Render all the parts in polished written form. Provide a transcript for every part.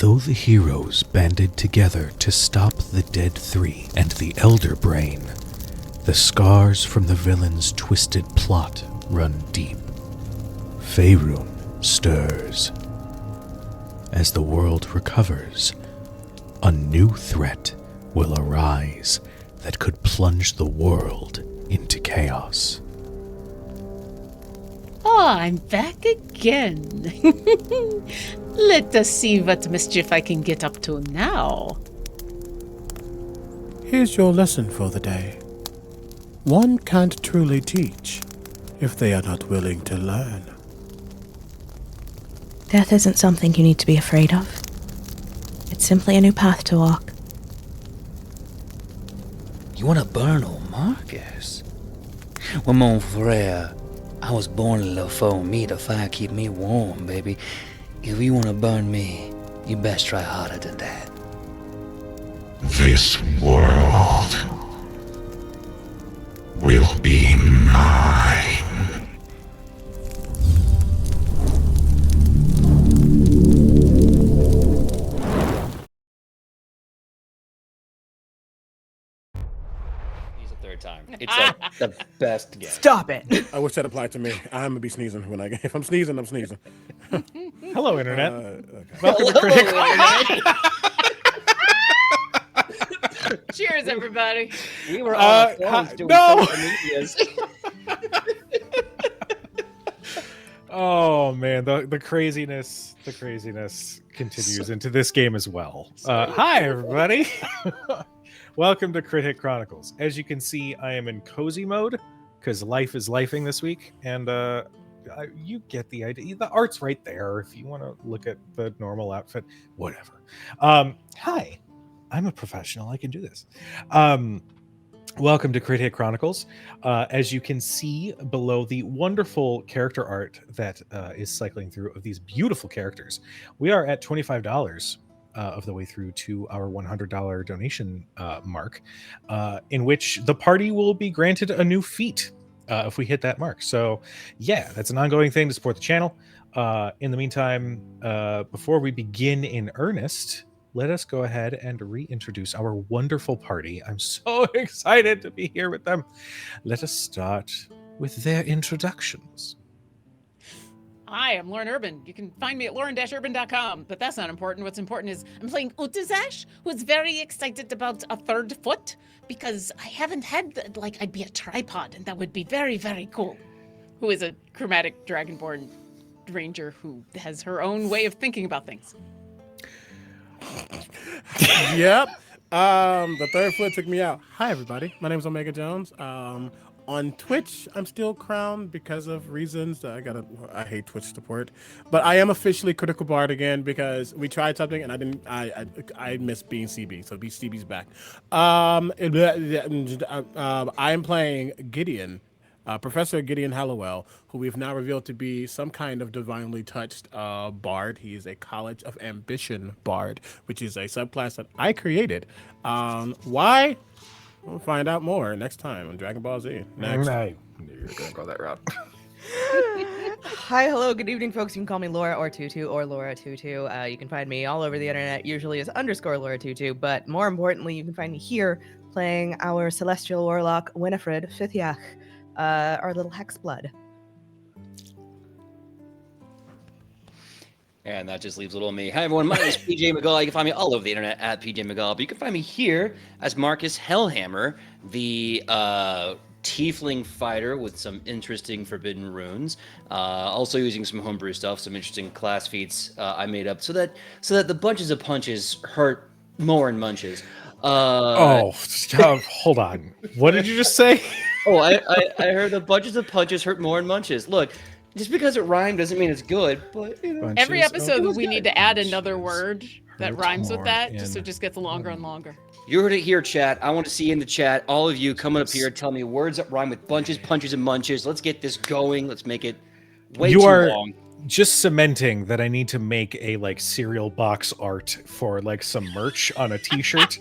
Though the heroes banded together to stop the Dead Three and the Elder Brain, the scars from the villain's twisted plot run deep. Faerun stirs. As the world recovers, a new threat will arise that could plunge the world into chaos. Oh, I'm back again. Let us see what mischief I can get up to now. Here's your lesson for the day. One can't truly teach if they are not willing to learn. Death isn't something you need to be afraid of. It's simply a new path to walk. You want to burn old Marcus? Well, mon frere, I was born a little for me. The fire keep me warm, baby. If you want to burn me, you best try harder than that. This world will be mine. Time. It's like the best game. Stop it. I wish that applied to me. I'm gonna be sneezing if I'm sneezing, I'm sneezing. Hello, Internet. Okay. Welcome to Critic. Cheers, everybody. We were on phones doing social medias. Oh man, the craziness continues into this game as well. Hi, everybody. Welcome to Crit Hit Chronicles. As you can see, I am in cozy mode because life is lifing this week, and you get the idea. The art's right there if you want to look at the normal outfit, whatever. Hi, I'm a professional. I can do this. Welcome to Crit Hit Chronicles. As you can see below the wonderful character art that is cycling through of these beautiful characters, we are at $25 of the way through to our $100 donation mark, in which the party will be granted a new feat if we hit that mark. So yeah, that's an ongoing thing to support the channel. In the meantime, before we begin in earnest, let us go ahead and reintroduce our wonderful party. I'm so excited to be here with them. Let us start with their introductions. Hi, I'm Lauren Urban. You can find me at lauren-urban.com, but that's not important. What's important is I'm playing Utazash, who's very excited about a third foot, because I haven't had, I'd be a tripod, and that would be very, very cool. Who is a chromatic dragonborn ranger who has her own way of thinking about things. Yep. The third foot took me out. Hi, everybody. My name is Omega Jones. On Twitch, I'm still crowned because of reasons. I hate Twitch support, but I am officially Critical Bard again because we tried something and I miss being CB, so CB's back. I am playing Gideon, Professor Gideon Hallowell, who we've now revealed to be some kind of divinely touched bard. He is a College of Ambition bard, which is a subclass that I created. Why? We'll find out more next time on Dragon Ball Z. Next. I knew you were going to go that route. Hi, hello, good evening, folks. You can call me Laura or Tutu or Laura Tutu. You can find me all over the internet, usually as _Laura Tutu, but more importantly, you can find me here playing our Celestial Warlock, Winifred Fithiach, our little hex blood. And that just leaves little me. Hi, everyone. My name is PJ McGall. You can find me all over the internet at PJ McGall. But you can find me here as Marcus Hellhammer, the tiefling fighter with some interesting forbidden runes. Also using some homebrew stuff, some interesting class feats I made up so that the bunches of punches hurt more in munches. Hold on. What did you just say? I heard the bunches of punches hurt more in munches. Look, just because it rhymed doesn't mean it's good, but you know. Every episode we need to add another word that rhymes with that, just so it just gets longer and longer. You heard it here, chat. I want to see in the chat all of you coming up here, tell me words that rhyme with bunches, punches, and munches. Let's get this going. Let's make it way too long. Just cementing that I need to make a cereal box art for some merch on a t-shirt.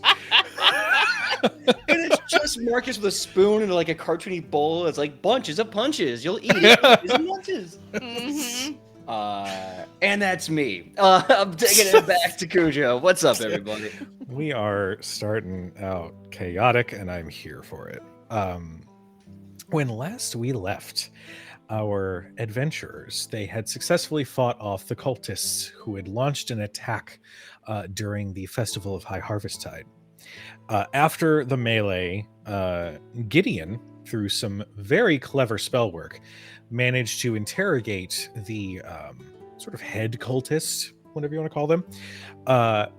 And it's just Marcus with a spoon and a cartoony bowl. It's like bunches of punches. You'll eat it. Bunches and munches. Mm-hmm. And that's me. I'm taking it back to Cujo. What's up, everybody? We are starting out chaotic, and I'm here for it. When last we left, our adventurers, they had successfully fought off the cultists who had launched an attack during the Festival of High Harvesttide. After the melee, Gideon, through some very clever spell work, managed to interrogate the sort of head cultist, whatever you want to call them,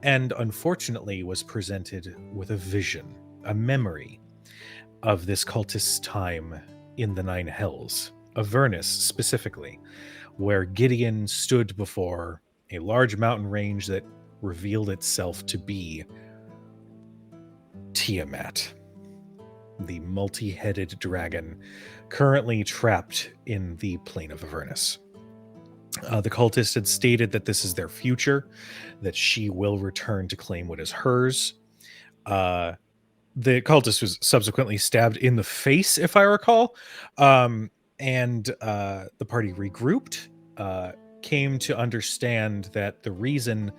and unfortunately was presented with a vision, a memory of this cultist's time in the Nine Hells, Avernus specifically, where Gideon stood before a large mountain range that revealed itself to be Tiamat, the multi-headed dragon currently trapped in the plane of Avernus. The cultist had stated that this is their future, that she will return to claim what is hers. The cultist was subsequently stabbed in the face, if I recall, and the party regrouped, came to understand that the reason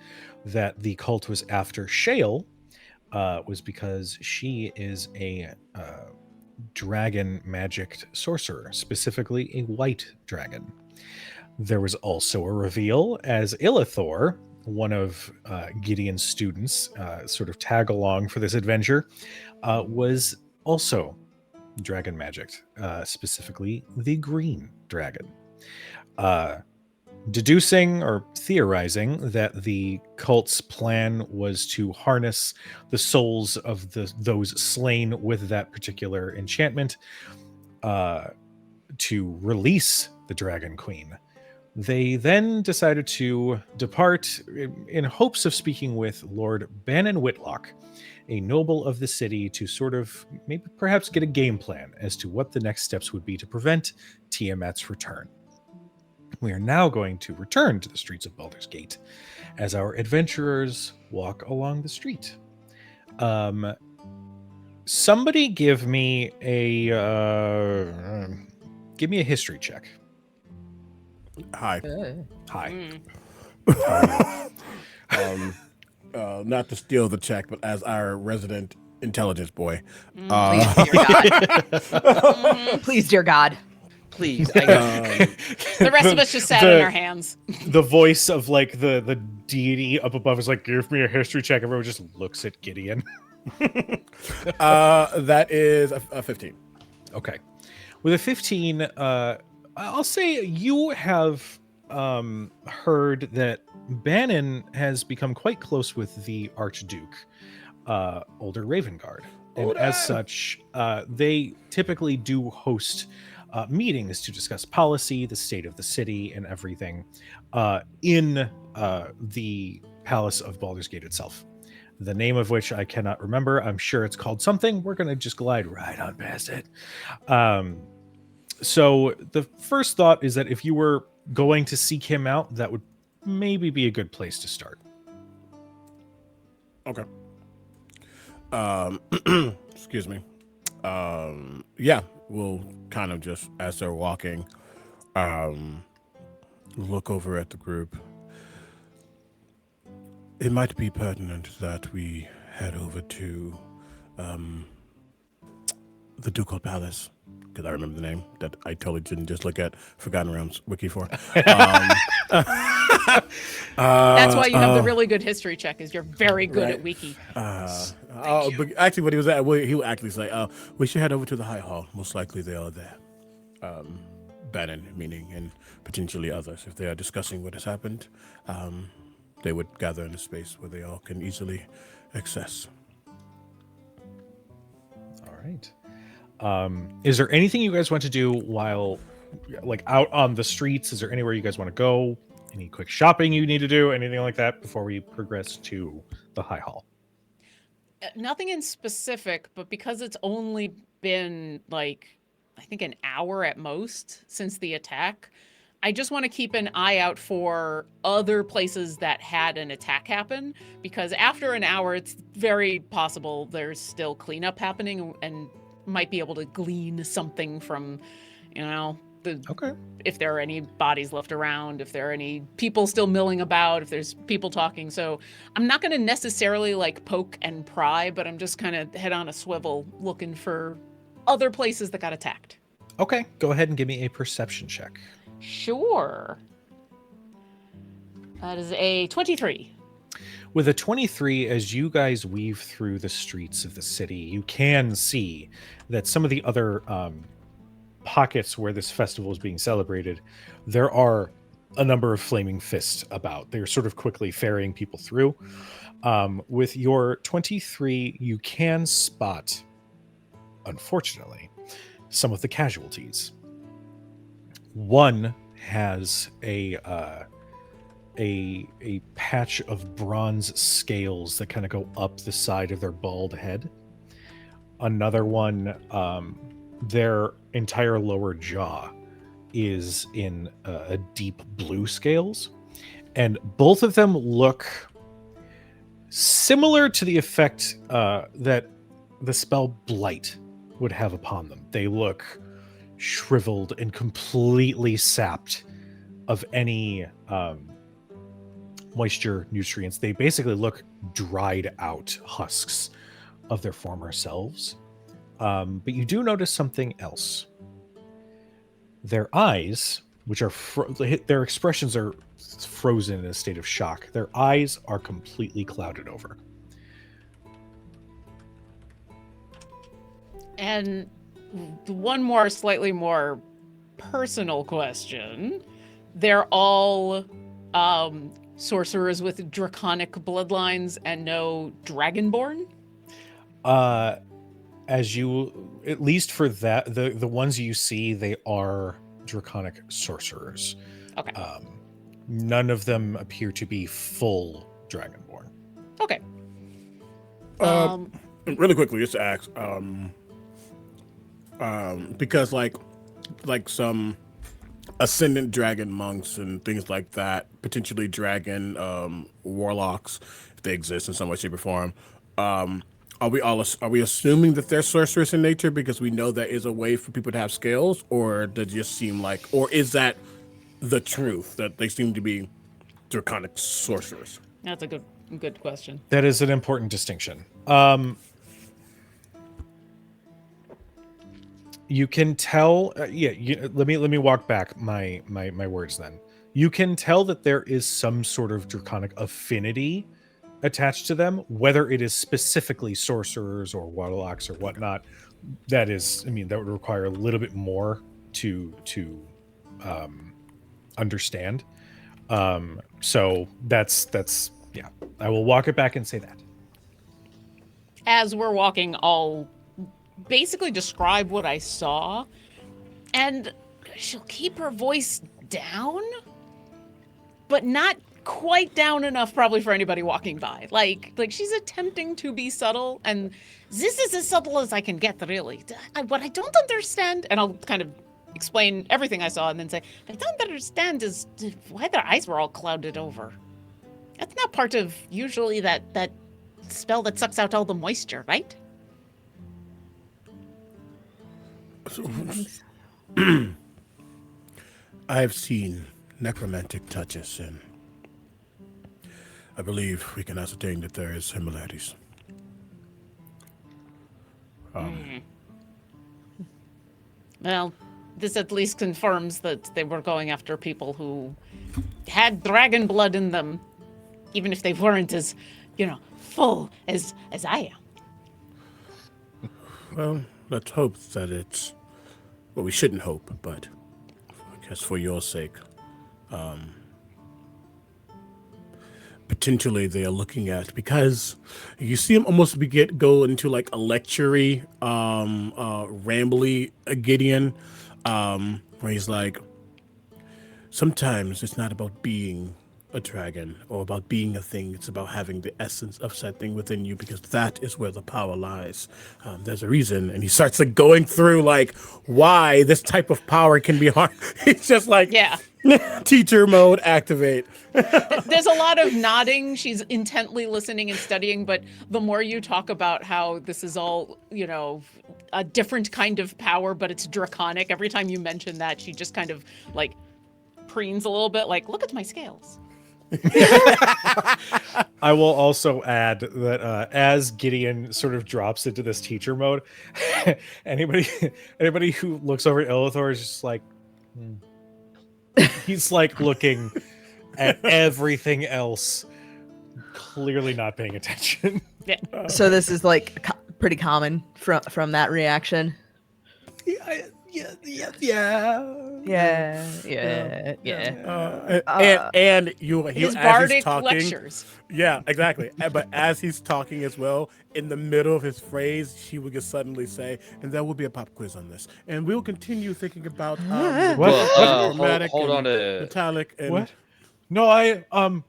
that the cult was after Shale was because she is a dragon magic sorcerer, specifically a white dragon. There was also a reveal as Illithor, one of Gideon's students, sort of tag along for this adventure, was also dragon magic, specifically the green dragon. Deducing or theorizing that the cult's plan was to harness the souls of those slain with that particular enchantment to release the Dragon Queen. They then decided to depart in hopes of speaking with Lord Banon Whitlock, a noble of the city, to sort of maybe perhaps get a game plan as to what the next steps would be to prevent Tiamat's return. We are now going to return to the streets of Baldur's Gate as our adventurers walk along the street. Somebody give me a history check. Hi. Hi. Not to steal the check, but as our resident intelligence boy. Please, dear God. Please. The rest of us just sat in our hands. The voice of like the deity up above is like, give me a history check. Everyone just looks at Gideon. That is a 15. Okay. With a 15, I'll say you have heard that Banon has become quite close with the Archduke Ulder Ravenguard. And as such, they typically do host meetings to discuss policy, the state of the city, and everything in the Palace of Baldur's Gate itself. The name of which I cannot remember. I'm sure it's called something. We're going to just glide right on past it. So the first thought is that if you were going to seek him out, that would maybe be a good place to start. Okay. Excuse me. Yeah, we'll kind of just, as they're walking, look over at the group. It might be pertinent that we head over to the Ducal Palace, because I remember the name that I totally didn't just look at Forgotten Realms wiki for. That's why you have the really good history check, is you're very good at wiki. But actually, what he was at, he would actually say, we should head over to the High Hall. Most likely they are there. Banon, meaning, and potentially others. If they are discussing what has happened, they would gather in a space where they all can easily access. All right. Is there anything you guys want to do while, like, out on the streets? Is there anywhere you guys want to go? Any quick shopping you need to do? Anything like that before we progress to the High Hall? Nothing in specific, but because it's only been like, I think an hour at most since the attack, I just want to keep an eye out for other places that had an attack happen, because after an hour, it's very possible there's still cleanup happening and might be able to glean something from, Okay. if there are any bodies left around, if there are any people still milling about, if there's people talking. So I'm not going to necessarily like poke and pry, but I'm just kind of head on a swivel looking for other places that got attacked. Okay, go ahead and give me a perception check. Sure. That is a 23. With a 23, as you guys weave through the streets of the city, you can see that some of the other pockets where this festival is being celebrated, there are a number of flaming fists about. They're sort of quickly ferrying people through. With your 23, you can spot, unfortunately, some of the casualties. One has a patch of bronze scales that kind of go up the side of their bald head. Another one, their entire lower jaw is in a deep blue scales, and both of them look similar to the effect that the spell Blight would have upon them. They look shriveled and completely sapped of any moisture, nutrients. They basically look dried out husks of their former selves. But you do notice something else. Their eyes, which are their expressions are frozen in a state of shock. Their eyes are completely clouded over. And one more, slightly more personal question. They're all sorcerers with draconic bloodlines and no dragonborn? As you, at least for that, the ones you see, they are draconic sorcerers. Okay. None of them appear to be full dragonborn. Okay. Really quickly, just to ask, because like some ascendant dragon monks and things like that, potentially dragon warlocks, if they exist in some way, shape, or form. Are we assuming that they're sorcerers in nature because we know that is a way for people to have scales, or does it just seem like, or is that the truth that they seem to be draconic sorcerers? That's a good question. That is an important distinction. You can tell. Let me walk back my words. Then you can tell that there is some sort of draconic affinity attached to them, whether it is specifically sorcerers or warlocks or whatnot. That is, I mean, that would require a little bit more to understand. So that's yeah. I will walk it back and say that. As we're walking, I'll basically describe what I saw, and she'll keep her voice down, but not quite down enough probably for anybody walking by. Like she's attempting to be subtle, and this is as subtle as I can get, really. What I don't understand, and I'll kind of explain everything I saw and then say, what I don't understand is why their eyes were all clouded over. That's not part of usually that spell that sucks out all the moisture, right? I've seen necromantic touches, and I believe we can ascertain that there is similarities. Well, this at least confirms that they were going after people who had dragon blood in them, even if they weren't as, full as I am. Well, let's hope that it's... Well, we shouldn't hope, but I guess for your sake, potentially they are looking at, because you see him almost go into like a lecture-y, rambly Gideon, where he's like, sometimes it's not about being a dragon or about being a thing. It's about having the essence of that thing within you, because that is where the power lies. There's a reason. And he starts like going through like why this type of power can be hard. It's just like, yeah. Teacher mode activate. There's a lot of nodding. She's intently listening and studying, but the more you talk about how this is all, a different kind of power, but it's draconic. Every time you mention that, she just kind of like preens a little bit, like, look at my scales. I will also add that as Gideon sort of drops into this teacher mode, anybody who looks over at Illithor is just like, he's like looking at everything else, clearly not paying attention. Yeah. So this is like pretty common from that reaction. And he His as bardic he's talking, lectures. yeah, exactly. But as he's talking as well, in the middle of his phrase, she would just suddenly say, "And there will be a pop quiz on this, and we'll continue thinking about chromatic hold on to metallic and What? No,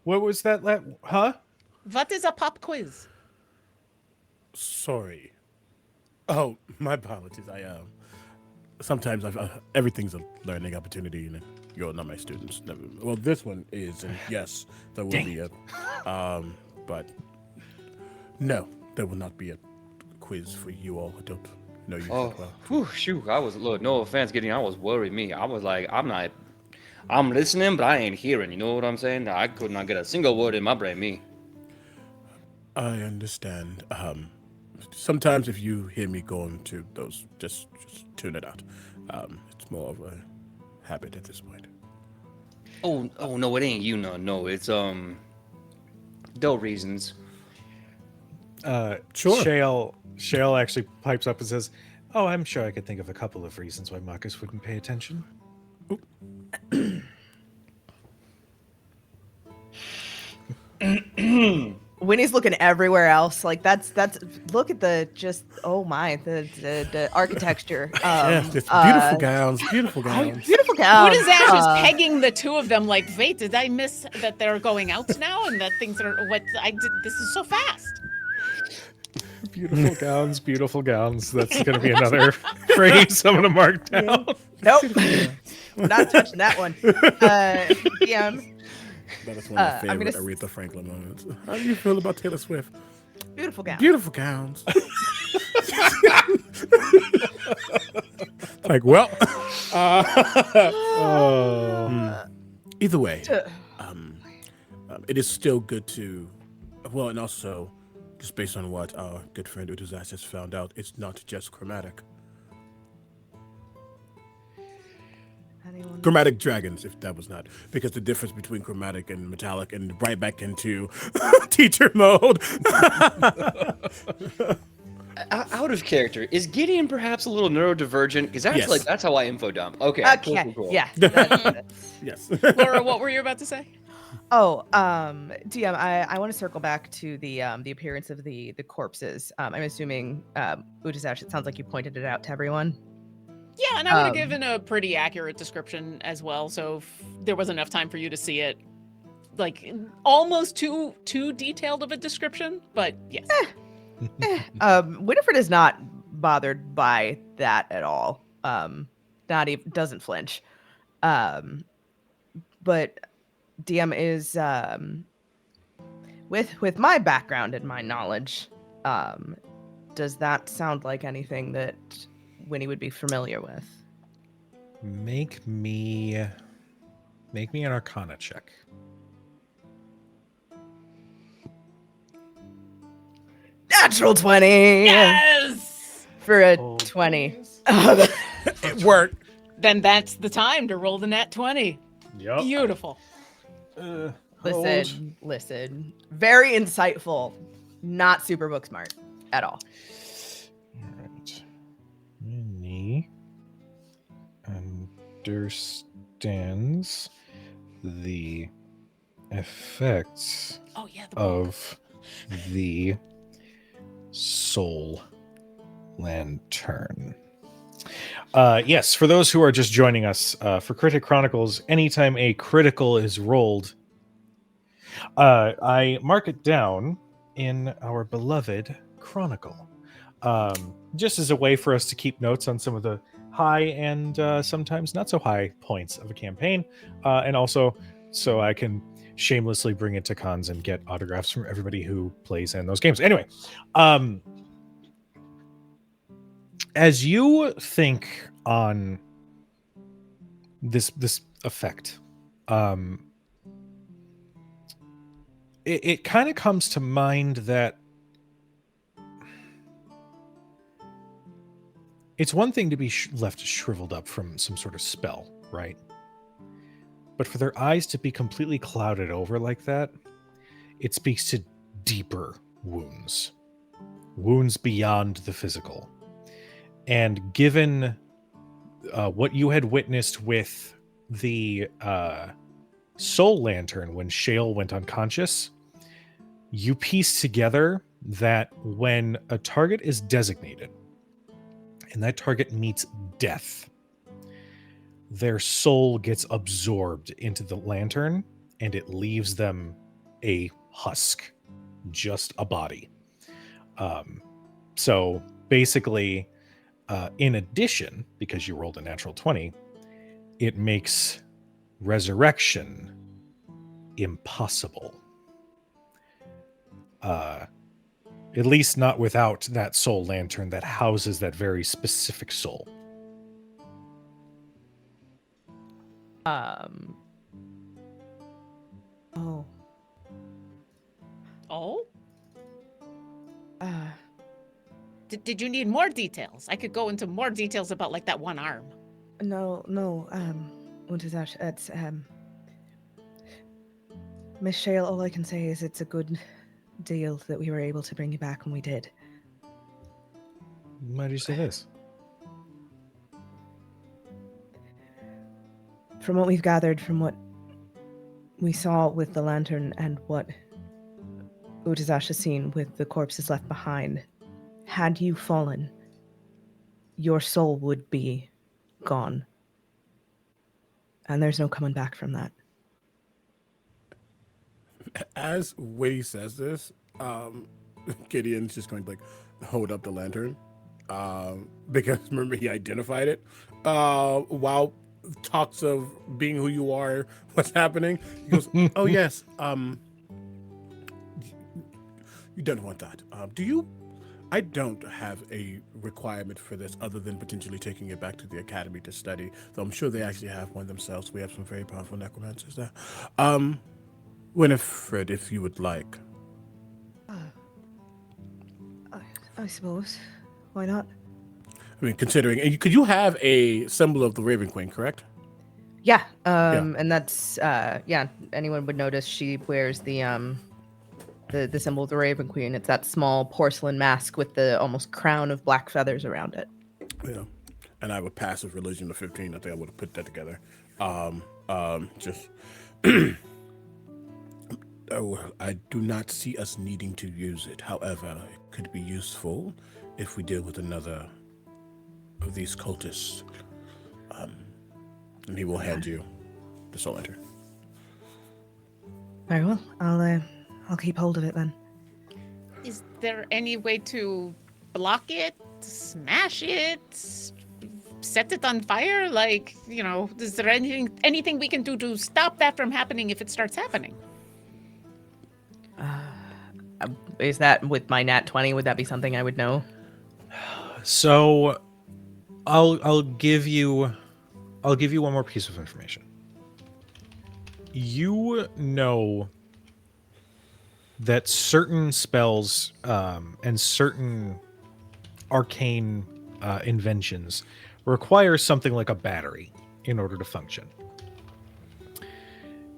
what was that? Huh? What is a pop quiz? Sorry. Oh, my apologies. Sometimes everything's a learning opportunity, and you're not my students. Well, this one is, and yes, there will be a, but no, there will not be a quiz for you all. I don't know you that well. Whew, shoot, look, no offense, Gideon, I was worried. I was like, I'm listening, but I ain't hearing. You know what I'm saying? I could not get a single word in my brain. I understand. Sometimes if you hear me going to those, just tune it out. It's more of a habit at this point. Oh no, it ain't you. No, it's dull reasons. Sure. Shale actually pipes up and says, "Oh, I'm sure I could think of a couple of reasons why Marcus wouldn't pay attention." Winnie's looking everywhere else. Like that's look at the architecture. Yes, it's beautiful gowns. Beautiful gowns. Utazash is pegging the two of them like, wait, did I miss that they're going out now and that things are what I did? This is so fast. Beautiful gowns, beautiful gowns. That's going to be another phrase I'm going to mark down. Nope. Not touching that one. Yeah. That is one of my favorite Aretha Franklin moments. How do you feel about Taylor Swift? Beautiful gowns. Beautiful gowns. Like, well, either way, it is still good to, well, and also, just based on what our good friend Utazash has found out, it's not just chromatic. Chromatic dragons, if that was not, because the difference between chromatic and metallic, and right back into teacher mode. Out of character, is Gideon perhaps a little neurodivergent? Because that's Yes. That's how I info dump. Okay. Cool. Yeah. Yes. Laura, what were you about to say? Oh, DM, I want to circle back to the appearance of the corpses. I'm assuming Utazash, it sounds like you pointed it out to everyone. Yeah, and I would have given a pretty accurate description as well, so if there was enough time for you to see it, like almost too detailed of a description, but yes. Winifred is not bothered by that at all. Not even doesn't flinch. But DM is with my background and my knowledge. Does that sound like anything that Winnie would be familiar with? Make me an Arcana check. Natural 20. Yes! For a 20. It worked. Then that's the time to roll the nat 20. Yep. Beautiful. Listen. Very insightful. Not super book smart at all. Alright. Winnie understands the effects of the soul lantern. Yes, for those who are just joining us, for Critic Chronicles, anytime a critical is rolled, I mark it down in our beloved Chronicle, just as a way for us to keep notes on some of the high and sometimes not so high points of a campaign, and also so I can shamelessly bring it to cons and get autographs from everybody who plays in those games. Anyway, as you think on this effect, it kind of comes to mind that it's one thing to be left shriveled up from some sort of spell, right? But for their eyes to be completely clouded over like that, it speaks to deeper wounds beyond the physical. And given what you had witnessed with the soul lantern when Shale went unconscious, you piece together that when a target is designated and that target meets death, their soul gets absorbed into the lantern and it leaves them a husk, just a body. So basically, in addition, because you rolled a natural 20, it makes resurrection impossible. At least not without that soul lantern that houses that very specific soul. Oh. Oh? Did you need more details? I could go into more details about like that one arm. No, Utazash, it's, Miss Shale, all I can say is it's a good deal that we were able to bring you back when we did. Why do you say this? From what we've gathered, from what we saw with the lantern and what Utazash has seen with the corpses left behind, had you fallen, your soul would be gone. And there's no coming back from that. As Witty says this, Gideon's just going to like hold up the lantern, because remember he identified it. While talks of being who you are, what's happening, he goes, "Oh yes, you don't want that. Do you? I don't have a requirement for this other than potentially taking it back to the academy to study. Though I'm sure they actually have one themselves. We have some very powerful necromancers there. Winifred, if you would like." I suppose. Why not? I mean, considering, could you have a symbol of the Raven Queen, correct? Yeah. And that's anyone would notice she wears the symbol of the Raven Queen. It's that small porcelain mask with the almost crown of black feathers around it. Yeah. And I have a passive religion of 15. I think I would have put that together. Just I do not see us needing to use it. However, it could be useful if we deal with another of these cultists. And he will hand you the soul lantern. Very well. I'll keep hold of it then. Is there any way to block it, smash it, set it on fire? Like, is there anything we can do to stop that from happening if it starts happening? Is that with my nat 20? Would that be something I would know? So, I'll give you one more piece of information. You know that certain spells and certain arcane inventions require something like a battery in order to function.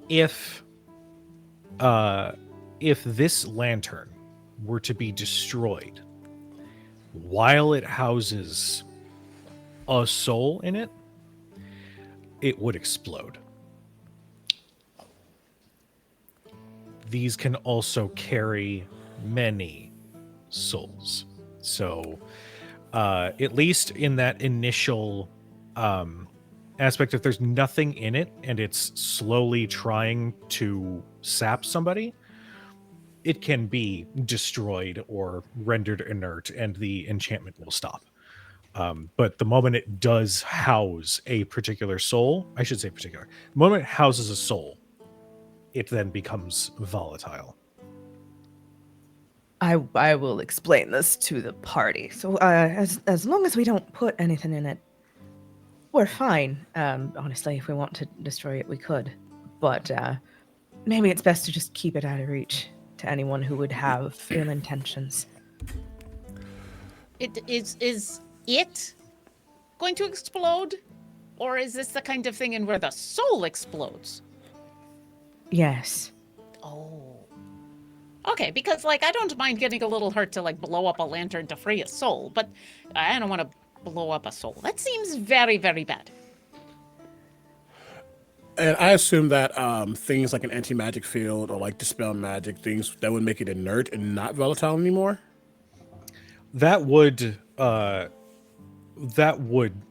If this lantern were to be destroyed while it houses a soul in it, it would explode. These can also carry many souls. So, at least in that initial aspect, if there's nothing in it and it's slowly trying to sap somebody, it can be destroyed or rendered inert and the enchantment will stop. But the moment it does house a particular soul, I should say particular, the moment it houses a soul, it then becomes volatile. I will explain this to the party. So as long as we don't put anything in it, we're fine. Honestly, if we want to destroy it, we could. But maybe it's best to just keep it out of reach to anyone who would have ill intentions. Is it going to explode? Or is this the kind of thing in where the soul explodes? Yes. Oh. Okay, because, like, I don't mind getting a little hurt to, like, blow up a lantern to free a soul, but I don't want to blow up a soul. That seems very, very bad. And I assume that things like an anti-magic field or like dispel magic, things that would make it inert and not volatile anymore. That would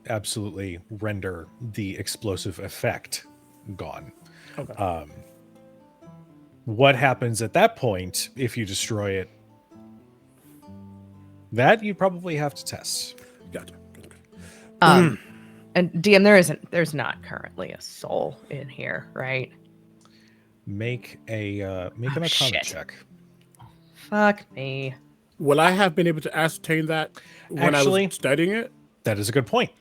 absolutely render the explosive effect gone. Okay. What happens at that point if you destroy it? That you probably have to test. Gotcha. And DM, there's not currently a soul in here, right? Make an Arcana shit. check. Fuck me. Would I have been able to ascertain that when I was studying it? That is a good point.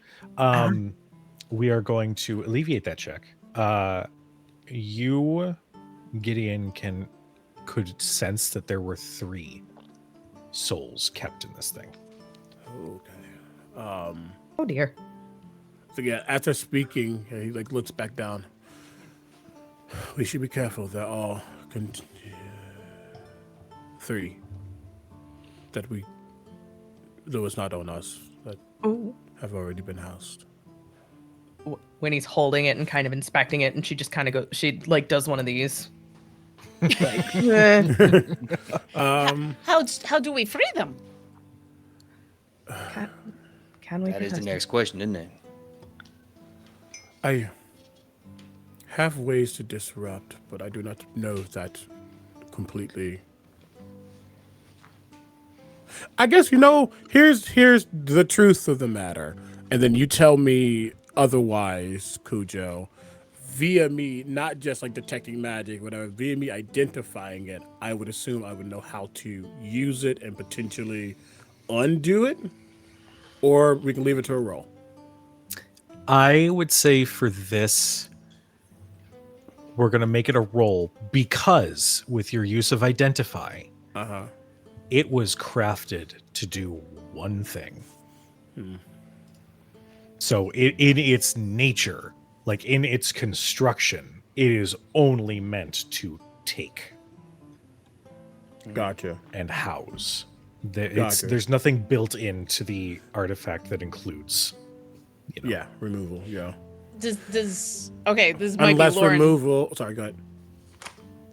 We are going to alleviate that check. You, Gideon, could sense that there were 3 souls kept in this thing. Okay. Oh dear. So yeah, after speaking, he like looks back down. We should be careful. They're all 3 that though it's not on us, that have already been housed. When he's holding it and kind of inspecting it, and she just kind of she like does one of these. Like, How do we free them? Can we? That is the next question, isn't it? I have ways to disrupt, but I do not know that completely. I guess, here's the truth of the matter, and then you tell me otherwise, Cujo, via me not just like detecting magic, whatever, via me identifying it, I would assume I would know how to use it and potentially undo it, or we can leave it to a roll. I would say for this, we're going to make it a roll because with your use of identify, it was crafted to do one thing. So in its nature, like in its construction, it is only meant to take. Gotcha. And house. There's nothing built into the artifact that includes. Yeah, removal. Yeah. Does okay? This might unless be Lauren. Removal. Sorry, go ahead.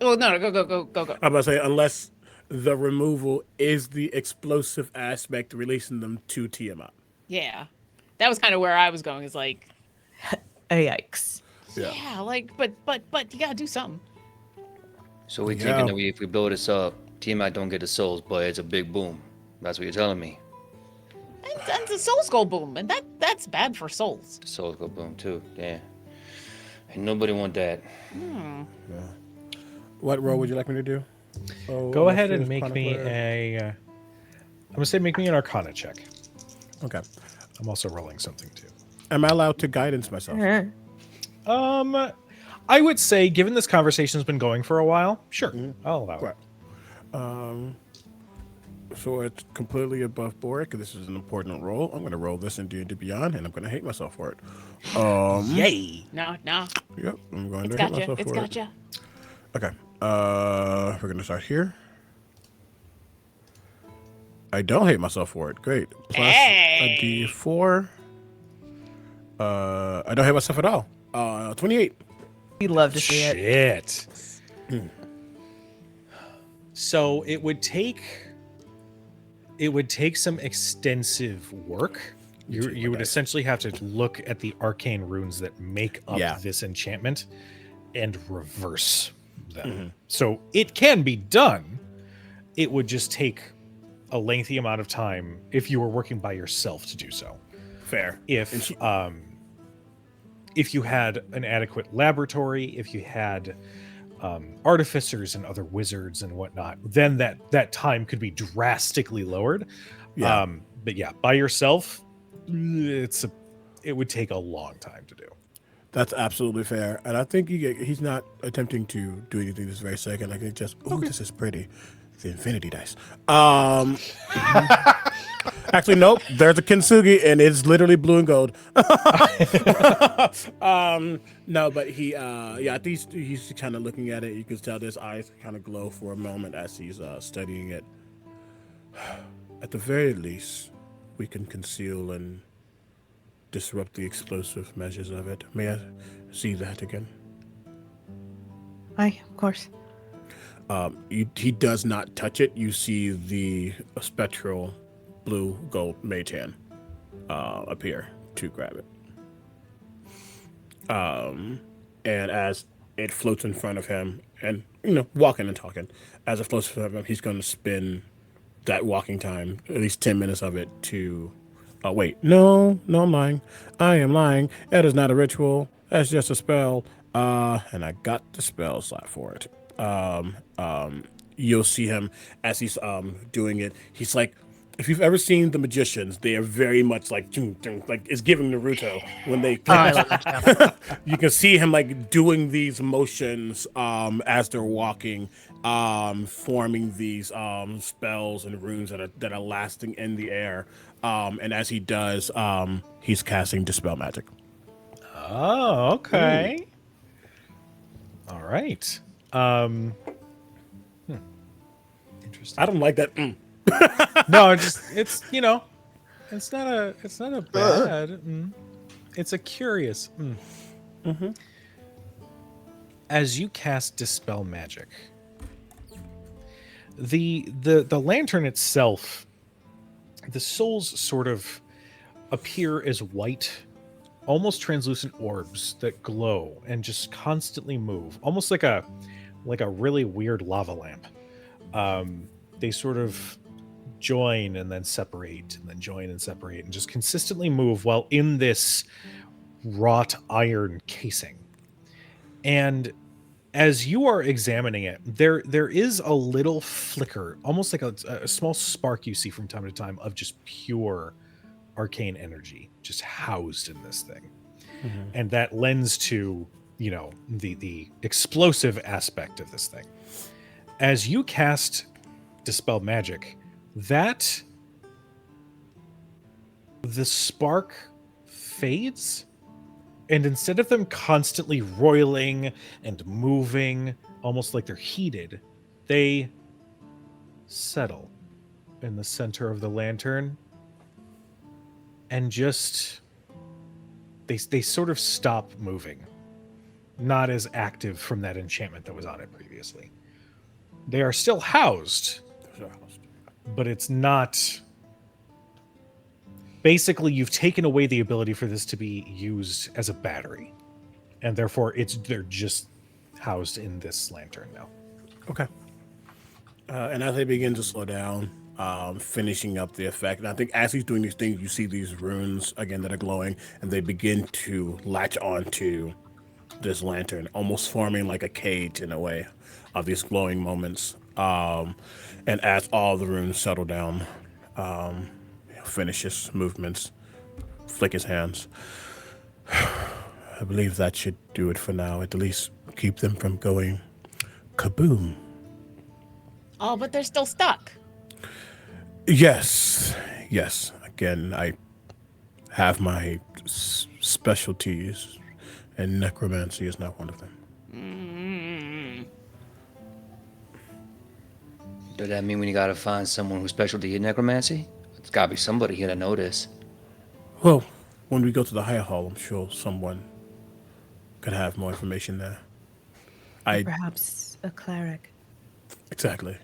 Oh no! Go! I'm about to say unless the removal is the explosive aspect, releasing them to Tiamat. Yeah, that was kind of where I was going. Is like, yikes. Yeah, like, but you gotta do something. So we're thinking that if we build this up, Tiamat don't get the souls, but it's a big boom. That's what you're telling me. And the souls go boom, and that's bad for souls. The souls go boom too. Yeah. And nobody want that. Yeah. What role would you like me to do? Go ahead and make me I'm gonna say make me an Arcana check. Okay. I'm also rolling something too. Am I allowed to guidance myself? I would say, given this conversation's been going for a while, sure, I'll allow it. Right. So it's completely above board because this is an important role. I'm going to roll this in D&D Beyond, and I'm going to hate myself for it. Yay! No. Yep, I'm going to hate hate myself for it. It's gotcha. Okay. We're going to start here. I don't hate myself for it. Great. Plus a D4. I don't hate myself at all. 28. We'd love to see it. So it would take some extensive work. You would essentially have to look at the arcane runes that make up this enchantment and reverse them. So it can be done. It would just take a lengthy amount of time if you were working by yourself to do so. Fair. If you had an adequate laboratory, if you had artificers and other wizards and whatnot, then that time could be drastically lowered. Yeah. But yeah, by yourself, it would take a long time to do. That's absolutely fair. And I think he's not attempting to do anything this very second. Like, it just, this is pretty. The infinity dice. Actually, nope. There's a kintsugi, and it's literally blue and gold. No, but I think he's kind of looking at it. You can tell his eyes kind of glow for a moment as he's studying it. At the very least, we can conceal and disrupt the explosive measures of it. May I see that again? Aye, of course. He does not touch it. You see the spectral blue gold mage hand appear to grab it. And as it floats in front of him, and walking and talking, as it floats in front of him, he's going to spend that walking time, at least 10 minutes of it, to wait. No, I'm lying. I am lying. That is not a ritual. That's just a spell. And I got the spell slot for it. You'll see him as he's doing it. He's like, if you've ever seen the magicians, they are very much like it's giving Naruto when they. You can see him like doing these motions as they're walking, forming these spells and runes that are lasting in the air. And as he does, he's casting Dispel Magic. Oh, okay. All right. Interesting. I don't like that. No, it's not a bad. It's a curious. Mm-hmm. As you cast Dispel Magic, the lantern itself, the souls sort of appear as white, almost translucent orbs that glow and just constantly move, almost like a really weird lava lamp. They sort of join and then separate, and then join and separate, and just consistently move while in this wrought iron casing. And as you are examining it, there is a little flicker, almost like a small spark you see from time to time of just pure arcane energy just housed in this thing. Mm-hmm. And that lends to, the explosive aspect of this thing. As you cast Dispel Magic, the spark fades, and instead of them constantly roiling and moving, almost like they're heated, they settle in the center of the lantern, and just they sort of stop moving, not as active from that enchantment that was on it previously. They are still housed, but it's not. Basically, you've taken away the ability for this to be used as a battery, and therefore they're just housed in this lantern now. Okay. And as they begin to slow down, finishing up the effect, and I think as he's doing these things, you see these runes again that are glowing, and they begin to latch onto this lantern, almost forming like a cage in a way of these glowing moments. And as all the runes settle down, finish his movements, flick his hands. I believe that should do it for now. At least keep them from going kaboom. Oh, but they're still stuck. Yes. Again, I have my specialties, and necromancy is not one of them. Does that mean we gotta find someone whose specialty is necromancy? There's gotta be somebody here to know this. Well, when we go to the higher hall, I'm sure someone could have more information there. Perhaps a cleric. Exactly.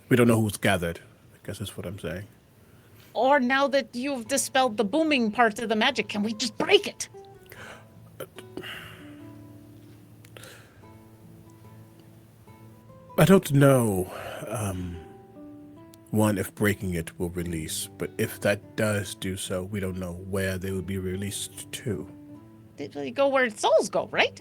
We don't know who's gathered. I guess that's what I'm saying. Or now that you've dispelled the booming part of the magic, can we just break it? I don't know, one, if breaking it will release, but if that does do so, we don't know where they will be released to. They go where souls go, right?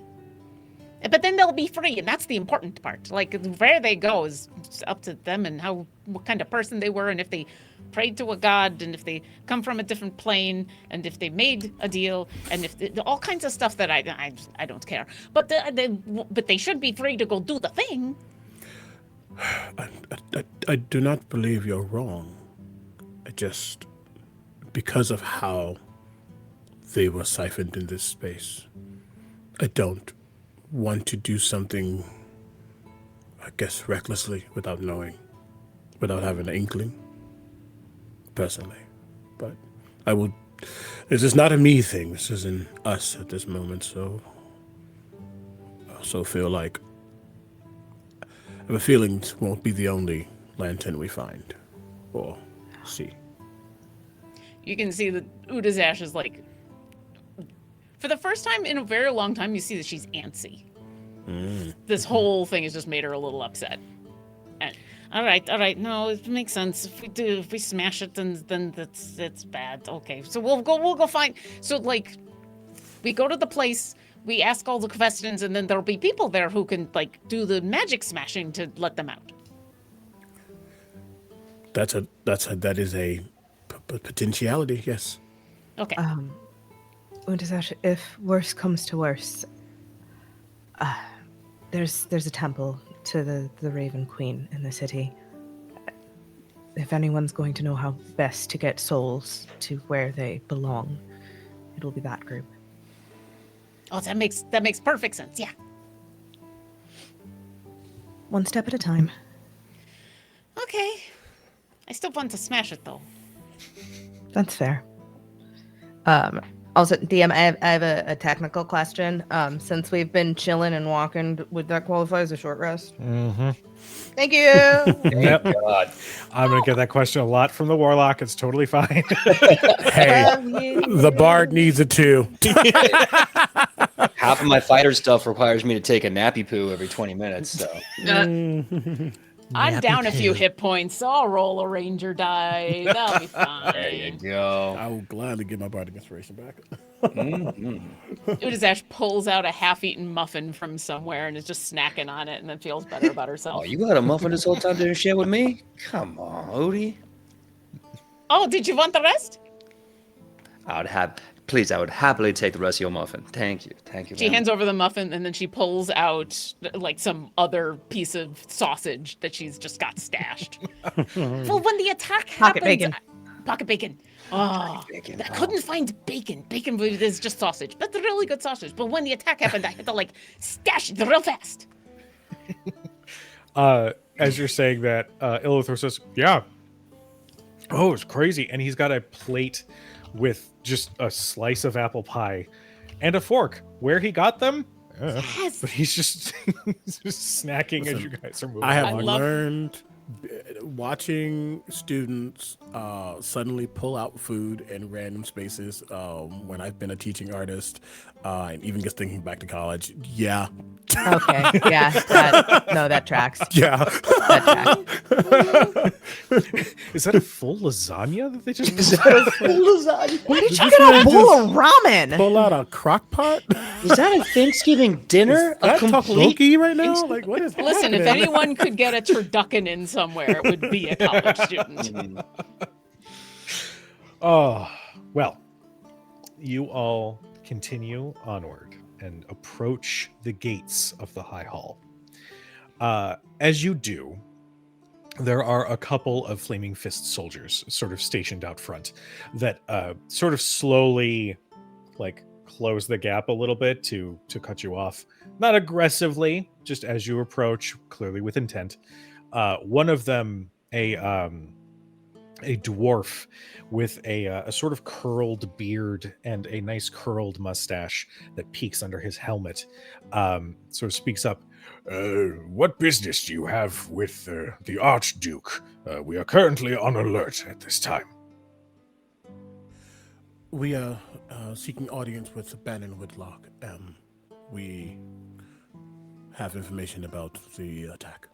But then they'll be free, and that's the important part. Like, where they go is up to them and what kind of person they were, and if they prayed to a god, and if they come from a different plane, and if they made a deal, and if all kinds of stuff that I don't care. But they should be free to go do the thing. I do not believe you're wrong. Because of how they were siphoned in this space, I don't want to do something, I guess, recklessly without knowing, without having an inkling, personally. But I will, this is not a me thing, this is an us at this moment, so I also feel like, I have a feeling this won't be the only lantern we find, or see. You can see that Utazash is like, for the first time in a very long time, you see that she's antsy. This whole thing has just made her a little upset. And, all right, no, it makes sense. If we smash it, then that's bad. Okay, so we'll go find. So like, we go to the place, we ask all the questions, and then there'll be people there who can like do the magic smashing to let them out. That is a potentiality, yes. Okay. Utazash, if worse comes to worse, there's a temple to the Raven Queen in the city. If anyone's going to know how best to get souls to where they belong, it'll be that group. Oh, that makes perfect sense. Yeah. One step at a time. Okay. I still want to smash it though. That's fair. Also, DM, I have a technical question. Since we've been chilling and walking, would that qualify as a short rest? Mm-hmm. Thank you. Yep. God. I'm going to get that question a lot from the Warlock. It's totally fine. Hey, the bard needs it too. Half of my fighter stuff requires me to take a nappy poo every 20 minutes. So I'm down a few hit points, so I'll roll a ranger die. That'll be fine. there you go. I will gladly get my bardic inspiration back. Utazash pulls out a half-eaten muffin from somewhere and is just snacking on it, and then feels better about herself. Oh, you had a muffin this whole time to share with me? Come on, Odie. Oh, did you want the rest? I would happily take the rest of your muffin. Thank you. She hands over the muffin, and then she pulls out like some other piece of sausage that she's just got stashed. Well, when the attack happens, pocket bacon. Oh, I couldn't find bacon. Bacon is just sausage. That's a really good sausage. But when the attack happened, I had to like stash it real fast. As you're saying that, Illithor says, "Yeah, oh, it's crazy," and he's got a plate with just a slice of apple pie and a fork. Where he got them? Yes. But he's just snacking as you guys are moving. I have along. learned watching students suddenly pull out food in random spaces when I've been a teaching artist and even just thinking back to college. Yeah. Okay. Yeah. That tracks. Yeah. That tracks. Is that a full lasagna that they just Where did you get a bowl of ramen? Pull out a crock pot? Is that a Thanksgiving dinner? Is that Tofloki right now? Like, what is Listen, happening? if anyone could get a turducken in somewhere, it would be a college student. Oh, well, you all continue onward and approach the gates of the High Hall. As you do, there are a couple of Flaming Fist soldiers sort of stationed out front that sort of slowly like close the gap a little bit to cut you off. Not aggressively, just as you approach, clearly with intent. One of them, a dwarf with a sort of curled beard and a nice curled mustache that peeks under his helmet, sort of speaks up. What business do you have with the Archduke? We are currently on alert at this time. We are seeking audience with Banon Whitlock. We have information about the attack.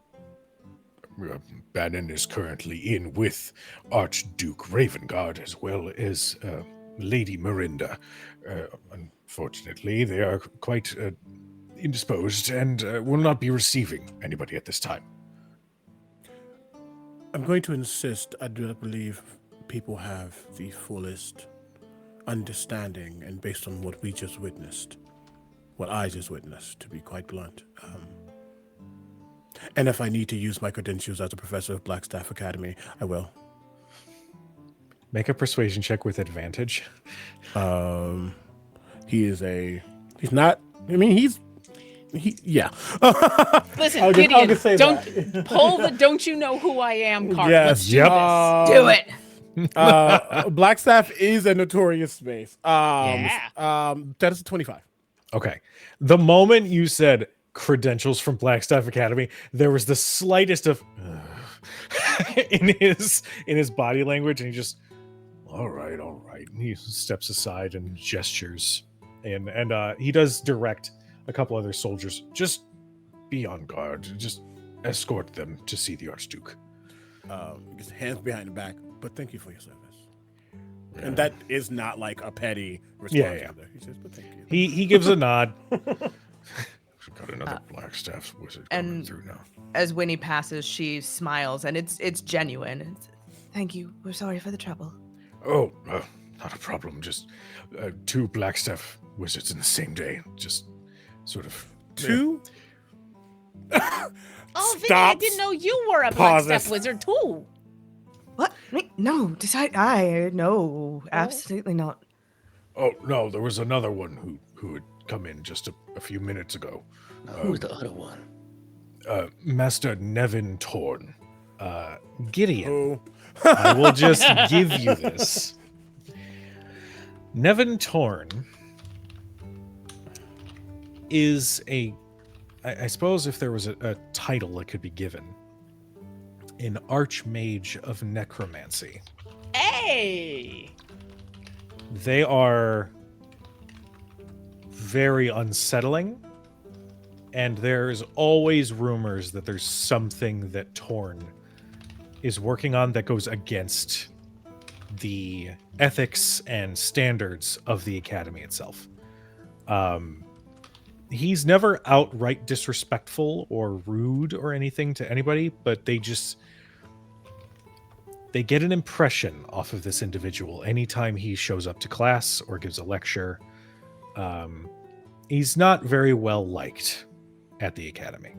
Banon is currently in with Archduke Ravenguard as well as Lady Merinda. Unfortunately, they are quite indisposed and will not be receiving anybody at this time. I'm going to insist. I do not believe people have the fullest understanding, and based on what we just witnessed, what I just witnessed, to be quite blunt. And if I need to use my credentials as a professor of Blackstaff Academy, I will. Make a persuasion check with advantage. He's not, yeah. Listen, Gideon, don't pull the "Don't you know who I am" card. Yes. Let's do this. Do it. Blackstaff is a notorious space. Yeah. That is a 25. Okay. The moment you said credentials from Blackstaff Academy, there was the slightest of in his body language, and he just, all right. And he steps aside and gestures, and he does direct a couple other soldiers, just be on guard, just escort them to see the Archduke. His hands behind the back, but thank you for your service. Yeah. And that is not like a petty response. Yeah. He says, but thank you. He gives a nod. We've got another Blackstaff wizard coming through now. As Winnie passes, she smiles, and it's genuine. Thank you. We're sorry for the trouble. Oh, not a problem. Just 2 Blackstaff wizards in the same day. Just sort of... 2? Oh, Vinny, I didn't know you were a Blackstaff wizard too. What? No, no, absolutely not. Oh, no, there was another one who had come in just a few minutes ago. Who's the other one? Master Nevin Torn. Gideon. I will just give you this. Nevin Torn is I suppose if there was a title that could be given, an Archmage of Necromancy. Hey! They are very unsettling, and there's always rumors that there's something that Torn is working on that goes against the ethics and standards of the Academy itself. He's never outright disrespectful or rude or anything to anybody, but they get an impression off of this individual anytime he shows up to class or gives a lecture. He's not very well liked at the Academy.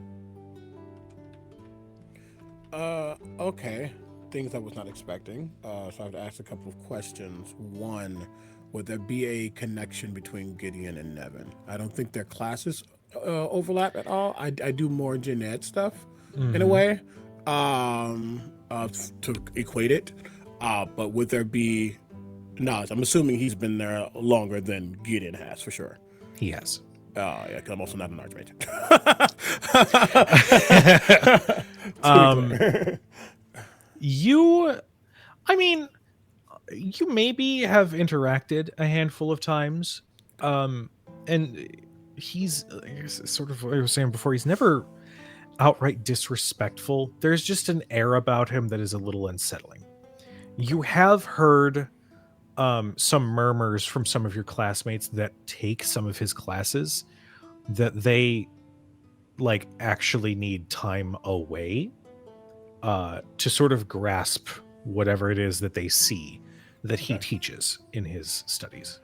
Okay. Things I was not expecting. So I have to ask a couple of questions. One, would there be a connection between Gideon and Nevin? I don't think their classes overlap at all. I do more gen ed stuff in a way to equate it. But would there be knowledge? I'm assuming he's been there longer than Gideon has, for sure. He has. Yeah, because I'm also not an Archmage. You maybe have interacted a handful of times, and he's sort of what I was saying before. He's never outright disrespectful. There's just an air about him that is a little unsettling. You have heard some murmurs from some of your classmates that take some of his classes that they actually need time away to sort of grasp whatever it is that they see that he teaches in his studies.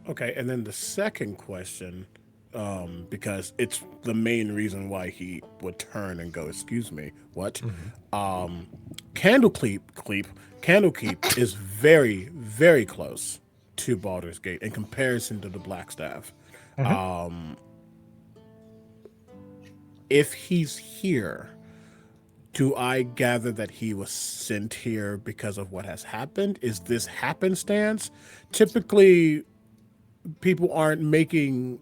Okay, and then the second question, because it's the main reason why he would turn and go, excuse me, what? Candlekeep is very, very close to Baldur's Gate in comparison to the Blackstaff. If he's here, do I gather that he was sent here because of what has happened? Is this happenstance? Typically, people aren't making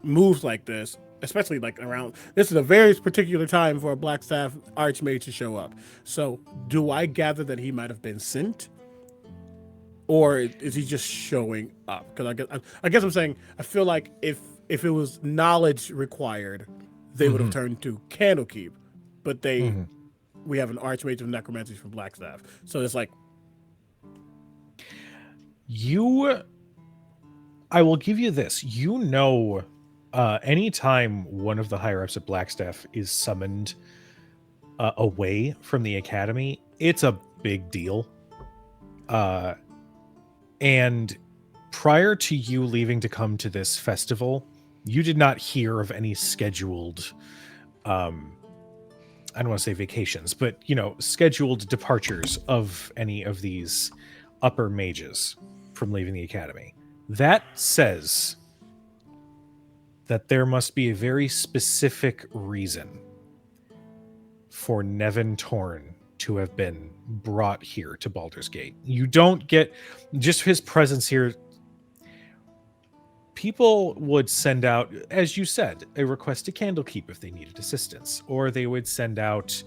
moves like this, especially around. This is a very particular time for a Blackstaff Archmage to show up. So, do I gather that he might have been sent, or is he just showing up? Because I guess I'm saying I feel like if it was knowledge required, they would have turned to Candlekeep. But we have an Archmage of Necromancy from Blackstaff. So it's I will give you this. You know anytime one of the higher ups at Blackstaff is summoned away from the academy, it's a big deal. And prior to you leaving to come to this festival, you did not hear of any scheduled, I don't want to say vacations, but, scheduled departures of any of these upper mages from leaving the academy. That says that there must be a very specific reason for Nevin Torn to have been brought here to Baldur's Gate. You don't get just his presence here. People would send out, as you said, a request to Candlekeep if they needed assistance, or they would send out,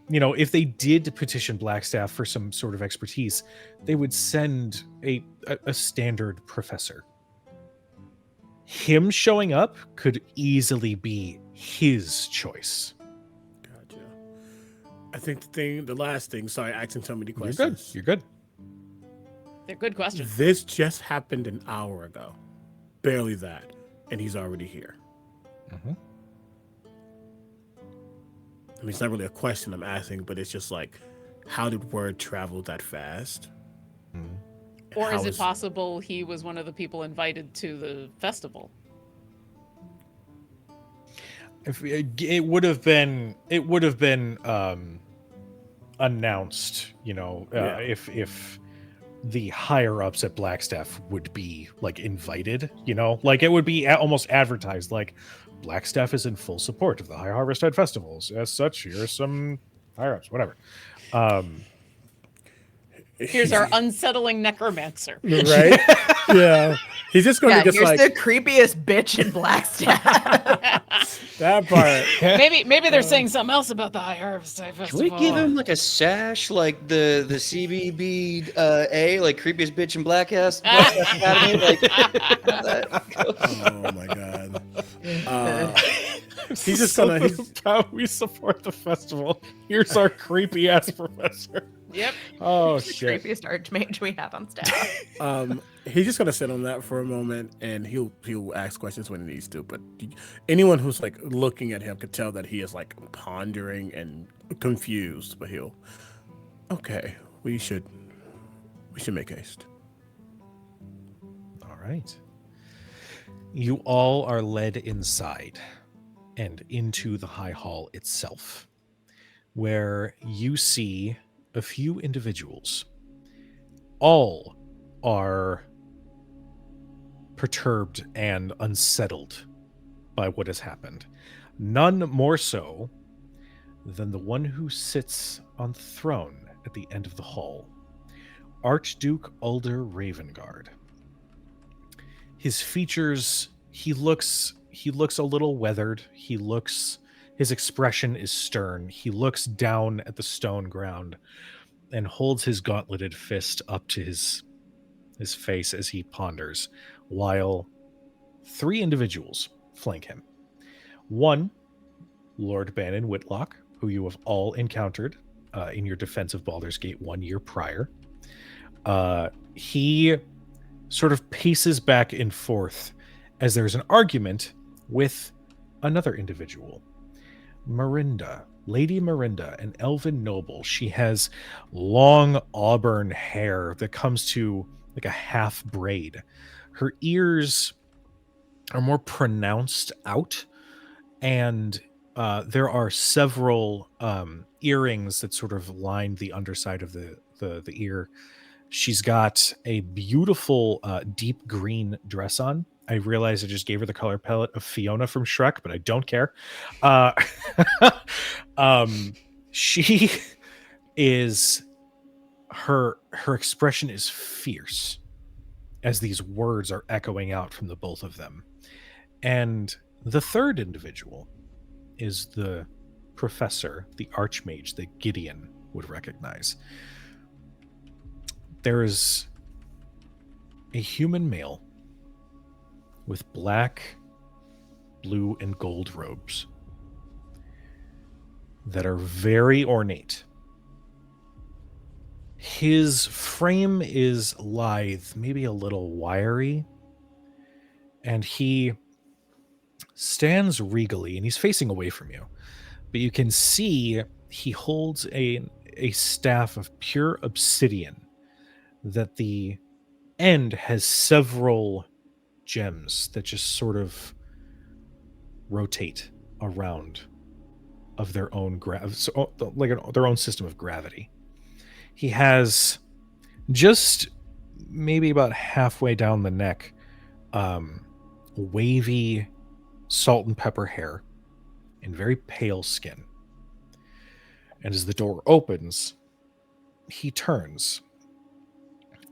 if they did petition Blackstaff for some sort of expertise, they would send a standard professor. Him showing up could easily be his choice. Gotcha. I think the last thing, sorry, asking so many questions. You're good. They're good questions. This just happened an hour ago. Barely that. And he's already here. Mm-hmm. I mean, it's not really a question I'm asking, but it's just like, how did word travel that fast? Mm-hmm. Or is it possible he was one of the people invited to the festival? If it would have been announced, if the higher ups at Blackstaff would be invited, it would be almost advertised like Blackstaff is in full support of the High Harvest festivals. As such, here's some higher ups, whatever. Here's our unsettling necromancer. Right? Yeah. He's just going to just here's the creepiest bitch in Blackstaff. That part. Maybe they're saying something else about the High Harvest Festival. Should we give him a sash like the CBB like creepiest bitch in Blackstaff Academy? Oh my god. He's just gonna. How we support the festival. Here's our creepy ass professor. Yep. Oh He's shit. the creepiest archmage we have on staff. He's just gonna sit on that for a moment, and he'll ask questions when he needs to. But anyone who's looking at him could tell that he is pondering and confused. But okay, we should make haste. All right. You all are led inside and into the high hall itself, where you see a few individuals. All are perturbed and unsettled by what has happened. None more so than the one who sits on the throne at the end of the hall, Archduke Ulder Ravenguard. His features, he looks a little weathered. His expression is stern. He looks down at the stone ground and holds his gauntleted fist up to his face as he ponders, while three individuals flank him. One, Lord Banon Whitlock, who you have all encountered in your defense of Baldur's Gate 1 year prior. He sort of paces back and forth as there's an argument with another individual, Merinda, Lady Merinda, an elven noble. She has long auburn hair that comes to a half braid. Her ears are more pronounced out, and there are several earrings that sort of line the underside of the ear. She's got a beautiful deep green dress on. I realize I just gave her the color palette of Fiona from Shrek, but I don't care. She is her expression is fierce as these words are echoing out from the both of them. And the third individual is the professor, the Archmage that Gideon would recognize. There is a human male with black, blue, and gold robes that are very ornate. His frame is lithe, maybe a little wiry, and he stands regally, and he's facing away from you. But you can see he holds a staff of pure obsidian that the end has several gems that just sort of rotate around of their own their own system of gravity. He has just maybe about halfway down the neck wavy salt and pepper hair and very pale skin. And as the door opens, he turns,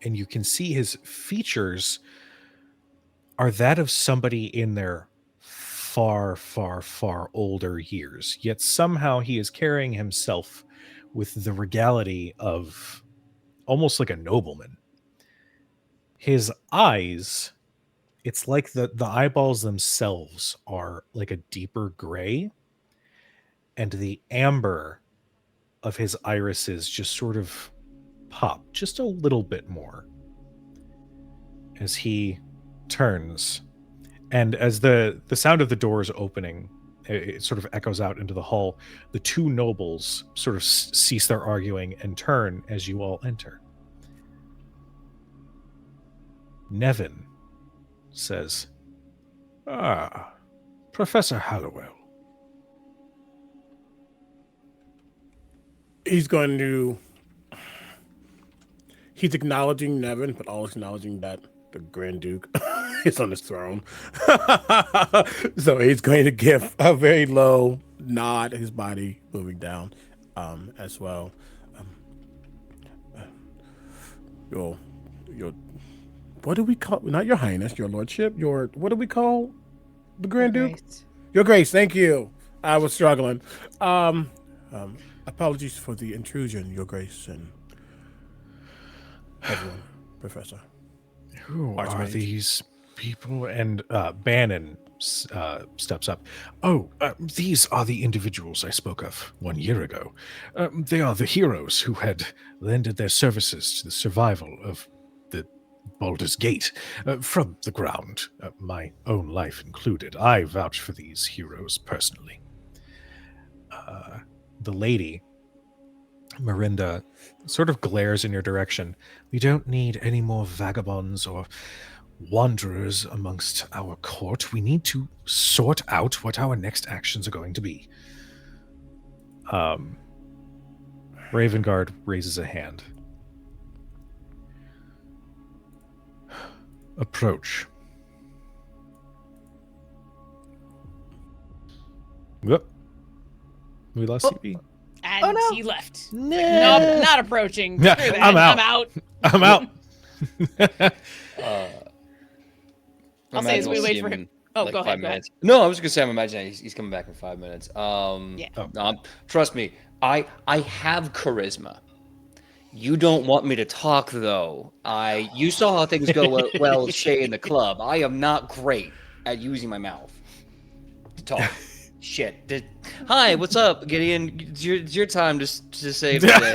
and you can see his features are that of somebody in their far, far, far older years. Yet somehow he is carrying himself with the regality of almost like a nobleman. His eyes, it's like the eyeballs themselves are like a deeper gray, and the amber of his irises just sort of pop just a little bit more as he turns. And as the sound of the doors opening, it sort of echoes out into the hall, the two nobles sort of cease their arguing and turn as you all enter. Nevin says, "Ah, Professor Hallowell." He's acknowledging Nevin, but also acknowledging that the Grand Duke is on his throne. So he's going to give a very low nod, his body moving down as well. Your what do we call, not your highness, your lordship, what do we call the Grand Duke? Your Grace, thank you. I was struggling. Apologies for the intrusion, Your Grace, and everyone, Professor. Who are Archmage. these people? And Banon steps up. Oh, these are the individuals I spoke of 1 year ago. They are the heroes who had lended their services to the survival of the Baldur's Gate from the ground, my own life included. I vouch for these heroes personally. The lady, Merinda, sort of glares in your direction. We don't need any more vagabonds or wanderers amongst our court. We need to sort out what our next actions are going to be. Ravenguard raises a hand. Approach. Whoop. We lost CP. And no. he left. No. Nope, not approaching. Yeah, Screw that. I'm out. I'm out. I'm out. I'll say as we wait for him. Oh, go ahead. No, I was gonna say I'm imagining he's coming back in 5 minutes. Yeah. No, trust me, I have charisma. You don't want me to talk though. You saw how things go well with Shay in the club. I am not great at using my mouth to talk. Shit. Hi, what's up, Gideon? It's your time to save the day.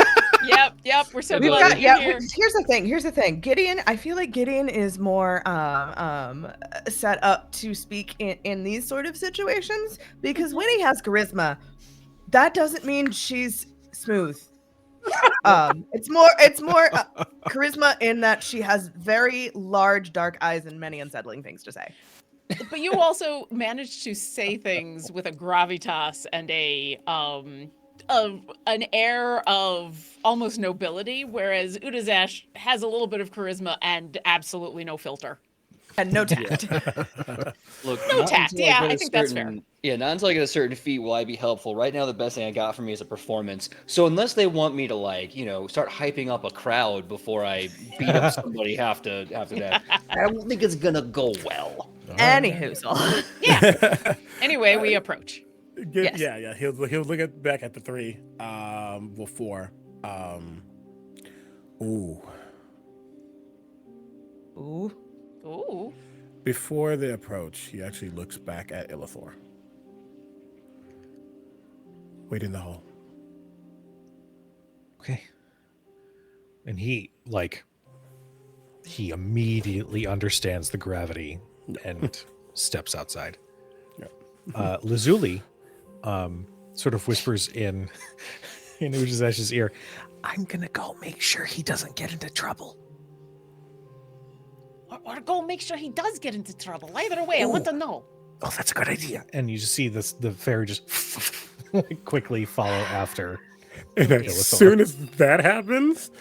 Yep. We're so We've glad got, you're yeah, here. here's the thing. Gideon, I feel like Gideon is more set up to speak in these sort of situations because Winnie has charisma. That doesn't mean she's smooth. It's more charisma in that she has very large dark eyes and many unsettling things to say. But you also managed to say things with a gravitas and an air of almost nobility, whereas Utazash has a little bit of charisma and absolutely no filter. And no tact. Look, No tact. Yeah, I think that's fair. Yeah, not until I get a certain feat will I be helpful. Right now, the best thing I got from me is a performance. So unless they want me to, start hyping up a crowd before I beat up somebody half to death, I don't think it's gonna go well. Anywho, Yeah. Anyway, we approach. Yes. Yeah. He'll look back at the three. Four. Ooh. Ooh. Before they approach, he actually looks back at Illithor. Wait in the hall. Okay. And he immediately understands the gravity and steps outside. Yeah. Lazuli sort of whispers in Utazash's ear, I'm going to go make sure he doesn't get into trouble. Or go make sure he does get into trouble. Either way, I want to know. Oh, that's a good idea. And you just see the fairy just quickly follow after. And as soon as that happens,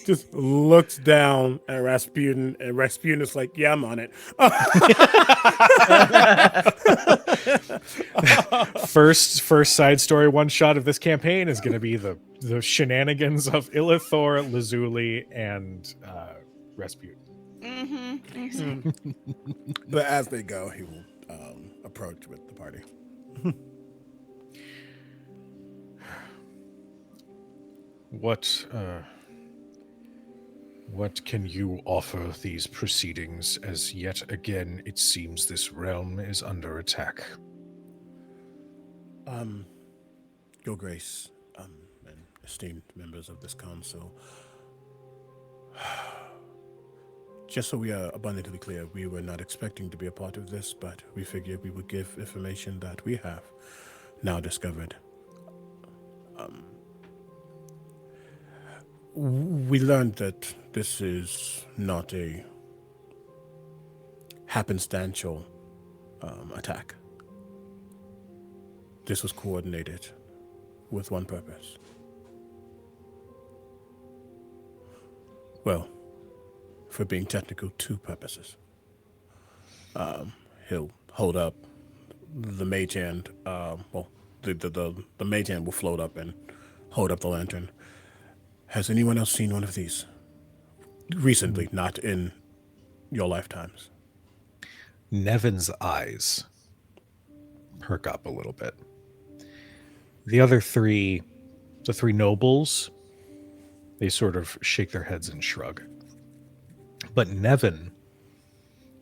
just looks down at Rasputin, and Rasputin is like, yeah, I'm on it. First side story one shot of this campaign is going to be the shenanigans of Illithor, Lazuli, and Rasputin. But as they go, he will approach with the party. What can you offer these proceedings, as yet again it seems this realm is under attack? Your Grace, and esteemed members of this council, just so we are abundantly clear, we were not expecting to be a part of this, but we figured we would give information that we have now discovered. We learned that this is not a happenstantial attack. This was coordinated with one purpose. Well, for being technical, two purposes. He'll hold up the mage hand. The mage hand will float up and hold up the lantern. Has anyone else seen one of these? Recently, not in your lifetimes. Nevin's eyes perk up a little bit. The three nobles, they sort of shake their heads and shrug. But Nevin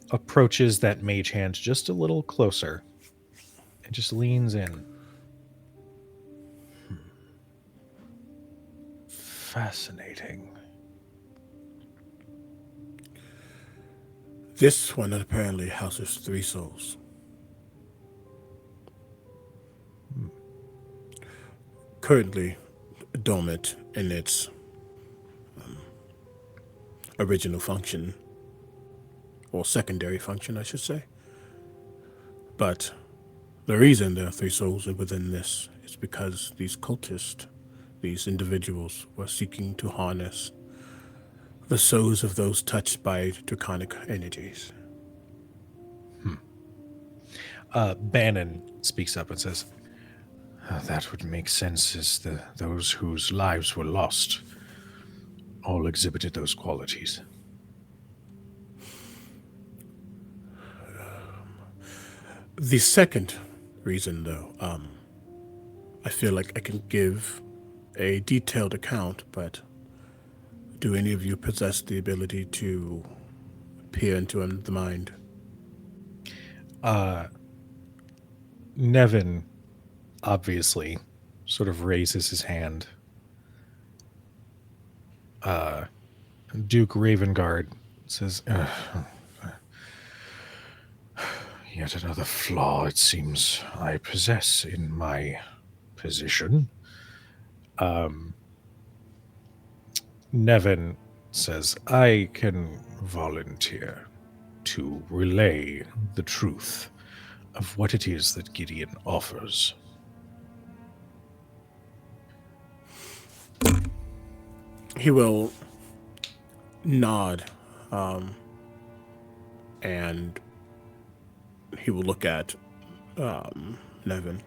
approaches that mage hand just a little closer and just leans in. Fascinating. This one apparently houses 3 souls. Currently dormant in its original function, or secondary function, I should say. But the reason there are 3 souls within this is because these cultists, these individuals, were seeking to harness the souls of those touched by draconic energies. Banon speaks up and says, that would make sense, as those whose lives were lost all exhibited those qualities. The second reason, though, I feel like I can give a detailed account, but do any of you possess the ability to peer into the mind? Nevin obviously sort of raises his hand. Duke Ravenguard says, Yet another flaw, it seems, I possess in my position. Nevin says, I can volunteer to relay the truth of what it is that Gideon offers. He will nod, and he will look at Nevin.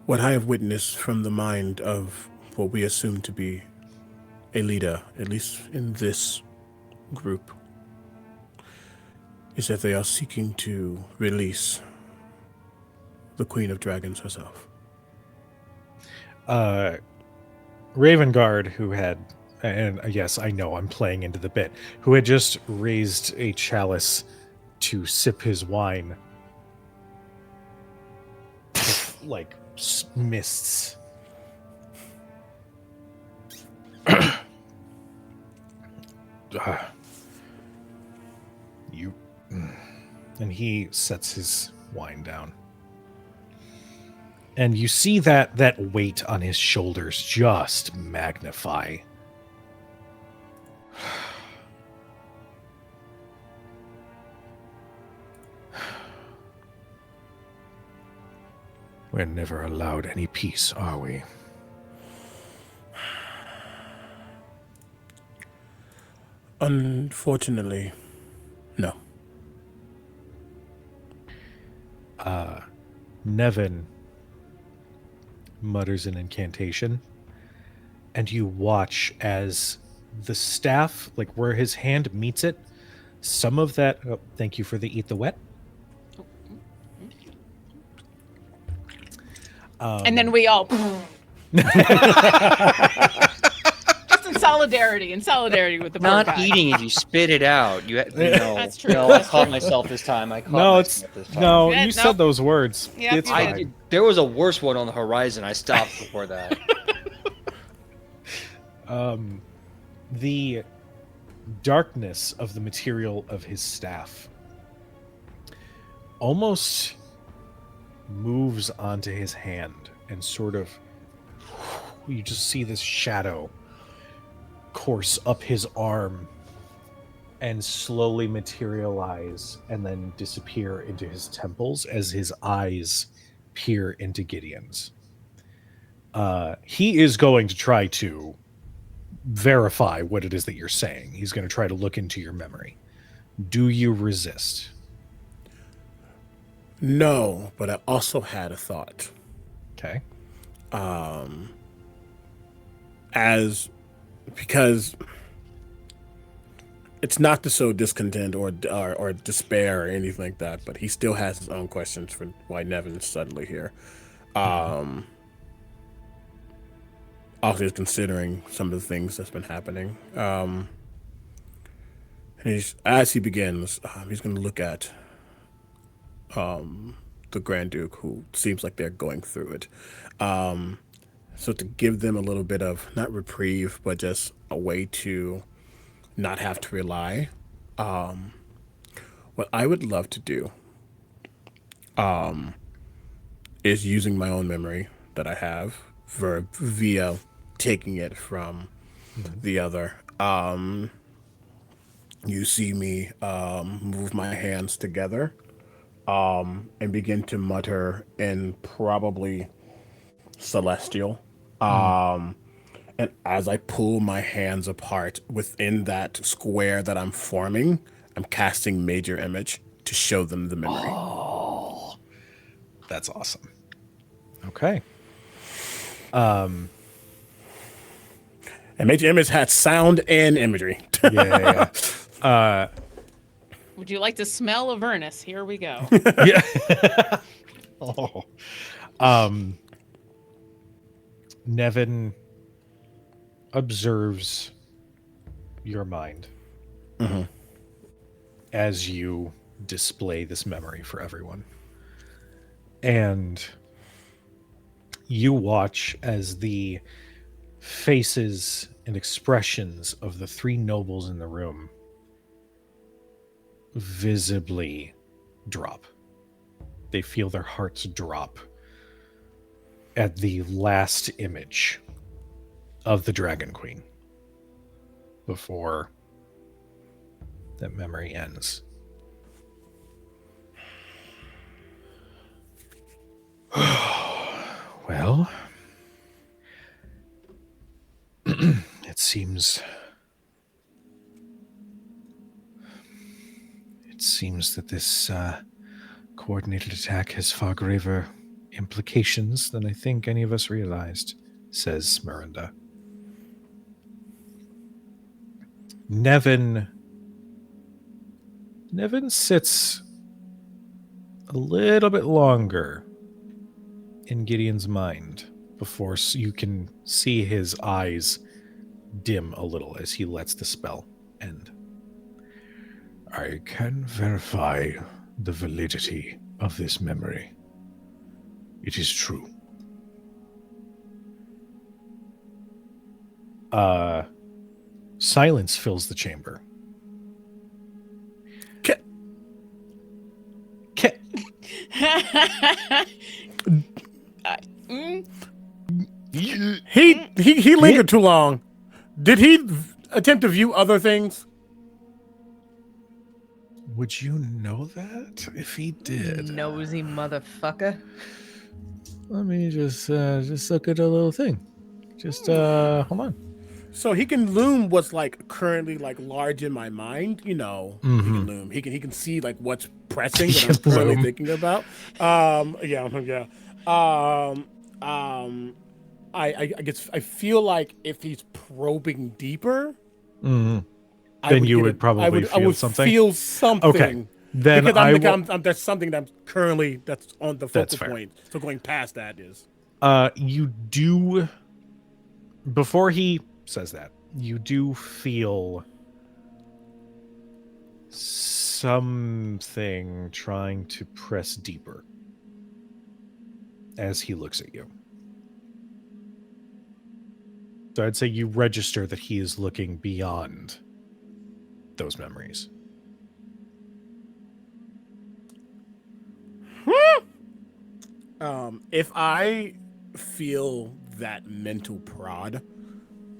What I have witnessed from the mind of what we assume to be a leader, at least in this group, is that they are seeking to release the Queen of Dragons herself. Ravenguard, who had, and yes, I know I'm playing into the bit, who had just raised a chalice to sip his wine, like mists. And he sets his wine down. And you see that weight on his shoulders just magnify. We're never allowed any peace, are we? Unfortunately, no. Nevin mutters an incantation, and you watch as the staff, like where his hand meets it, some of that... Oh, thank you for the eat the wet. And then we all just in solidarity with the poor Not guy. eating it, you spit it out. You know, That's true. No, I caught myself this time. No, it's this time. no. Yeah, You no. said those words. Yep, It's you fine. did. There was a worse one on the horizon. I stopped before that. The darkness of the material of his staff almost moves onto his hand, and sort of you just see this shadow course up his arm and slowly materialize and then disappear into his temples as his eyes peer into Gideon's. He is going to try to verify what it is that you're saying. He's going to try to look into your memory. Do you resist? No, but I also had a thought. Okay. Because it's not to sow discontent or despair or anything like that, but he still has his own questions for why Nevin's suddenly here. Also considering some of the things that's been happening. And as he begins, he's going to look at the Grand Duke, who seems like they're going through it. So to give them a little bit of, not reprieve, but just a way to not have to rely. What I would love to do is using my own memory that I have via taking it from the other. You see me move my hands together and begin to mutter in probably Celestial. And as I pull my hands apart within that square that I'm forming, I'm casting Major Image to show them the memory. Oh, that's awesome. Okay. And Major Image had sound and imagery. yeah. Would you like to smell Avernus? Here we go. Yeah. Oh. Nevin observes your mind as you display this memory for everyone. And you watch as the faces and expressions of the three nobles in the room visibly drop. They feel their hearts drop at the last image of the Dragon Queen before that memory ends. Well, it seems that this coordinated attack has far graver implications than I think any of us realized, says Merinda. Nevin sits a little bit longer in Gideon's mind before you can see his eyes dim a little as he lets the spell end. I can verify the validity of this memory. It is true. Silence fills the chamber. He lingered too long. Did he attempt to view other things? Would you know that if he did? Nosy motherfucker. Let me just look at a little thing. Just hold on. So he can loom what's like currently like large in my mind, you know. He can loom. He can see like what's pressing that I'm currently thinking about. I guess I feel like if he's probing deeper, then you would probably feel something. Feel something. Okay. Then because there's something that's on the focal point. So going past that is. You do. Before he says that, you do feel something trying to press deeper as he looks at you. So I'd say you register that he is looking beyond those memories. If I feel that mental prod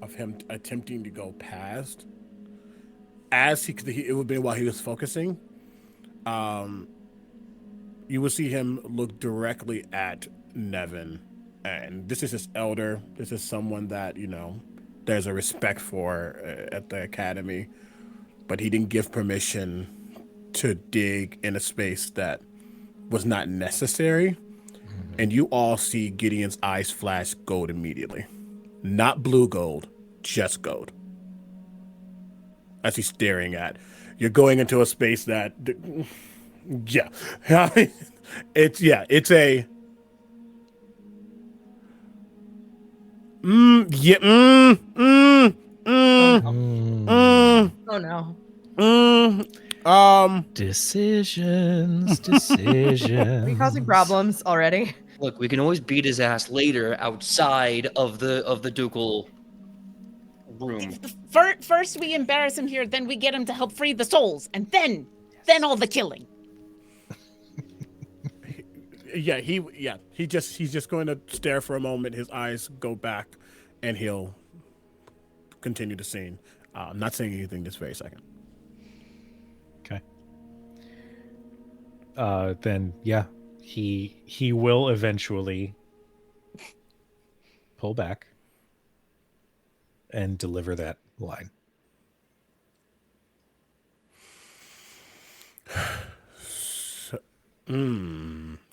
of him attempting to go past, as it would be while he was focusing, you will see him look directly at Nevin, and this is his elder. This is someone that, you know, there's a respect for at the academy, but he didn't give permission to dig in a space that was not necessary. And you all see Gideon's eyes flash gold immediately. Not blue gold, just gold. As he's staring at. You're going into a space that, yeah. It's a, Oh no. Decisions. Are you causing problems already? Look, we can always beat his ass later outside of the ducal room. First we embarrass him here, then we get him to help free the souls, and then all the killing. He's just going to stare for a moment. His eyes go back, and he'll continue the scene. I'm not saying anything this very second. Okay. Then yeah, he will eventually pull back and deliver that line.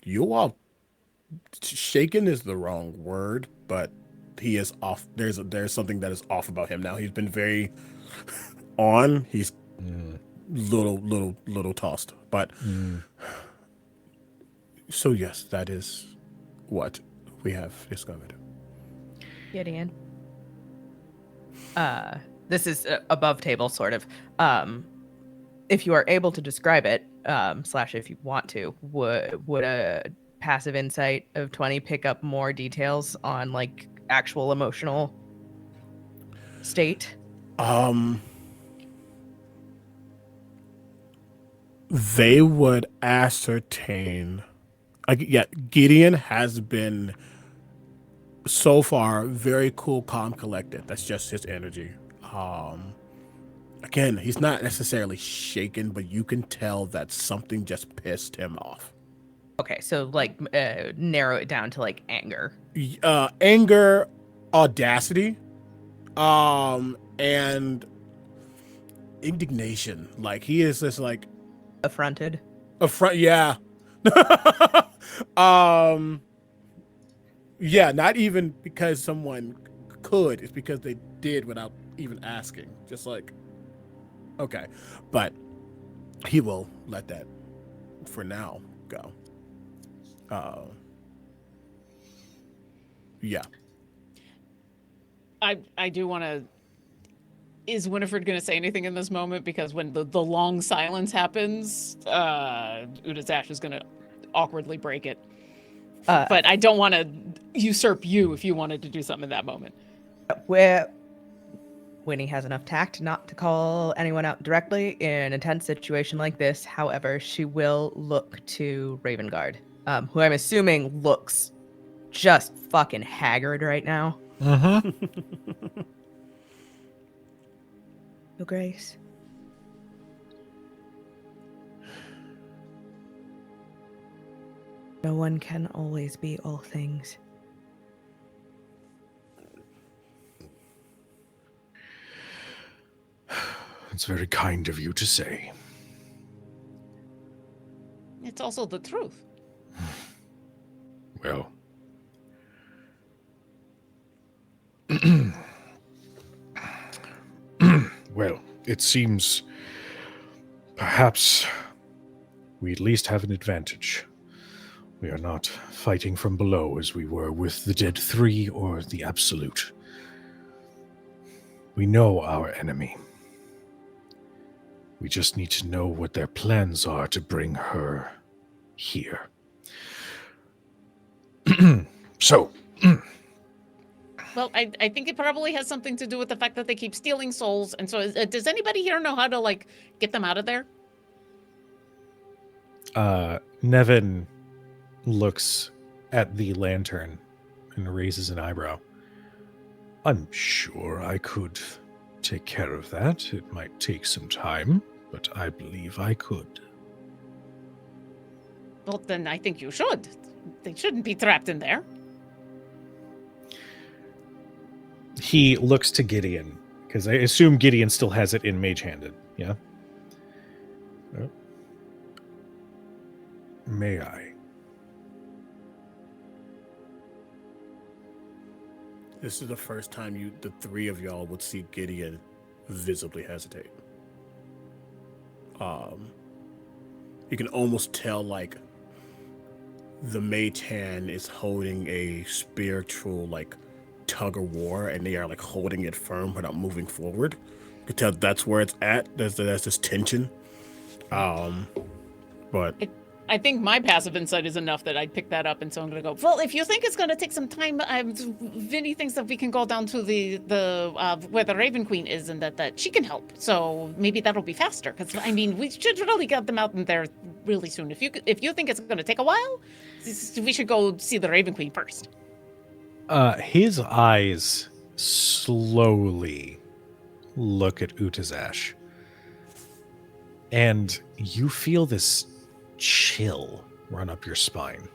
You all, shaken is the wrong word, but he is off. There's something that is off about him now. He's been very on. He's little tossed, but so yes, that is what we have discovered. Gideon. This is above table, sort of. If you are able to describe it, / if you want to, would a passive insight of 20 pick up more details on like actual emotional state? They would ascertain. Gideon has been so far very cool, calm, collected. That's just his energy. Again, he's not necessarily shaken, but you can tell that something just pissed him off. Okay, so like narrow it down to like anger. Anger, audacity, and indignation. Like he is just like Affronted. Yeah. Yeah, not even because someone could, it's because they did without even asking. Just like, okay. But he will let that for now go. Yeah. I do want to. Is Winifred going to say anything in this moment? Because when the long silence happens, Utazash is going to awkwardly break it. But I don't want to usurp you if you wanted to do something in that moment. Winnie has enough tact not to call anyone out directly in an intense situation like this. However, she will look to Ravenguard, who I'm assuming looks just fucking haggard right now. Mm-hmm. Your Grace. No one can always be all things. It's very kind of you to say. It's also the truth. Well. Well, it seems perhaps we at least have an advantage. We are not fighting from below as we were with the Dead Three or the Absolute. We know our enemy. We just need to know what their plans are to bring her here. So. Well, I think it probably has something to do with the fact that they keep stealing souls. And so does anybody here know how to, like, get them out of there? Nevin looks at the lantern and raises an eyebrow. I'm sure I could take care of that. It might take some time, but I believe I could. Well, then I think you should. They shouldn't be trapped in there. He looks to Gideon, because I assume Gideon still has it in mage-handed, yeah? Oh. May I? This is the first time the three of y'all would see Gideon visibly hesitate. You can almost tell, like, the mage hand is holding a spiritual, like, tug of war, and they are, like, holding it firm without moving forward. You can tell that's where it's at. There's this tension. But I think my passive insight is enough that I'd pick that up, and so I'm going to go, well, if you think it's going to take some time, Vinny thinks that we can go down to the where the Raven Queen is, and that she can help. So maybe that'll be faster, because, I mean, we should really get them out in there really soon. If you think it's going to take a while, we should go see the Raven Queen first. His eyes slowly look at Utazash, and you feel this chill run up your spine.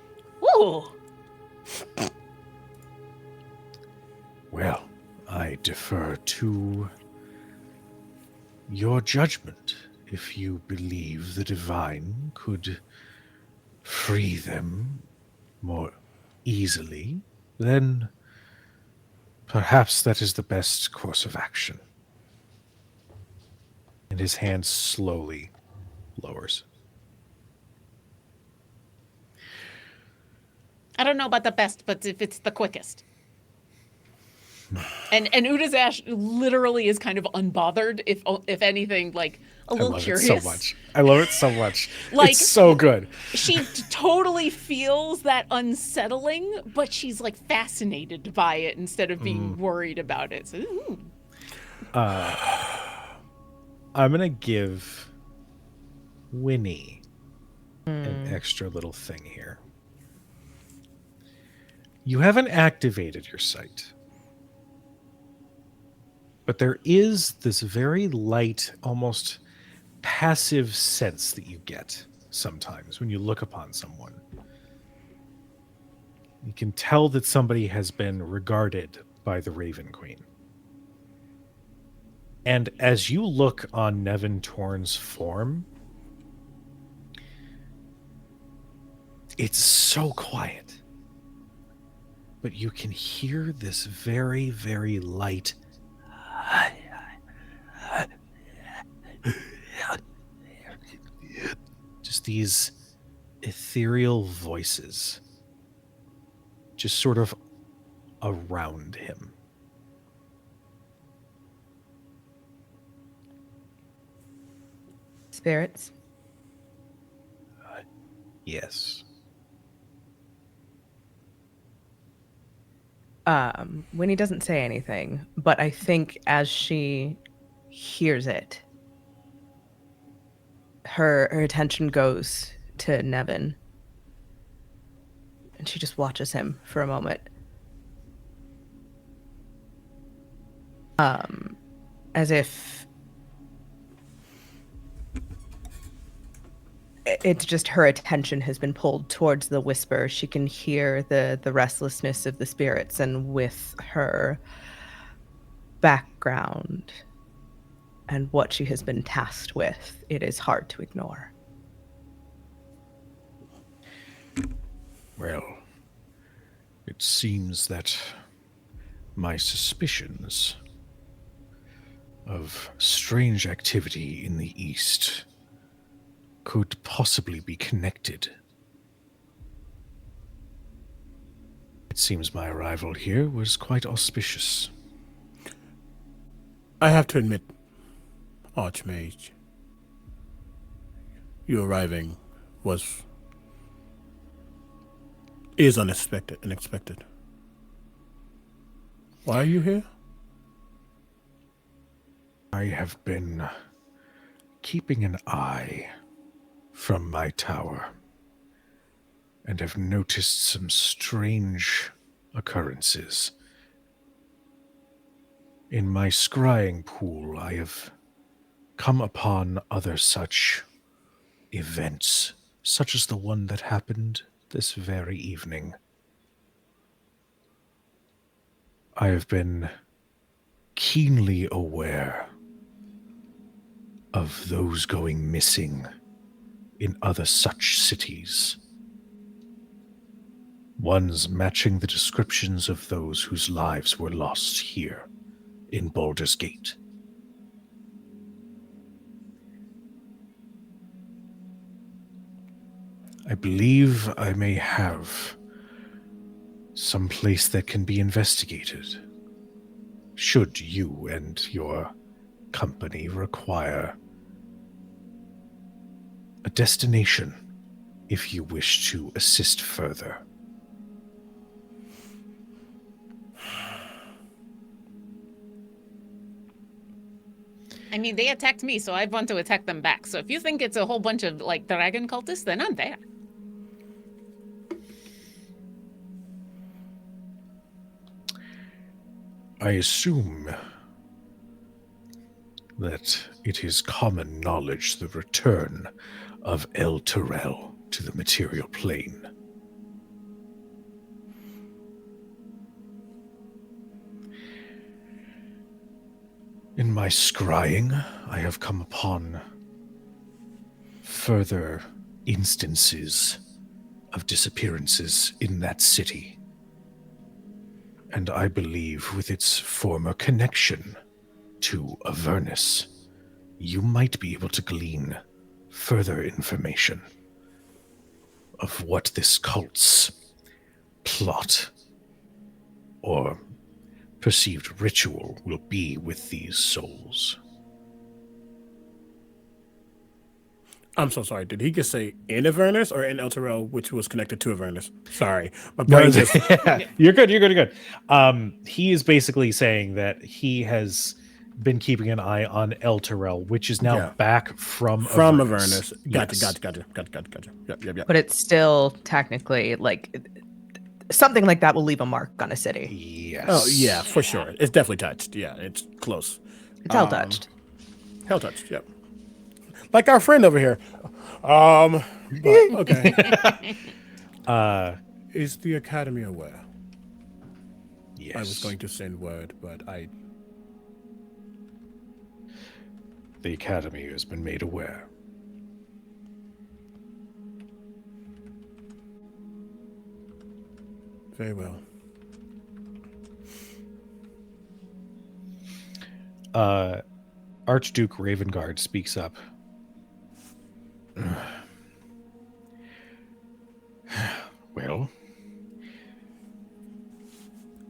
Ooh. Well, I defer to your judgment. If you believe the divine could free them more easily, then perhaps that is the best course of action. And his hand slowly lowers. I don't know about the best, but if it's the quickest. And Utazash literally is kind of unbothered, if anything, like a little curious. I love it so much. I love it so much. Like, it's so good. She totally feels that unsettling, but she's like fascinated by it instead of being worried about it. So, I'm gonna give Winnie an extra little thing here. You haven't activated your sight, but there is this very light, almost passive sense that you get sometimes when you look upon someone. You can tell that somebody has been regarded by the Raven Queen. And as you look on Nevin Torn's form, it's so quiet. But you can hear this very, very light just these ethereal voices just sort of around him. Spirits? Yes. Winnie doesn't say anything, but I think as she hears it, her attention goes to Nevin. And she just watches him for a moment. As if it's just her attention has been pulled towards the whisper. She can hear the restlessness of the spirits, and with her background and what she has been tasked with, it is hard to ignore. Well, it seems that my suspicions of strange activity in the east could possibly be connected. It seems my arrival here was quite auspicious. I have to admit, Archmage, you arriving is unexpected. Why are you here? I have been keeping an eye from my tower and have noticed some strange occurrences. In my scrying pool, I have come upon other such events, such as the one that happened this very evening. I have been keenly aware of those going missing in other such cities. Ones matching the descriptions of those whose lives were lost here in Baldur's Gate. I believe I may have some place that can be investigated, should you and your company require a destination if you wish to assist further. I mean, they attacked me, so I want to attack them back. So if you think it's a whole bunch of, like, dragon cultists, then I'm there. I assume that it is common knowledge the return of El Terrell to the material plane. In my scrying, I have come upon further instances of disappearances in that city. And I believe with its former connection to Avernus, you might be able to glean further information of what this cult's plot or perceived ritual will be with these souls. I'm so sorry. Did he just say in Avernus or in El Terrell, which was connected to Avernus? Sorry. My brain just... You're good. He is basically saying that he has been keeping an eye on El Terrell, which is now back from Avernus. Gotcha. Yep. But it's still technically, like, something like that will leave a mark on a city. Yes. Oh, yeah, for sure. It's definitely touched. Yeah, it's close. It's hell touched. Hell touched, yep. Like our friend over here. But, okay. Is the Academy aware? Yes. I was going to send word, but The Academy has been made aware. Very well. Archduke Ravenguard speaks up. Well,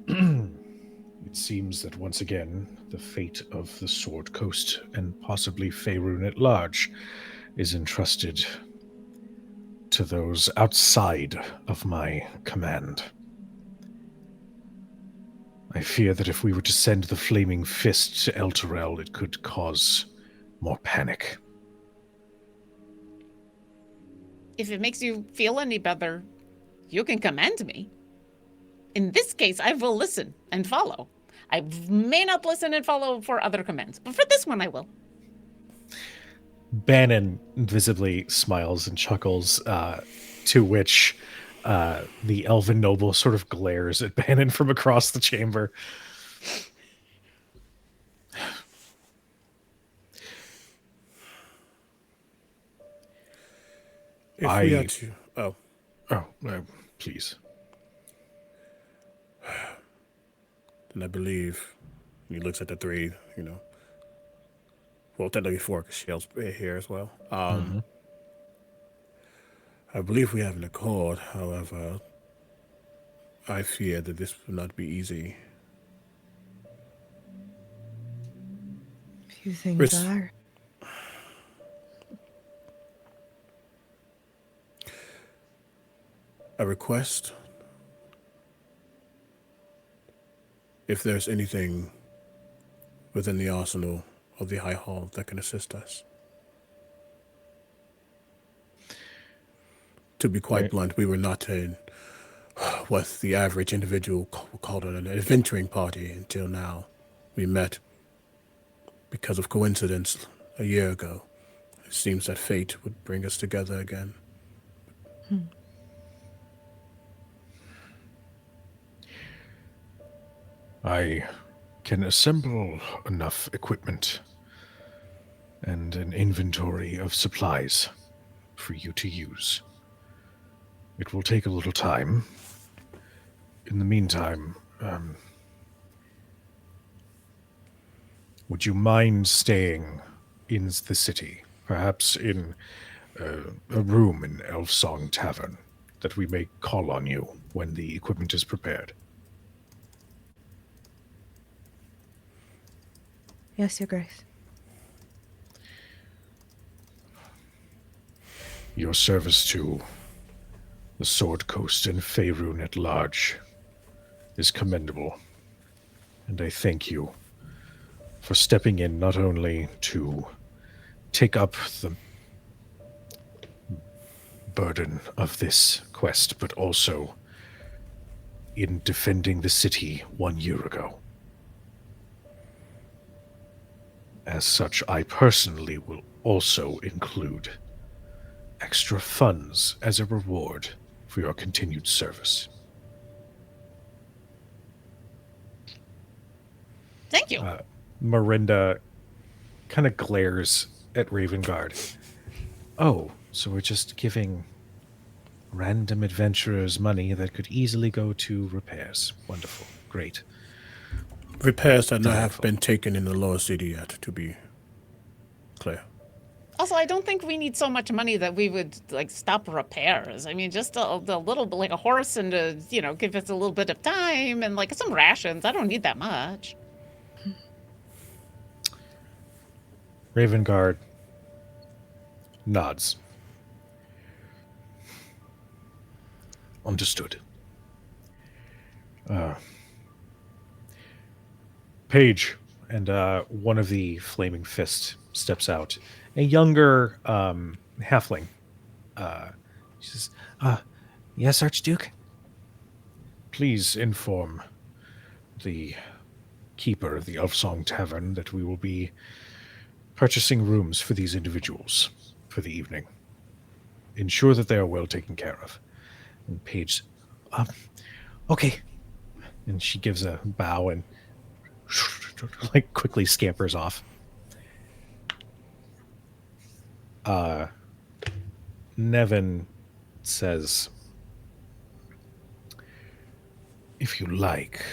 it seems that once again, the fate of the Sword Coast and possibly Faerun at large is entrusted to those outside of my command. I fear that if we were to send the Flaming Fist to Elturel, it could cause more panic. If it makes you feel any better, you can command me. In this case, I will listen and follow. I may not listen and follow for other commands, but for this one I will. Banon visibly smiles and chuckles, to which the elven noble sort of glares at Banon from across the chamber. If we had to... Oh. Oh, please. Then I believe he looks at the three, well, technically four, because Shell's here as well. I believe we have an accord. However, I fear that this will not be easy. Few things are. A request. If there's anything within the arsenal of the High Hall that can assist us. To be quite blunt, we were not what the average individual called an adventuring party until now. We met because of coincidence a year ago. It seems that fate would bring us together again. I can assemble enough equipment and an inventory of supplies for you to use. It will take a little time. In the meantime, would you mind staying in the city, perhaps in a room in Elfsong Tavern, that we may call on you when the equipment is prepared? Yes, Your Grace. Your service to the Sword Coast and Faerun at large is commendable, and I thank you for stepping in not only to take up the burden of this quest, but also in defending the city 1 year ago. As such, I personally will also include extra funds as a reward for your continued service. Thank you. Merinda kind of glares at Ravenguard. Oh, so we're just giving random adventurers money that could easily go to repairs. Wonderful. Great. Repairs that have been taken in the lower city yet, to be clear. Also, I don't think we need so much money that we would stop repairs. I mean, just a little bit, like a horse, and give us a little bit of time and some rations. I don't need that much. Ravenguard nods. Understood. Page and one of the Flaming Fist steps out. A younger halfling. She says, yes, Archduke? Please inform the keeper of the Elfsong Tavern that we will be purchasing rooms for these individuals for the evening. Ensure that they are well taken care of. And Paige, Okay. and she gives a bow and quickly scampers off. Nevin says, if you like,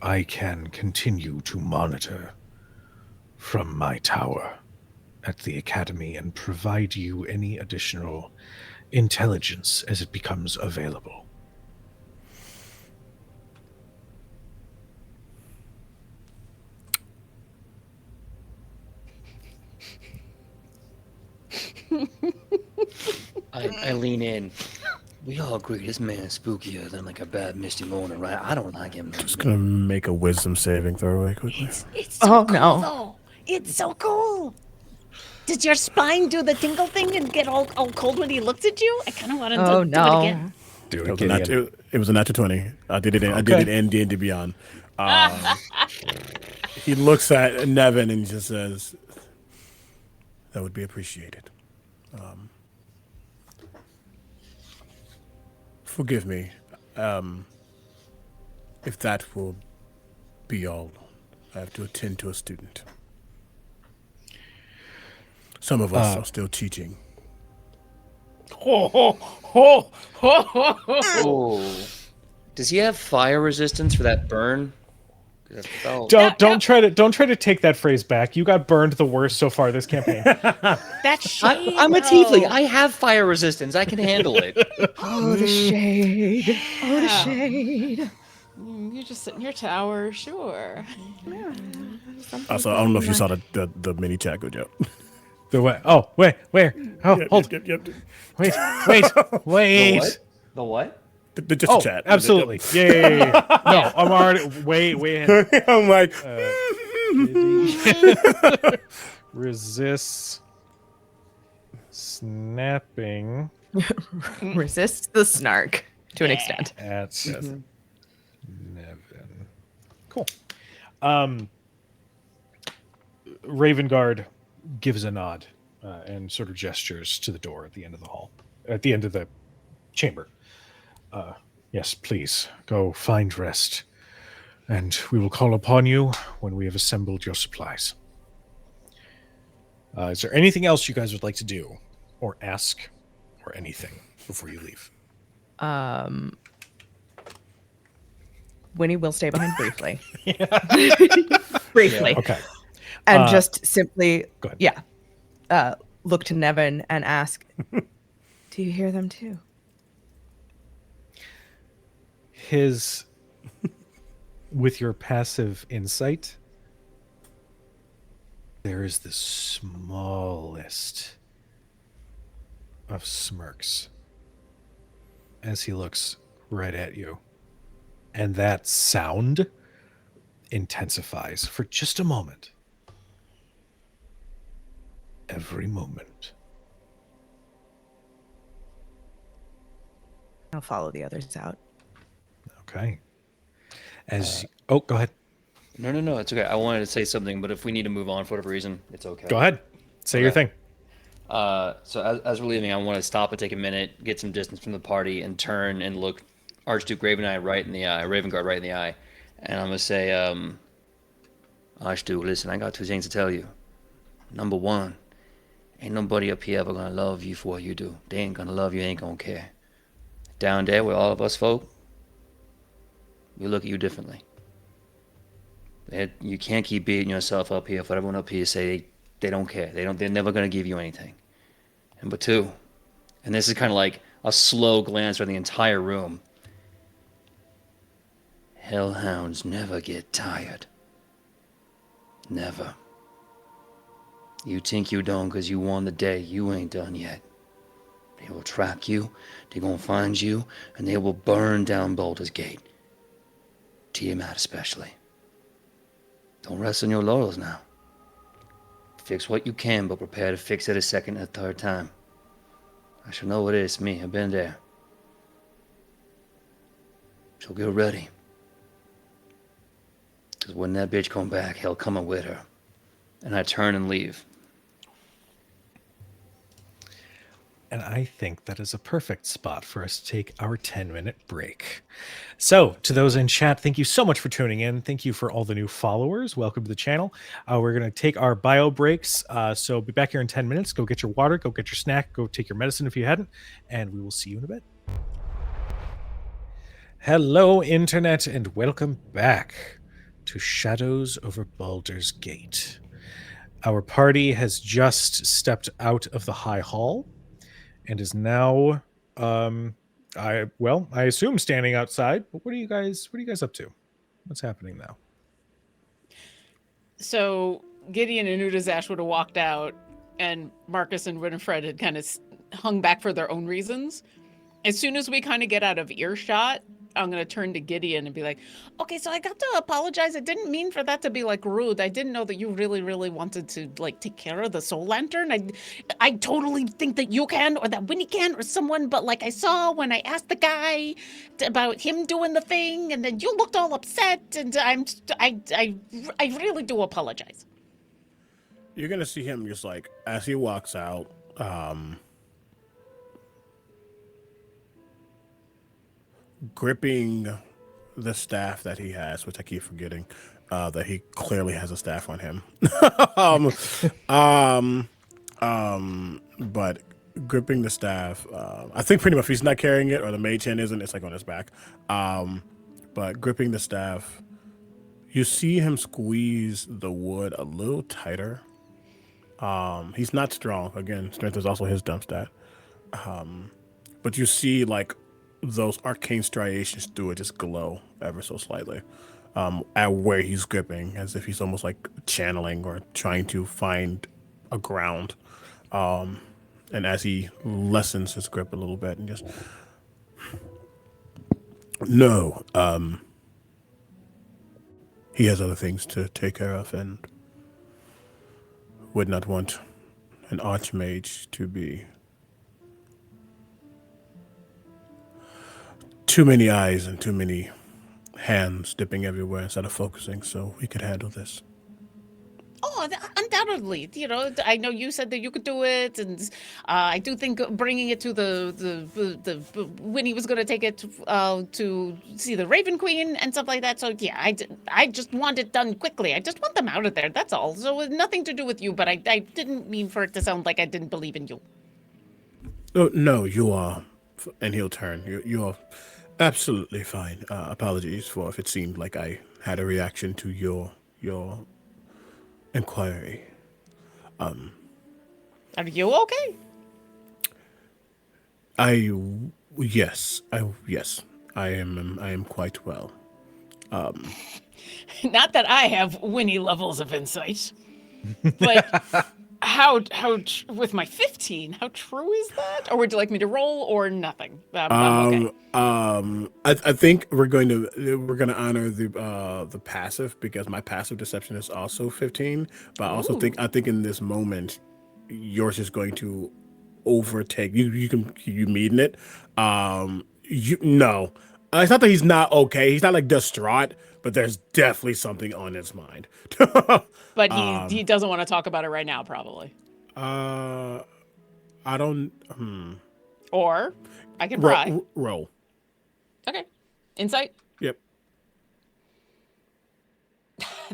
I can continue to monitor from my tower at the Academy and provide you any additional intelligence as it becomes available. I lean in. We all agree this man is spookier than like a bad misty morning, right? I don't like him. Just gonna make a wisdom saving throw really quickly. It's so Oh, cool, no. though. It's so cool. Did your spine do the tingle thing and get all cold when he looked at you? I kind of want him Oh, to do no. it again. Do It it, was, a nat- Gideon. it was a natural 20. I did it in D&D Beyond. He looks at Nevin and just says, that would be appreciated. Forgive me. If that will be all, I have to attend to a student. Some of us are still teaching. Oh. Does he have fire resistance for that burn? 'Cause I felt- Don't try to take that phrase back. You got burned the worst so far this campaign. That's shade. I'm a though. tiefling. I have fire resistance. I can handle it. Oh, the shade. Oh, the Yeah. shade. You just sit in your tower, sure. Also, I don't know if you saw the mini chat go Joe. The way. Oh, wait, where? Oh, hold. Yep. Wait. The Wait. what? The what? Just Oh, the chat. absolutely. Yeah. No, I'm already way ahead. I'm like, Resists snapping Resists the snark to an extent. at Nevin. Cool. Ravenguard gives a nod and sort of gestures to the door at the end of the hall, at the end of the chamber. Yes, please go find rest, and we will call upon you when we have assembled your supplies. Is there anything else you guys would like to do, or ask, or anything before you leave? Winnie will stay behind briefly. Briefly. Okay. And just simply, Go ahead. look to Nevin and ask, do you hear them too? With your passive insight, there is the smallest of smirks as he looks right at you. And that sound intensifies for just a moment. Every moment. I'll follow the others out. Okay. Go ahead. No, it's okay. I wanted to say something, but if we need to move on for whatever reason, it's okay. Go ahead. Say your Okay. thing. So as we're leaving, I want to stop and take a minute, get some distance from the party, and turn and look Archduke Ravengard right in the eye, and I'm gonna say, Archduke, listen, I got two things to tell you. Number one, ain't nobody up here ever gonna love you for what you do. They ain't gonna love you, ain't gonna care. Down there with all of us folk, we look at you differently. You can't keep beating yourself up here for everyone up here say they don't care. They're never gonna give you anything. Number two, and this is kind of like a slow glance around the entire room. Hellhounds never get tired. Never. You think you done because you won the day. You ain't done yet. They will track you, they're gonna find you, and they will burn down Baldur's Gate. Tiamat especially. Don't rest on your laurels now. Fix what you can, but prepare to fix it a second and a third time. I shall know what it is, me, I've been there. So get ready. Because when that bitch come back, hell coming with her. And I turn and leave. And I think that is a perfect spot for us to take our 10-minute break. So, to those in chat, thank you so much for tuning in. Thank you for all the new followers. Welcome to the channel. We're going to take our bio breaks. So, be back here in 10 minutes. Go get your water, go get your snack, go take your medicine if you hadn't, and we will see you in a bit. Hello, Internet, and welcome back to Shadows over Baldur's Gate. Our party has just stepped out of the High Hall and is now I assume standing outside, but what are you guys up to? What's happening now? So Gideon and Utazash would have walked out, and Marcus and Winifred had kind of hung back for their own reasons. As soon as we kind of get out of earshot, I'm going to turn to Gideon and be like, okay, so I got to apologize. I didn't mean for that to be like rude. I didn't know that you really, really wanted to like take care of the soul lantern. I totally think that you can, or that Winnie can, or someone, but like I saw when I asked the guy about him doing the thing, and then you looked all upset, and I really do apologize. You're gonna see him just like as he walks out. Gripping the staff that he has, which I keep forgetting, that he clearly has a staff on him. But gripping the staff, I think pretty much if he's not carrying it or the mage hand isn't, it's like on his back. But gripping the staff, you see him squeeze the wood a little tighter. He's not strong. Again, strength is also his dump stat. But you see like those arcane striations through it just glow ever so slightly at where he's gripping, as if he's almost like channeling or trying to find a ground. And as he lessens his grip a little bit and just, no, he has other things to take care of and would not want an archmage to be too many eyes and too many hands dipping everywhere instead of focusing, so we could handle this. Oh, undoubtedly. You know, I know you said that you could do it, and I do think bringing it to the when he was going to take it to see the Raven Queen and stuff like that. So yeah, I just want it done quickly. I just want them out of there. That's all. So it nothing to do with you. But I didn't mean for it to sound like I didn't believe in you. Oh, no, you are, and he'll turn. You are absolutely fine. Apologies for if it seemed like I had a reaction to your inquiry. Are you okay? Yes, I am quite well. Not that I have Winnie levels of insight, but how with my 15, how true is that? Or would you like me to roll or nothing? I'm okay. I think we're gonna honor the passive, because my passive deception is also 15. But I also think in this moment yours is going to overtake you. You mean it? No, it's not that he's not okay. He's not like distraught, but there's definitely something on his mind. But he doesn't want to talk about it right now, probably. I don't. Or I can pry. Roll. Okay. Insight? Yep.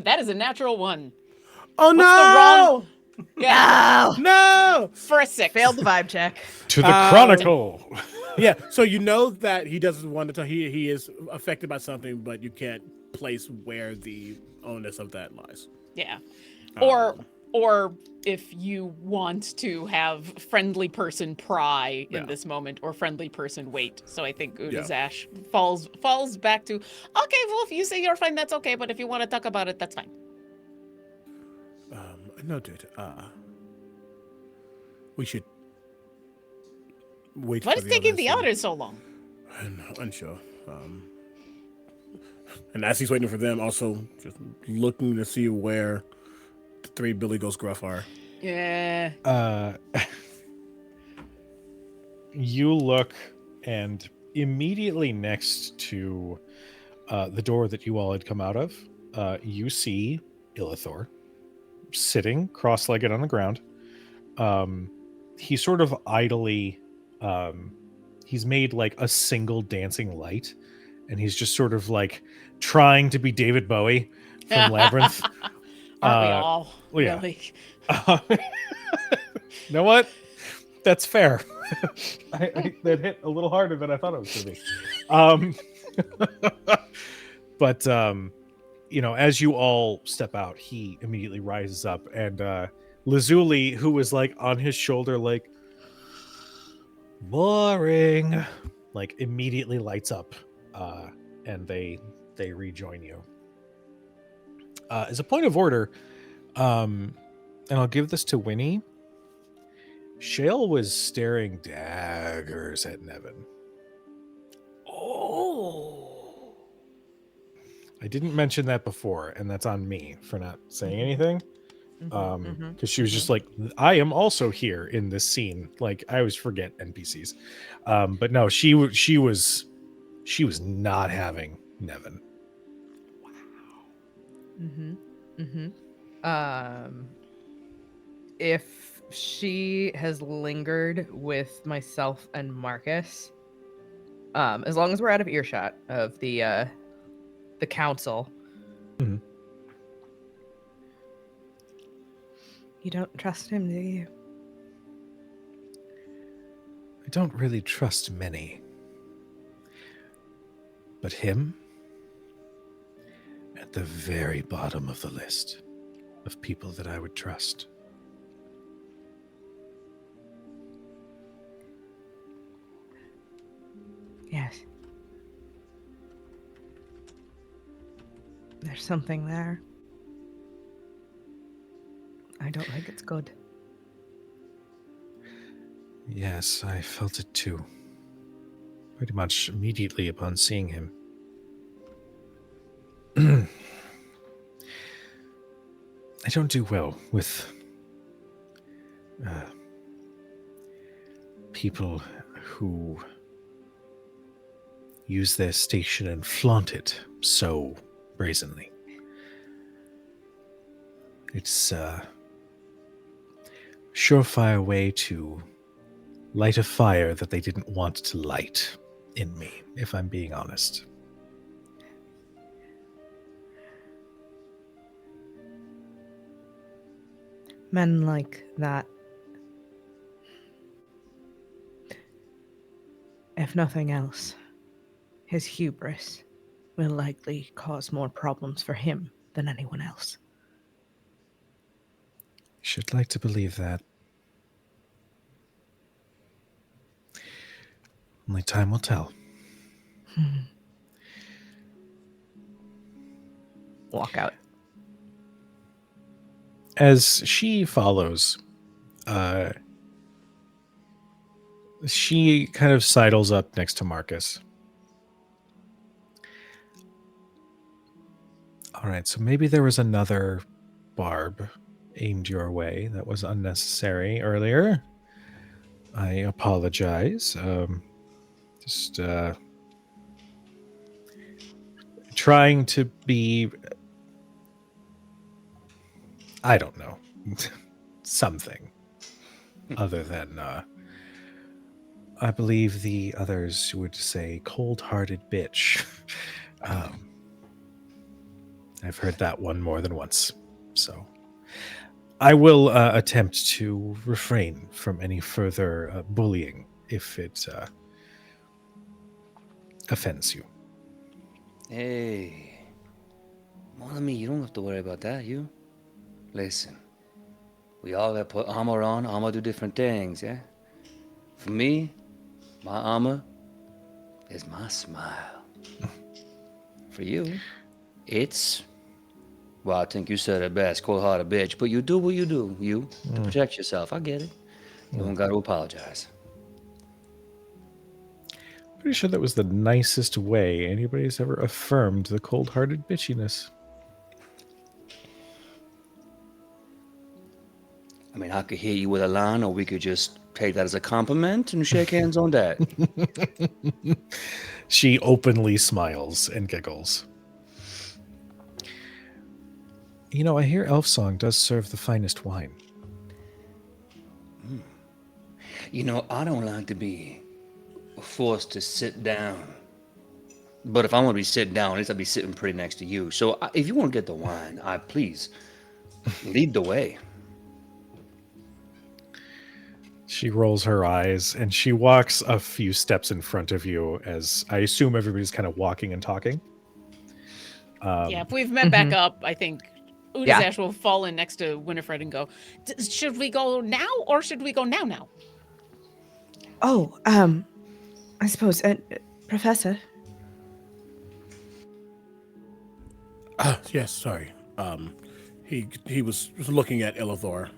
That is a natural 1. Oh, What's no! the wrong... Yeah. No! For a 6. Failed the vibe check. To the Chronicle. Yeah, so you know that he doesn't want to tell. He is affected by something, but you can't place where the onus of that lies. Yeah. Or if you want to have friendly person pry in this moment, or friendly person wait. So I think Utazash falls back to, okay, well, if you say you're fine, that's okay. But if you want to talk about it, that's fine. Noted. We should wait. What for is the taking the others. others so long? I'm unsure. And as he's waiting for them, also just looking to see where the 3 Billy Ghost Gruff are. Yeah. You look, and immediately next to the door that you all had come out of, you see Illithor sitting cross-legged on the ground. He's sort of idly, he's made like a single dancing light, and he's just sort of like trying to be David Bowie from Labyrinth. Aren't we all? Well, yeah. Really? You know what? That's fair. I that hit a little harder than I thought it was going to be. But you know, as you all step out, he immediately rises up, and Lazuli, who was like on his shoulder, like boring, like immediately lights up, and they rejoin you. As a point of order, and I'll give this to Winnie. Shale was staring daggers at Nevin. I didn't mention that before, and that's on me for not saying anything. Because she was just like, I am also here in this scene. Like, I always forget NPCs. But no, she was not having Nevin. If she has lingered with myself and Marcus, as long as we're out of earshot of the council. Mhm. You don't trust him, do you? I don't really trust many. But him? At the very bottom of the list of people that I would trust. Yes. There's something there. I don't think it's good. Yes, I felt it too. Pretty much immediately upon seeing him. I don't do well with people who use their station and flaunt it so brazenly. It's a surefire way to light a fire that they didn't want to light in me, if I'm being honest. Men like that, if nothing else, his hubris will likely cause more problems for him than anyone else. Should like to believe that. Only time will tell. Walk out. As she follows, she kind of sidles up next to Marcus. All right, so maybe there was another barb aimed your way that was unnecessary earlier. I apologize. Just trying to be, I don't know, something other than, I believe the others would say cold-hearted bitch. I've heard that one more than once, so I will attempt to refrain from any further bullying if it offends you. Hey, mon ami, you don't have to worry about that, you. Listen, we all got to put armor on, armor do different things, yeah? For me, my armor is my smile. For you, it's, well, I think you said it best, cold-hearted bitch, but you do what you do, to protect yourself. I get it. You don't got to apologize. Pretty sure that was the nicest way anybody's ever affirmed the cold-hearted bitchiness. I mean, I could hit you with a line, or we could just take that as a compliment and shake hands on that. She openly smiles and giggles. You know, I hear Elfsong does serve the finest wine. You know, I don't like to be forced to sit down. But if I want to be sitting down, at least I'll be sitting pretty next to you. So if you want to get the wine, please lead the way. She rolls her eyes and she walks a few steps in front of you as I assume everybody's kind of walking and talking. Yeah, if we've met back up, I think Utazash will fall in next to Winifred and go, should we go now or should we go now? Oh, I suppose, Professor. Yes, sorry. He was looking at Elithor.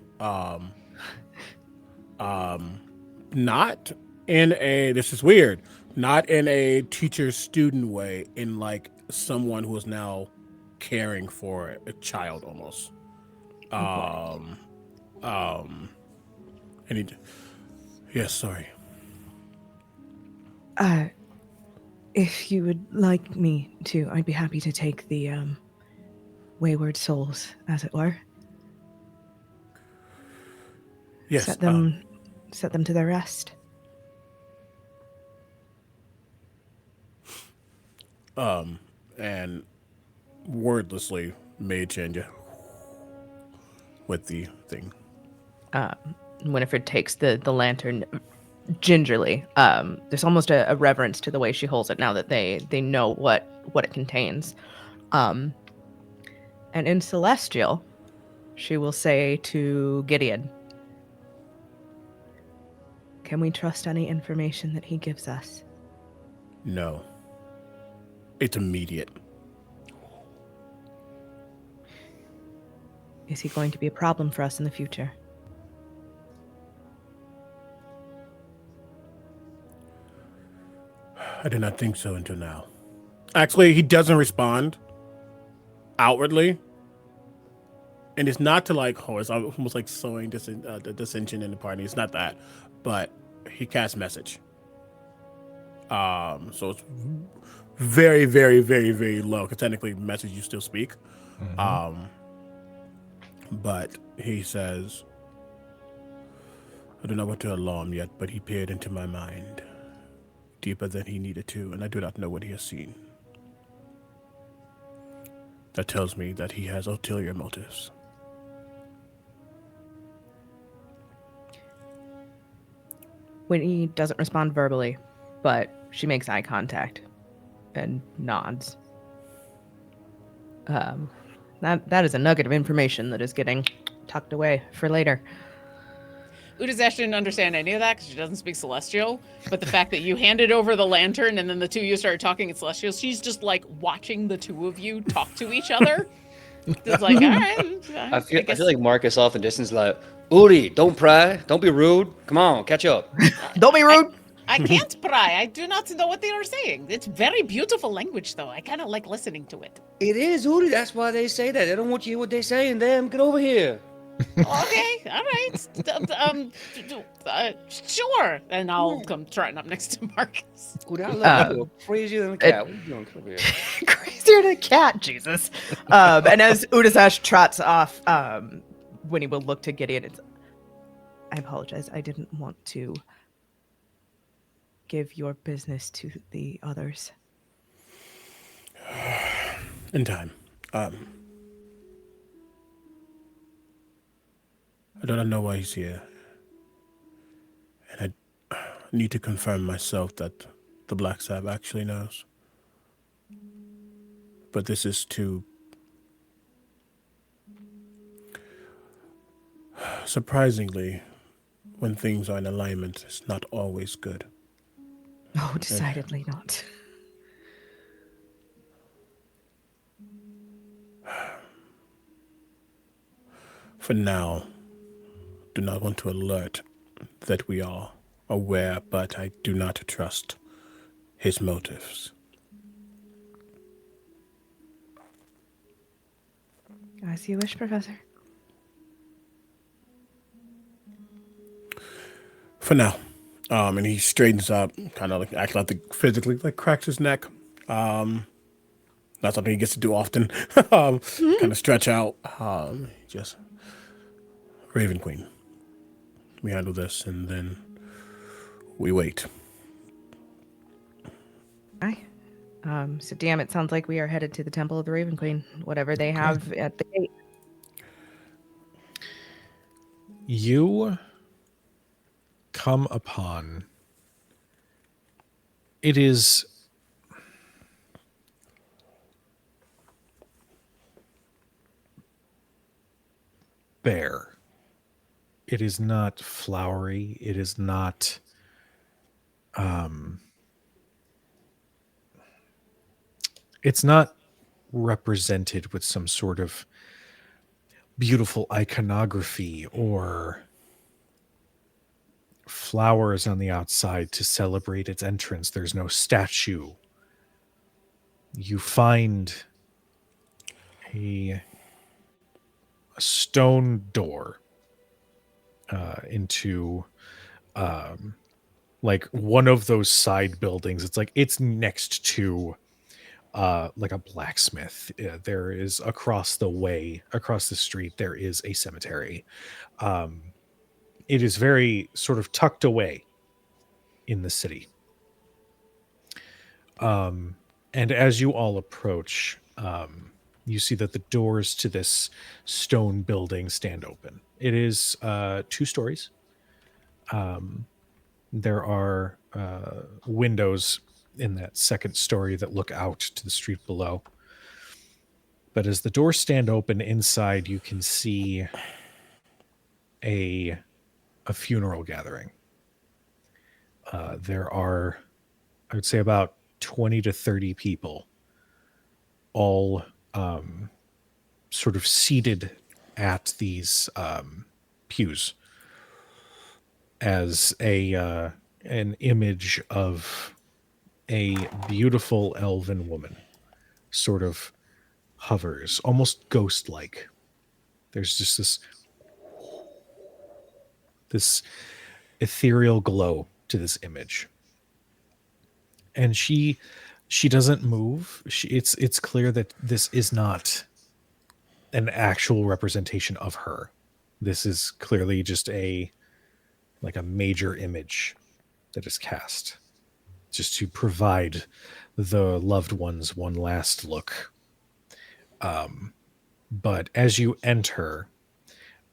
Not in a, this is weird, not in a teacher-student way, in like someone who is now caring for a child almost. And he, yes, sorry. If you would like me to, I'd be happy to take the wayward souls, as it were. Yes. Set them to their rest. And wordlessly mage hand you with the thing. Winifred takes the lantern gingerly. There's almost a reverence to the way she holds it now that they know what it contains. And in Celestial, she will say to Gideon, "Can we trust any information that he gives us?" No. It's immediate. Is he going to be a problem for us in the future? I did not think so until now. Actually, he doesn't respond outwardly. And it's not to like, oh, it's almost like sowing the dissension in the party. It's not that. But he casts message. So it's very, very, very, very low. Because technically, message you still speak. Mm-hmm. But he says, I don't know what to alarm yet, but he peered into my mind deeper than he needed to, and I do not know what he has seen. That tells me that he has ulterior motives. Winnie doesn't respond verbally, but she makes eye contact and nods. That is a nugget of information that is getting tucked away for later. Utazash didn't understand any of that because she doesn't speak Celestial. But the fact that you handed over the lantern and then the two of you started talking in Celestial, she's just like watching the two of you talk to each other. It's like, all right. I feel like Marcus off in distance, like, Uri, don't pry, don't be rude. Come on, catch up. Don't be rude. I can't pry. I do not know what they are saying. It's very beautiful language, though. I kind of like listening to it. It is, Uri. That's why they say that. They don't want you to hear what they're saying. Them, get over here. Okay, all right. Sure. And I'll come trotting up next to Marcus. Uri, I love you. Crazier than a cat. What are you doing? Come over here. Crazier than a cat, Jesus. And as Utazash trots off, Winnie will look to Gideon. I apologize. I didn't want to give your business to the others. In time. I don't know why he's here. And I need to confirm myself that the Blackstaff actually knows. But this is too... Surprisingly, when things are in alignment, it's not always good. Oh, decidedly not. For now, do not want to alert that we are aware, but I do not trust his motives. As you wish, Professor. For now. And he straightens up, kind of like acting like physically, like cracks his neck. Not something he gets to do often. Kind of stretch out. Just Raven Queen. We handle this, and then we wait. Aye. So damn, it sounds like we are headed to the Temple of the Raven Queen, whatever they have at the gate. You come upon... It is... bare. It is not flowery. It is not it's not represented with some sort of beautiful iconography or flowers on the outside to celebrate its entrance. There's no statue you find a stone door into like one of those side buildings. It's next to like a blacksmith. There is across the street, there is a cemetery. It is very sort of tucked away in the city. And as you all approach, you see that the doors to this stone building stand open. It is 2 stories. There are windows in that second story that look out to the street below. But as the doors stand open inside, you can see a funeral gathering. There are, I would say, about 20 to 30 people, all sort of seated at these pews as an image of a beautiful elven woman sort of hovers, almost ghost-like. There's just this ethereal glow to this image, and she doesn't move. It's clear that this is not an actual representation of her. This is clearly just a major image that is cast just to provide the loved ones one last look. But as you enter,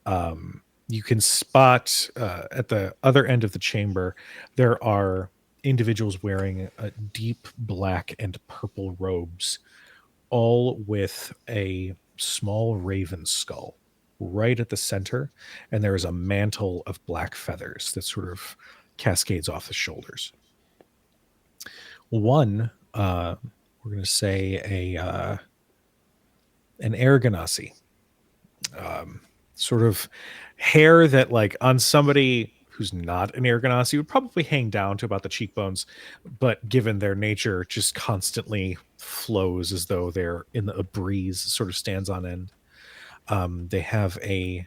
you can spot at the other end of the chamber, there are individuals wearing deep black and purple robes, all with a small raven skull right at the center, and there is a mantle of black feathers that sort of cascades off the shoulders. One, we're going to say an Aragonasi, sort of hair that, like, on somebody who's not an Aragonasi would probably hang down to about the cheekbones, but given their nature, just constantly flows as though they're in a breeze, sort of stands on end. They have a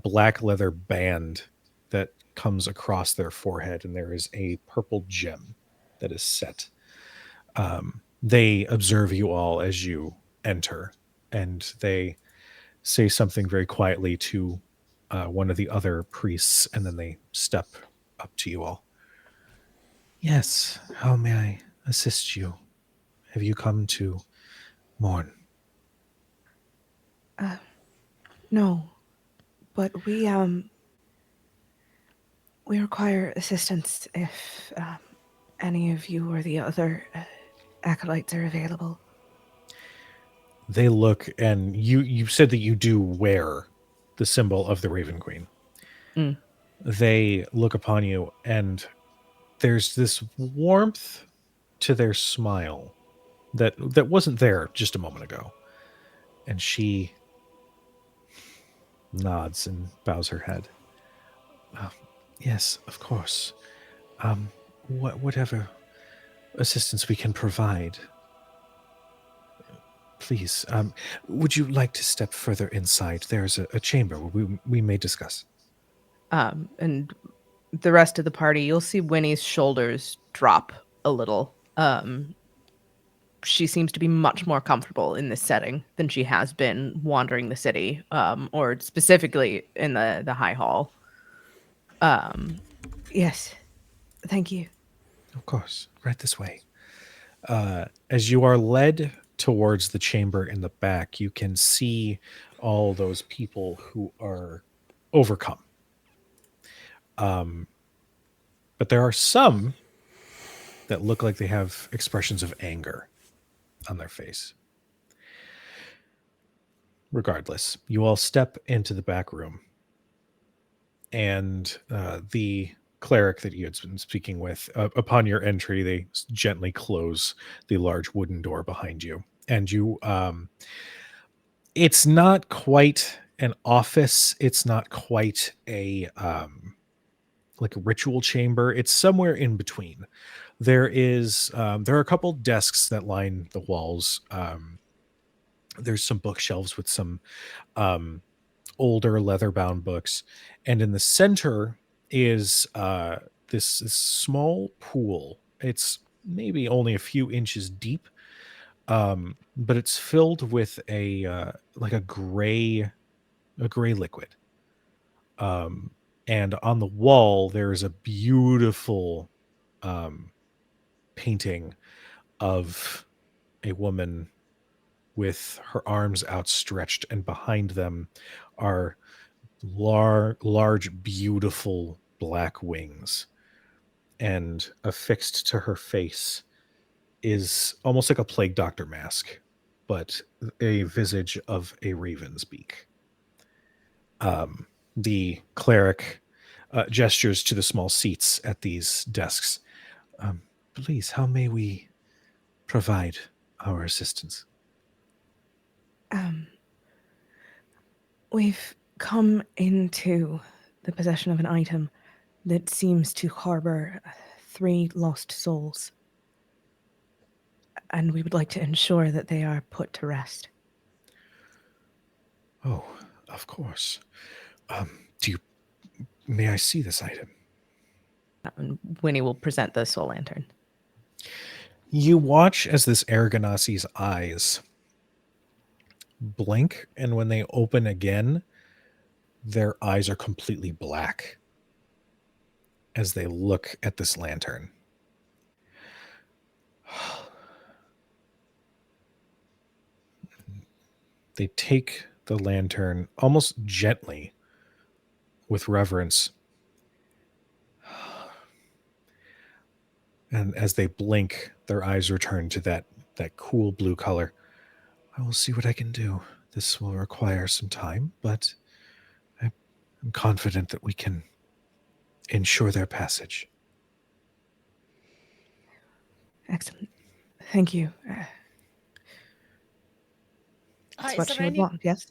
black leather band that comes across their forehead, and there is a purple gem that is set. They observe you all as you enter, and they say something very quietly to one of the other priests, and then they step up to you all. Yes, how may I assist you? Have you come to mourn? No, but we require assistance if any of you or the other acolytes are available. They look, and you said that you do wear the symbol of the Raven Queen. Mm. They look upon you, and there's this warmth to their smile that wasn't there just a moment ago. And she nods and bows her head. Yes, of course. Whatever assistance we can provide. Please, would you like to step further inside? There's a chamber where we may discuss. And the rest of the party, you'll see Winnie's shoulders drop a little. She seems to be much more comfortable in this setting than she has been wandering the city, or specifically in the High Hall. Yes, thank you. Of course, right this way. As you are led towards the chamber in the back, you can see all those people who are overcome. But there are some that look like they have expressions of anger on their face. Regardless, you all step into the back room, and the cleric that you had been speaking with, upon your entry, they gently close the large wooden door behind you. And you, it's not quite an office. It's not quite a, like a ritual chamber. It's somewhere in between. there are a couple desks that line the walls. There's some bookshelves with some older leather-bound books, and in the center is this small pool. It's maybe only a few inches deep, but it's filled with like a gray liquid. And on the wall there is a beautiful painting of a woman with her arms outstretched, and behind them are large, beautiful black wings. And affixed to her face is almost like a plague doctor mask, but a visage of a raven's beak. The cleric gestures to the small seats at these desks. Please, how may we provide our assistance? We've come into the possession of an item that seems to harbor 3 lost souls, and we would like to ensure that they are put to rest. Oh, of course. May I see this item? And Winnie will present the soul lantern. You watch as this Aragonasi's eyes blink, and when they open again, their eyes are completely black as they look at this lantern. They take the lantern almost gently, with reverence. And as they blink, their eyes return to that cool blue color. I will see what I can do. This will require some time, but I'm confident that we can ensure their passage. Excellent. Thank you. That's what you would want, yes?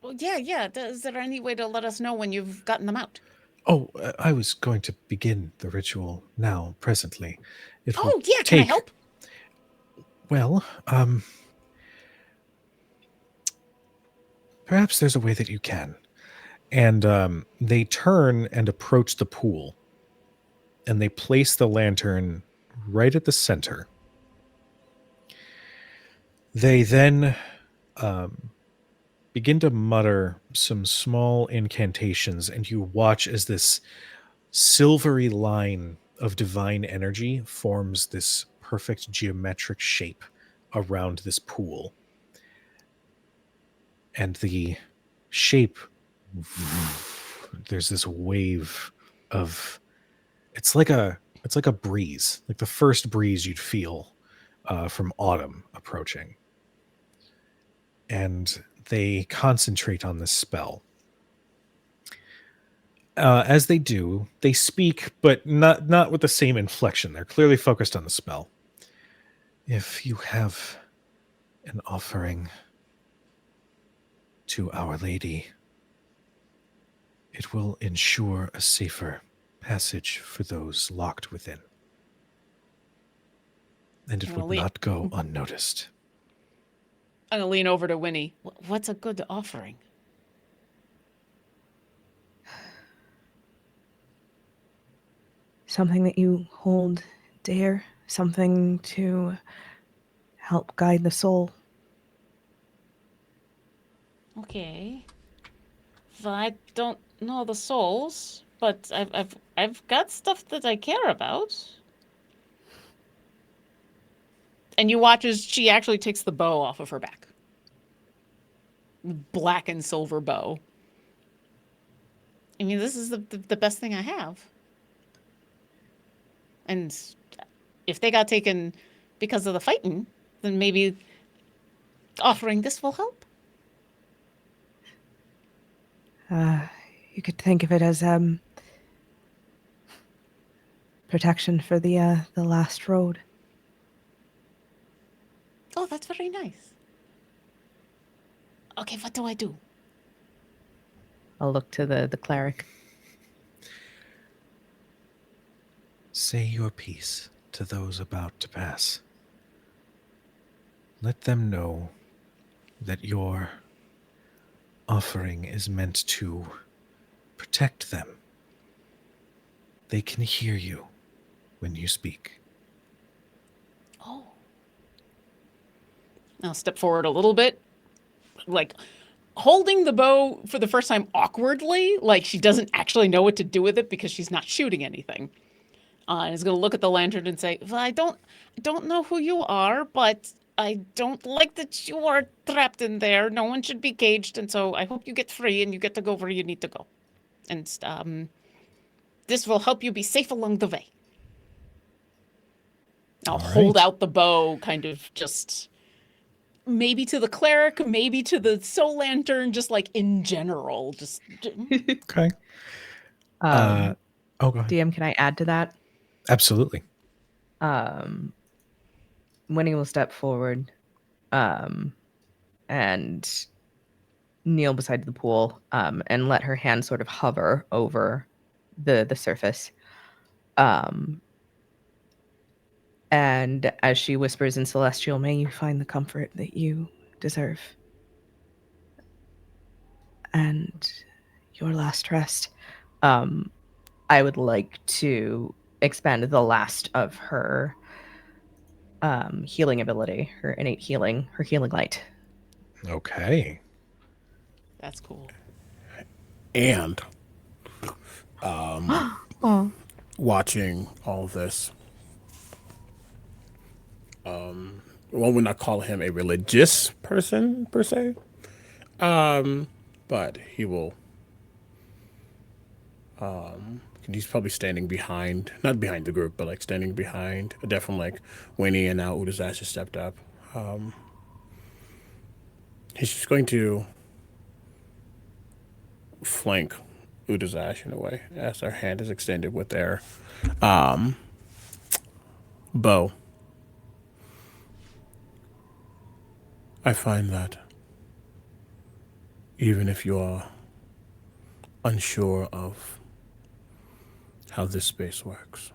Well, yeah. Is there any way to let us know when you've gotten them out? Oh, I was going to begin the ritual now, presently. It will Can I help? Well, perhaps there's a way that you can. And they turn and approach the pool, and they place the lantern right at the center. They then begin to mutter some small incantations, and you watch as this silvery line of divine energy forms this perfect geometric shape around this pool. And the shape, there's this wave of, it's like a breeze, like the first breeze you'd feel from autumn approaching. And they concentrate on this spell. As they do, they speak, but not with the same inflection. They're clearly focused on the spell. If you have an offering to Our Lady, it will ensure a safer passage for those locked within. And it would not go unnoticed. I'm going to lean over to Winnie. What's a good offering? Something that you hold dear, something to help guide the soul. Okay. Well, I don't know the souls, but I've got stuff that I care about. And you watch as she actually takes the bow off of her back. Black and silver bow. I mean, this is the best thing I have. And if they got taken because of the fighting, then maybe offering this will help. You could think of it as protection for the last road. Oh, that's very nice. Okay, what do I do? I'll look to the cleric. Say your piece to those about to pass. Let them know that your offering is meant to protect them. They can hear you when you speak. Oh. I'll step forward a little bit, like holding the bow for the first time awkwardly, like she doesn't actually know what to do with it because she's not shooting anything. And is going to look at the lantern and say, well, I don't know who you are, but I don't like that you are trapped in there. No one should be caged, and so I hope you get free and you get to go where you need to go. And this will help you be safe along the way. I'll hold out the bow, kind of just maybe to the cleric, maybe to the soul lantern, just like in general. Just Okay. Go ahead. DM, can I add to that? Absolutely. Winnie will step forward and kneel beside the pool and let her hand sort of hover over the surface. And as she whispers in Celestial, may you find the comfort that you deserve. And your last rest. I would like to expend the last of her healing ability, her innate healing, her healing light. Okay. that's cool. And watching all this, one would not call him a religious person per se, but he will. He's probably standing behind, not behind the group, but like standing behind, definitely like Winnie, and now Utazash has stepped up. He's just going to flank Utazash in a way as our hand is extended with their bow. I find that even if you are unsure of how this space works,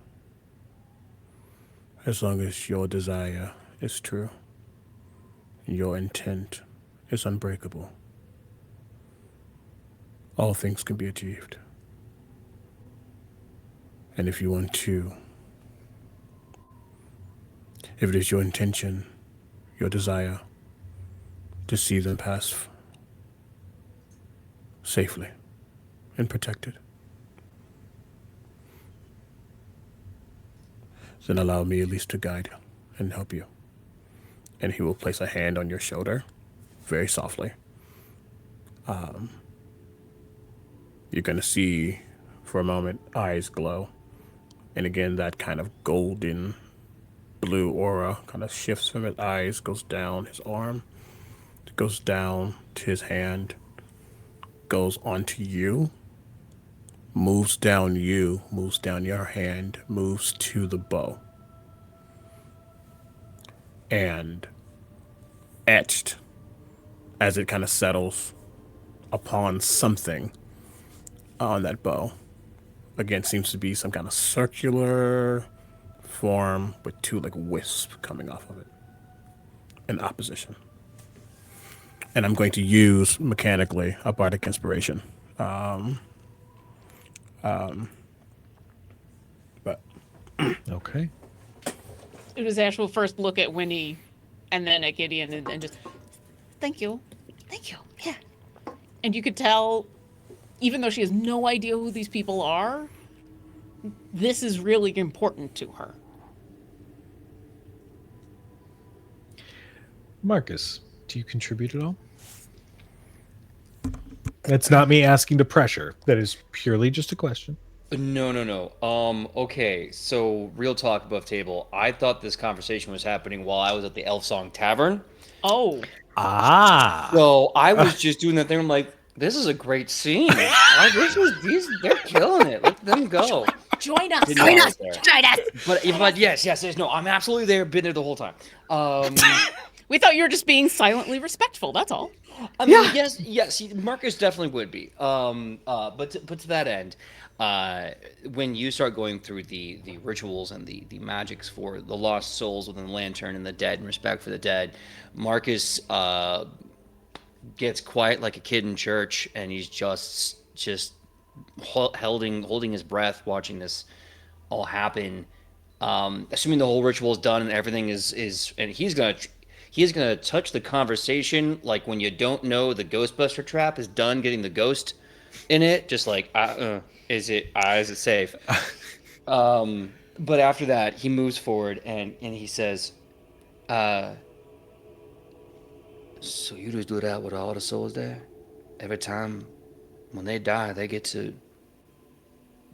as long as your desire is true, your intent is unbreakable, all things can be achieved. And if you want to, if it is your intention, your desire, to see them pass safely and protected, then allow me at least to guide you and help you. And he will place a hand on your shoulder very softly. You're going to see for a moment eyes glow. And again, that kind of golden blue aura kind of shifts from his eyes, goes down his arm, goes down to his hand, goes onto you, moves down you, moves down your hand, moves to the bow. And etched as it kind of settles upon something on that bow, again, seems to be some kind of circular form with two like wisps coming off of it in opposition. And I'm going to use mechanically a bardic inspiration. But Okay. Utazash will first look at Winnie and then at Gideon and just, thank you. Yeah. And you could tell, even though she has no idea who these people are, this is really important to her. Marcus, do you contribute at all? That's not me asking to pressure. That is purely just a question. No. Okay, so real talk above table. I thought this conversation was happening while I was at the Elf Song Tavern. Oh. Ah. So I was just doing that thing. I'm like, this is a great scene. They're killing it. Let them go. Join us. Join us. But yes. No, I'm absolutely there. Been there the whole time. We thought you were just being silently respectful. That's all. I mean, yes, Marcus definitely would be. But to that end, when you start going through the rituals and the magics for the lost souls within the lantern and the dead and respect for the dead, Marcus gets quiet like a kid in church, and he's just holding his breath, watching this all happen. Assuming the whole ritual is done and everything is, and he's gonna touch the conversation like when you don't know the Ghostbuster trap is done getting the ghost in it, just like is it safe? But after that, he moves forward and he says, "So you just do that with all the souls there? Every time when they die, they get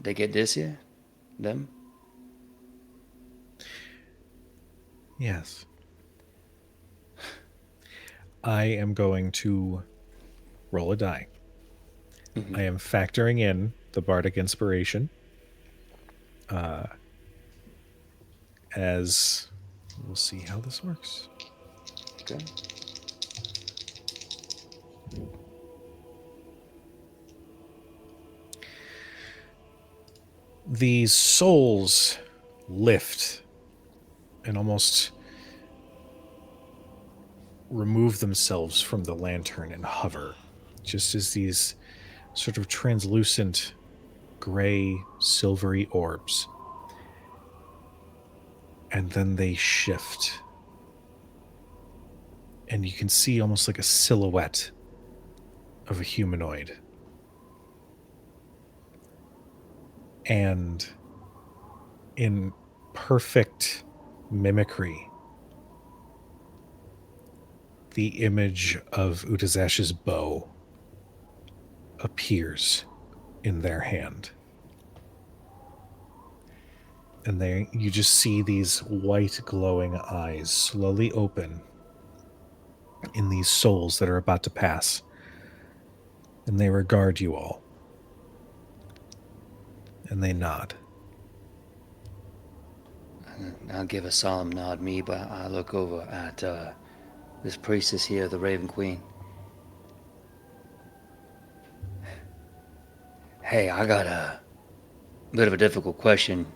this here, them?" Yes. I am going to roll a die. Mm-hmm. I am factoring in the bardic inspiration. As we'll see how this works. Okay. These souls lift and almost remove themselves from the lantern and hover, just as these sort of translucent gray silvery orbs. And then they shift. And you can see almost like a silhouette of a humanoid. And in perfect mimicry, the image of Utazash's bow appears in their hand. And you just see these white glowing eyes slowly open in these souls that are about to pass. And they regard you all. And they nod. I'll give a solemn nod, but I look over at this priestess here, the Raven Queen. Hey, I got a bit of a difficult question,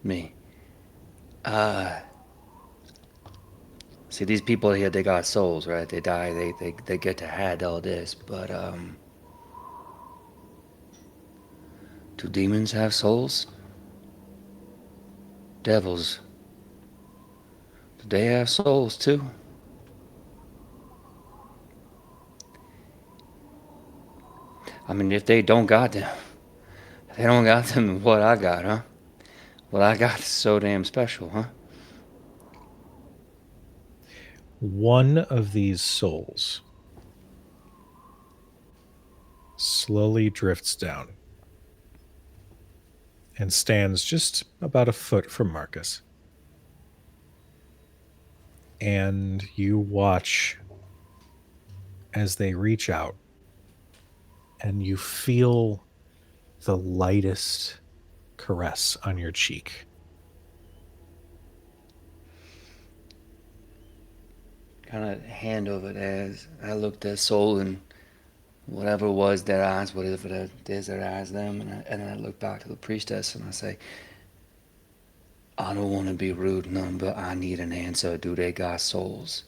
me. See, these people here, they got souls, right? They die, they get to had all this, but do demons have souls? Devils, do they have souls too? I mean, if they don't got them, what I got, huh? What I got is so damn special, huh? One of these souls slowly drifts down and stands just about a foot from Marcus. And you watch as they reach out, and you feel the lightest caress on your cheek. Kind of hand over there as I looked at soul and whatever it was, their eyes, whatever it is, their eyes, them, and then I look back to the priestess and I say, I don't want to be rude, none, but I need an answer. Do they got souls?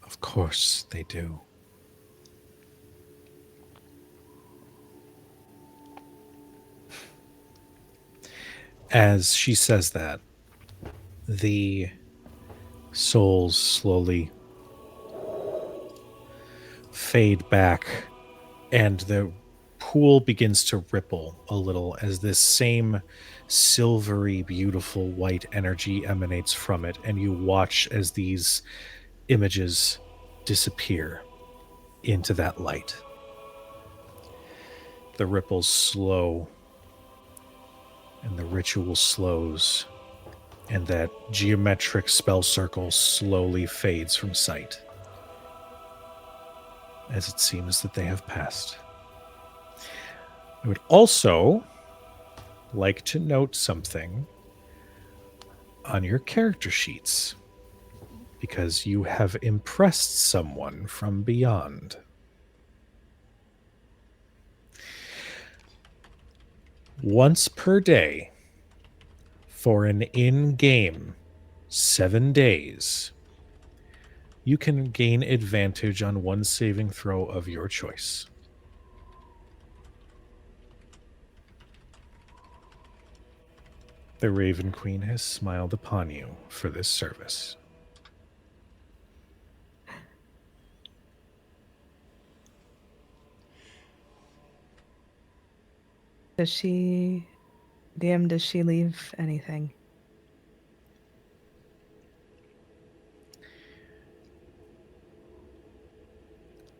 Of course they do. As she says that, the souls slowly fade back, and the pool begins to ripple a little as this same silvery, beautiful white energy emanates from it, and you watch as these images disappear into that light. The ripples slow, and the ritual slows, and that geometric spell circle slowly fades from sight, as it seems that they have passed. I would also like to note something. on your character sheets because you have impressed someone from beyond. Once per day for an in-game 7 days, you can gain advantage on one saving throw of your choice. The Raven Queen has smiled upon you for this service. Does she, DM, does she leave anything?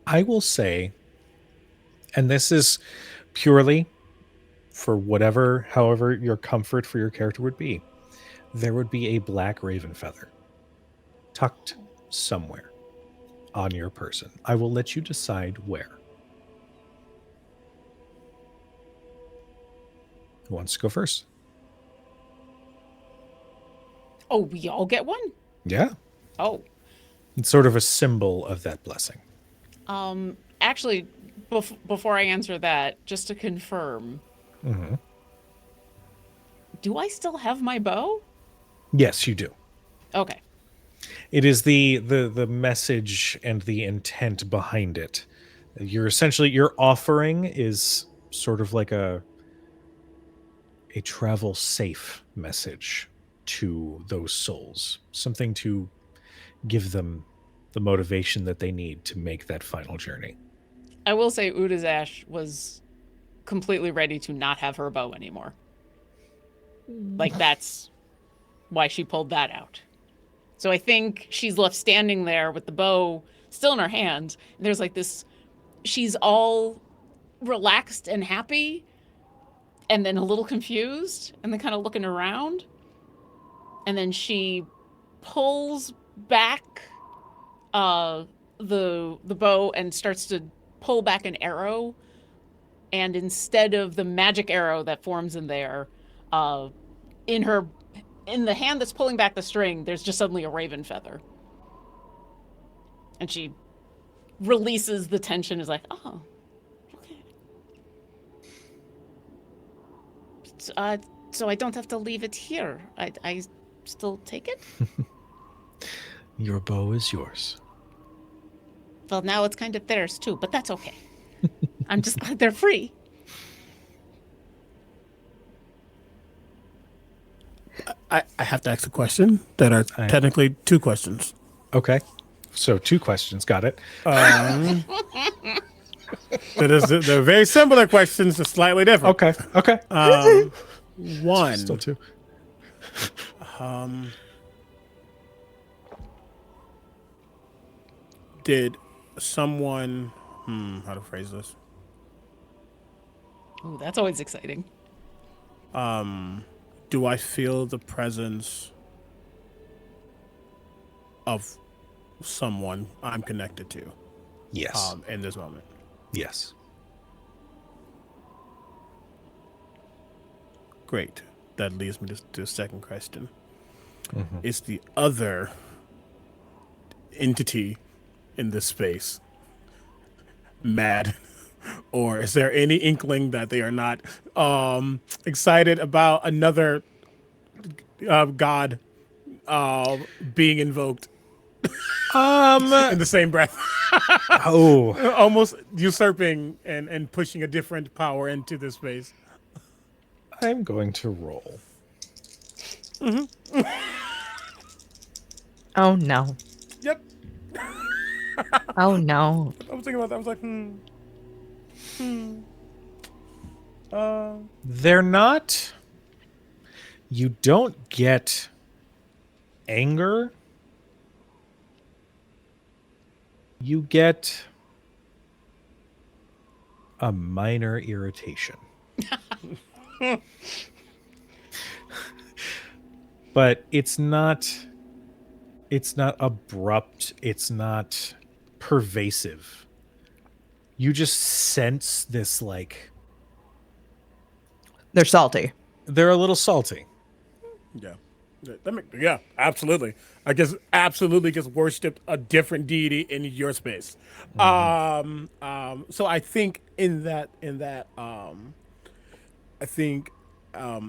I will say, and this is purely for whatever, however your comfort for your character would be, there would be a black raven feather tucked somewhere on your person. I will let you decide where. Who wants to go first? Oh, we all get one? Yeah. Oh. It's sort of a symbol of that blessing. Actually, before I answer that, just to confirm, do I still have my bow? Yes, you do. Okay. It is the message and the intent behind it. You're essentially, your offering is sort of like a travel safe message to those souls, something to give them the motivation that they need to make that final journey. I will say Utazash was completely ready to not have her bow anymore. Like, that's why she pulled that out. So I think she's left standing there with the bow still in her hand. And there's like this, she's all relaxed and happy, and then a little confused, and then kind of looking around. And then she pulls back the bow and starts to pull back an arrow. And instead of the magic arrow that forms in there, in the hand that's pulling back the string, there's just suddenly a raven feather. And she releases the tension, is like, oh, okay. So I don't have to leave it here. I still take it? Your bow is yours. Well, now it's kind of theirs too, but that's okay. I'm just glad they're free. I have to ask a question that are technically two questions. Okay. So 2 questions. Got it. They're very similar questions, just slightly different. Okay. One. Still 2. Did someone how to phrase this? Ooh, that's always exciting. Do I feel the presence of someone I'm connected to? Yes. In this moment. Yes. Great. That leads me to the second question. Is the other entity in this space mad? Or is there any inkling that they are not excited about another god being invoked in the same breath? Almost usurping and pushing a different power into this space. I'm going to roll. Oh no. Yep. Oh no. I was thinking about that. I was like, They're not. You don't get anger. You get a minor irritation. But it's not abrupt, it's not pervasive. You just sense this, like, They're salty. they're a little salty. yeah. Yeah, absolutely. I guess absolutely just worshipped a different deity in your space. So I think I think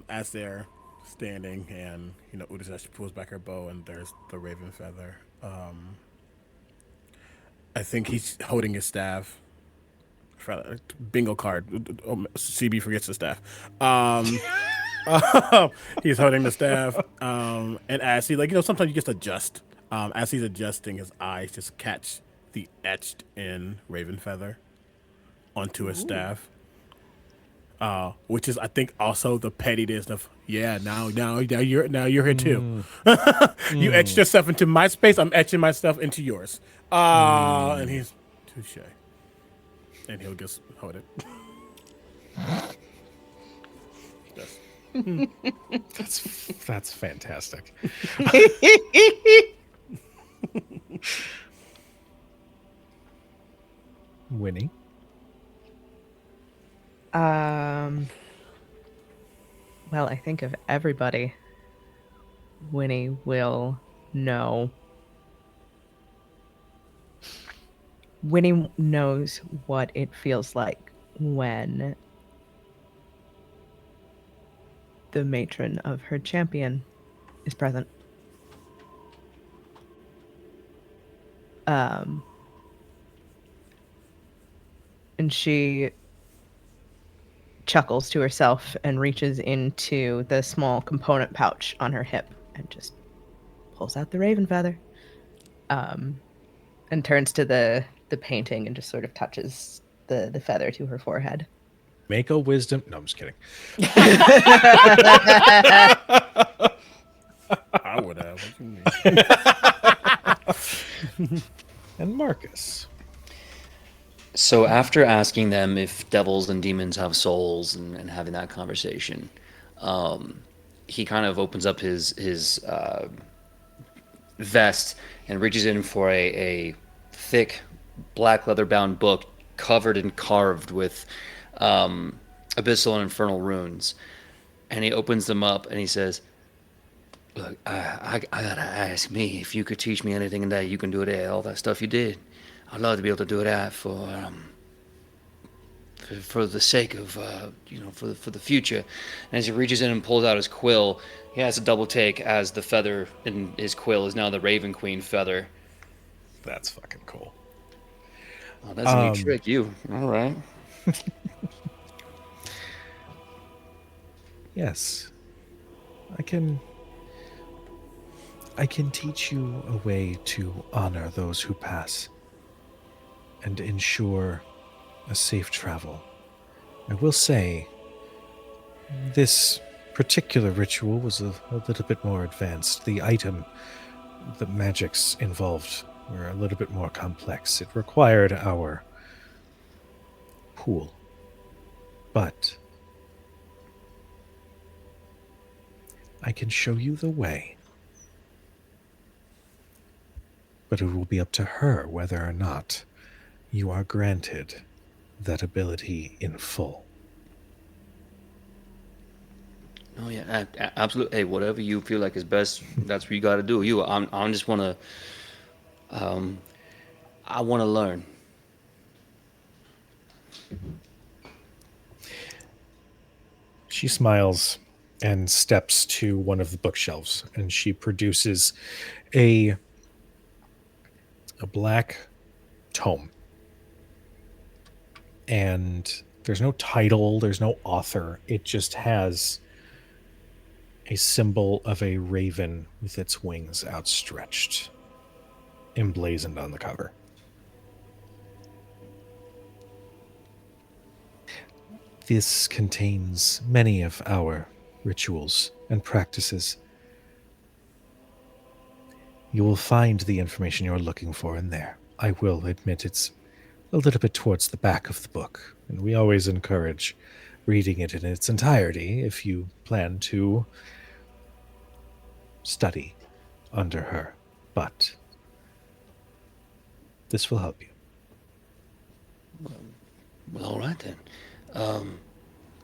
as they're standing and Utazash pulls back her bow and there's the raven feather. I think he's holding his staff. Bingo card. CB forgets the staff. He's holding the staff, and as he sometimes you just adjust. As he's adjusting, his eyes just catch the etched in raven feather onto his staff, which is I think also the pettiness of now you're here too. You etched yourself into my space. I'm etching myself into yours. And he's touche, and he'll just hold it. That's fantastic. Winnie. Well, I think of everybody. Winnie will know. Winnie knows what it feels like when the matron of her champion is present. And she chuckles to herself and reaches into the small component pouch on her hip and just pulls out the raven feather. And turns to the painting and just sort of touches the feather to her forehead. Make a wisdom. No, I'm just kidding. I would have. What you mean? And Marcus. So after asking them if devils and demons have souls and having that conversation, he kind of opens up his vest and reaches in for a thick black leather bound book covered and carved with abyssal and infernal runes. And he opens them up and he says, "Look, I gotta ask me if you could teach me anything that you can do it all that stuff you did. I'd love to be able to do that for the sake of for the future." And as he reaches in and pulls out his quill, he has a double take as the feather in his quill is now the Raven Queen feather. That's fucking cool. Oh, that's a neat trick. You all right? Yes, I can teach you a way to honor those who pass and ensure a safe travel. I will say, this particular ritual was a little bit more advanced. The magics involved were a little bit more complex. It required our pool. But I can show you the way. But it will be up to her whether or not you are granted that ability in full. Oh yeah, absolutely. Hey, whatever you feel like is best, that's what you got to do. I just want to. I want to learn. She smiles and steps to one of the bookshelves, and she produces a black tome. And there's no title, there's no author. It just has a symbol of a raven with its wings outstretched, emblazoned on the cover. This contains many of our rituals and practices. You will find the information you're looking for in there. I will admit it's a little bit towards the back of the book, and we always encourage reading it in its entirety if you plan to study under her. But this will help you. Well, all right then.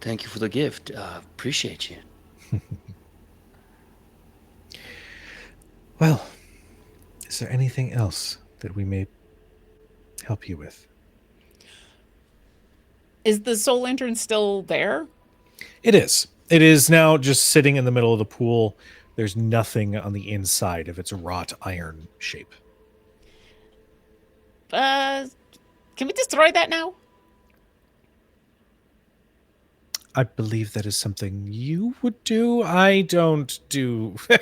Thank you for the gift. Appreciate you. Well, is there anything else that we may help you with? Is the soul lantern still there? It is. It is now just sitting in the middle of the pool. There's nothing on the inside of its wrought iron shape. Can we destroy that now? I believe that is something you would do. I don't do. Oh,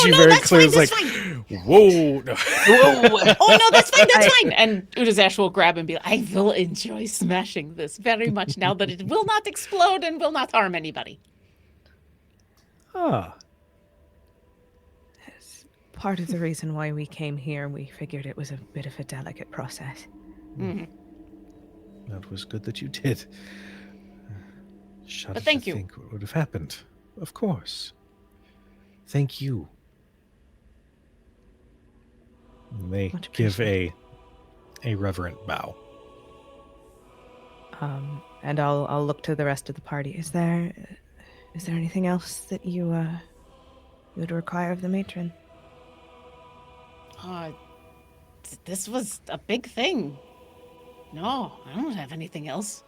no, that's fine, that's fine. Whoa. No. Whoa. Oh, no, that's fine, that's fine. And Utazash will grab and be like, I will enjoy smashing this very much now that it will not explode and will not harm anybody. Ah. That's part of the reason why we came here. We figured it was a bit of a delicate process. Mm-hmm. That was good that you did. Shudder But thank to you. think what would have happened. Of course. Thank you. They Much give appreciated. a reverent bow. And I'll look to the rest of the party. Is there anything else that you would require of the matron? This was a big thing. No, I don't have anything else.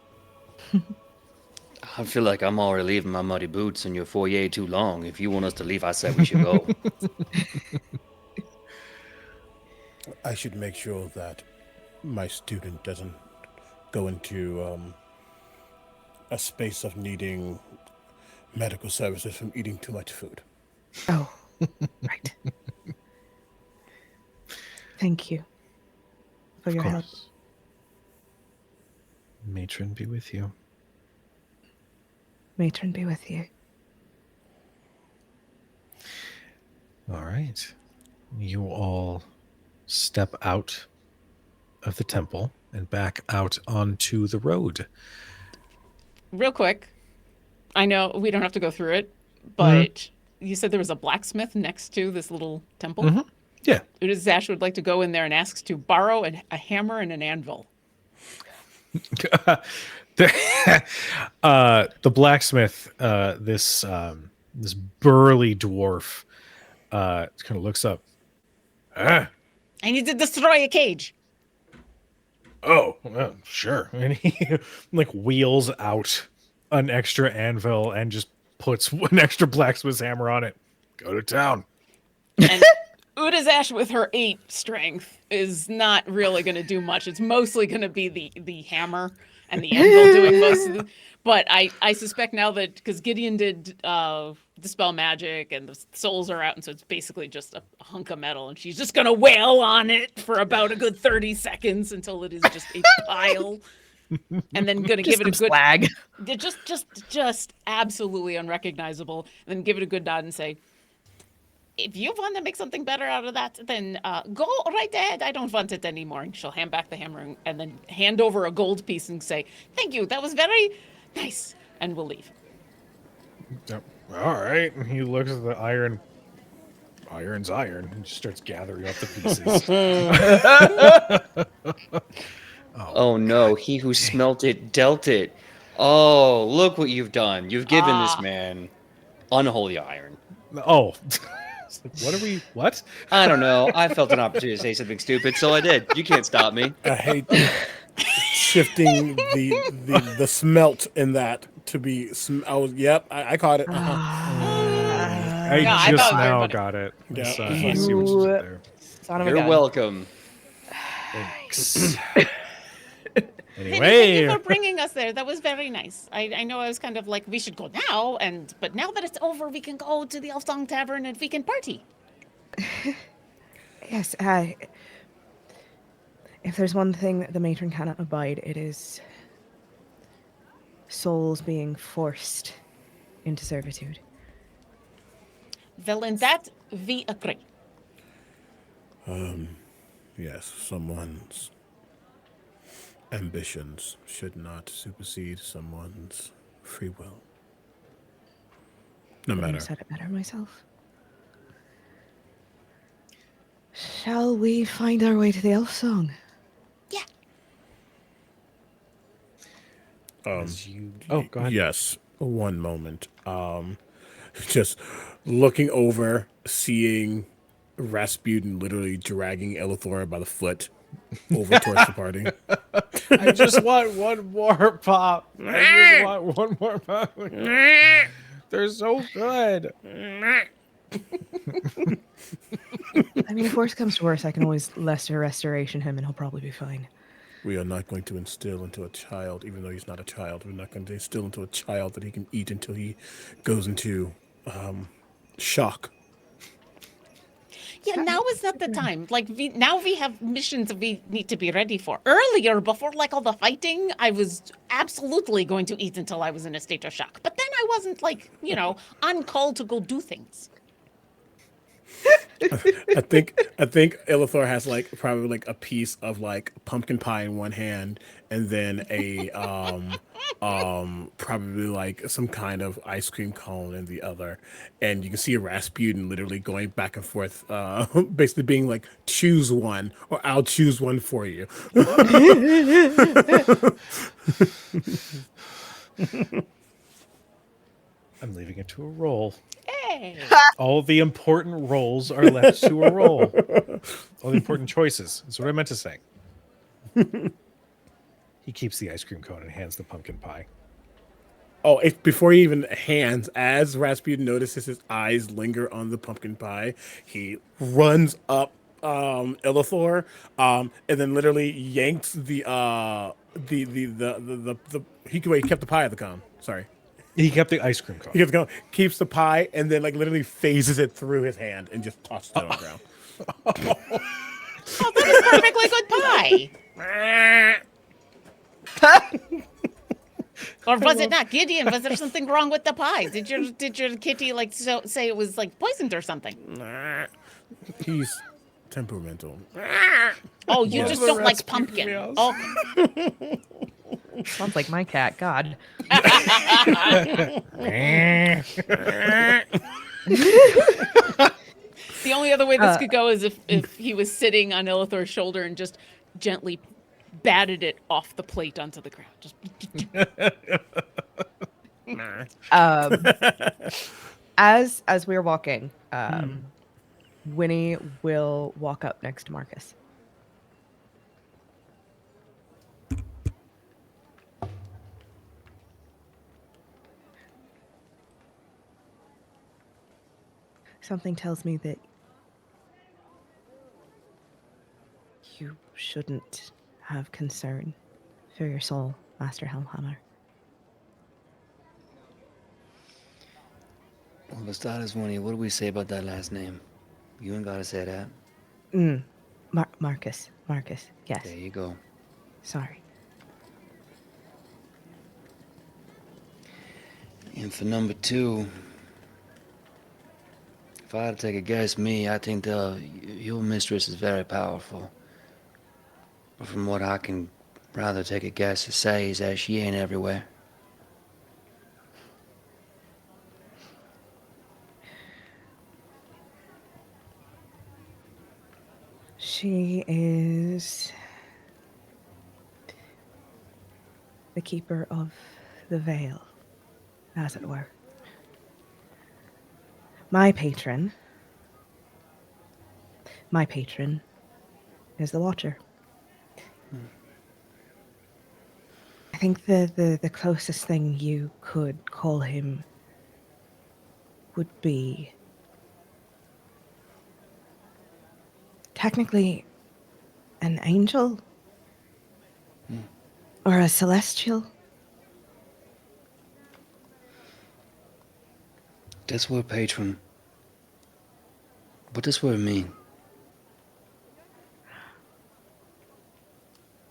I feel like I'm already leaving my muddy boots in your foyer too long. If you want us to leave, I said we should go. I should make sure that my student doesn't go into a space of needing medical services from eating too much food. Oh, right. Thank you for your help. Matron be with you. Matron be with you. All right. You all step out of the temple and back out onto the road. Real quick, I know we don't have to go through it, but you said there was a blacksmith next to this little temple? Mm-hmm. Yeah. Utazash would like to go in there and asks to borrow a hammer and an anvil. The blacksmith, this burly dwarf, kind of looks up. I need to destroy a cage. Oh, well, sure. And he like wheels out an extra anvil and just puts an extra blacksmith's hammer on it. Go to town. And Utazash with her 8 strength is not really going to do much. It's mostly going to be the hammer and the anvil doing most of it. But I suspect now that, because Gideon did dispel magic and the souls are out, and so it's basically just a hunk of metal, and she's just going to wail on it for about a good 30 seconds until it is just a pile. And then going to give it a good slag. Just absolutely unrecognizable. And then give it a good nod and say, if you want to make something better out of that, then go right ahead. I don't want it anymore. And she'll hand back the hammer and then hand over a gold piece and say, thank you. That was very nice. And we'll leave. Yep. All right. And he looks at the iron. Iron's iron. And just starts gathering up the pieces. Oh no, he who smelt it dealt it. Oh, look what you've done. You've given this man unholy iron. Oh. What? I don't know. I felt an opportunity to say something stupid, so I did. You can't stop me. I hate shifting the smelt in that to be. I caught it. I I just thought it was now funny. got it. Yeah. So I see what you did there. Son of a You're gun. welcome. Thanks. Thank you Anyway, for bringing us there. That was very nice. I know I was kind of like, we should go now, but now that it's over, we can go to the Elfsong Tavern and we can party. Yes, if there's one thing that the matron cannot abide, it is souls being forced into servitude. Well, in that, we agree. Yes, someone's ambitions should not supersede someone's free will. No Couldn't matter. have said it better myself. Shall we find our way to the elf song? Yeah. oh, go ahead. Yes, one moment. Just looking over, seeing Rasputin literally dragging Elithor by the foot over towards the party. I just want one more pop. I just want one more pop. They're so good. I mean, if worse comes to worse, I can always lesser restoration him and he'll probably be fine. We are not going to instill into a child, even though he's not a child, we're not going to instill into a child that he can eat until he goes into shock. Yeah, now is not the time. Like, now we have missions that we need to be ready for. Earlier, before, like, all the fighting, I was absolutely going to eat until I was in a state of shock. But then I wasn't, like, on call to go do things. I think Elithor has probably a piece of pumpkin pie in one hand, and then a probably some kind of ice cream cone in the other, and you can see Rasputin literally going back and forth, basically being like, choose one or I'll choose one for you. I'm leaving it to a roll. Hey! All the important rolls are left to a roll. All the important choices. That's what I meant to say. He keeps the ice cream cone and hands the pumpkin pie. Oh, before he even hands, as Rasputin notices his eyes linger on the pumpkin pie, he runs up Elithor, and then literally yanks he kept the pie at the cone. Sorry. He kept the ice cream cone. He keeps the pie, and then literally phases it through his hand and just tosses it on the ground. Oh, that was perfectly good pie. Or was it not? Gideon, was there something wrong with the pie? Did your kitty say it was poisoned or something? He's temperamental. Oh, you just don't like pumpkin. Okay. Sounds like my cat. God. The only other way this could go is if he was sitting on Elithor's shoulder and just gently batted it off the plate onto the ground. Just as we're walking, Winnie will walk up next to Marcus. Something tells me that you shouldn't have concern for your soul, Master Helmhammer. Well, the start is Winnie. What do we say about that last name? You ain't gotta say that. Marcus. Marcus. Yes. There you go. Sorry. And for number 2, if I had to take a guess, I think your mistress is very powerful. But from what I can rather take a guess to say is that she ain't everywhere. She is the keeper of the veil, as it were. My patron is the Watcher. I think the closest thing you could call him would be technically an angel or a celestial. That's word patron. What does word mean?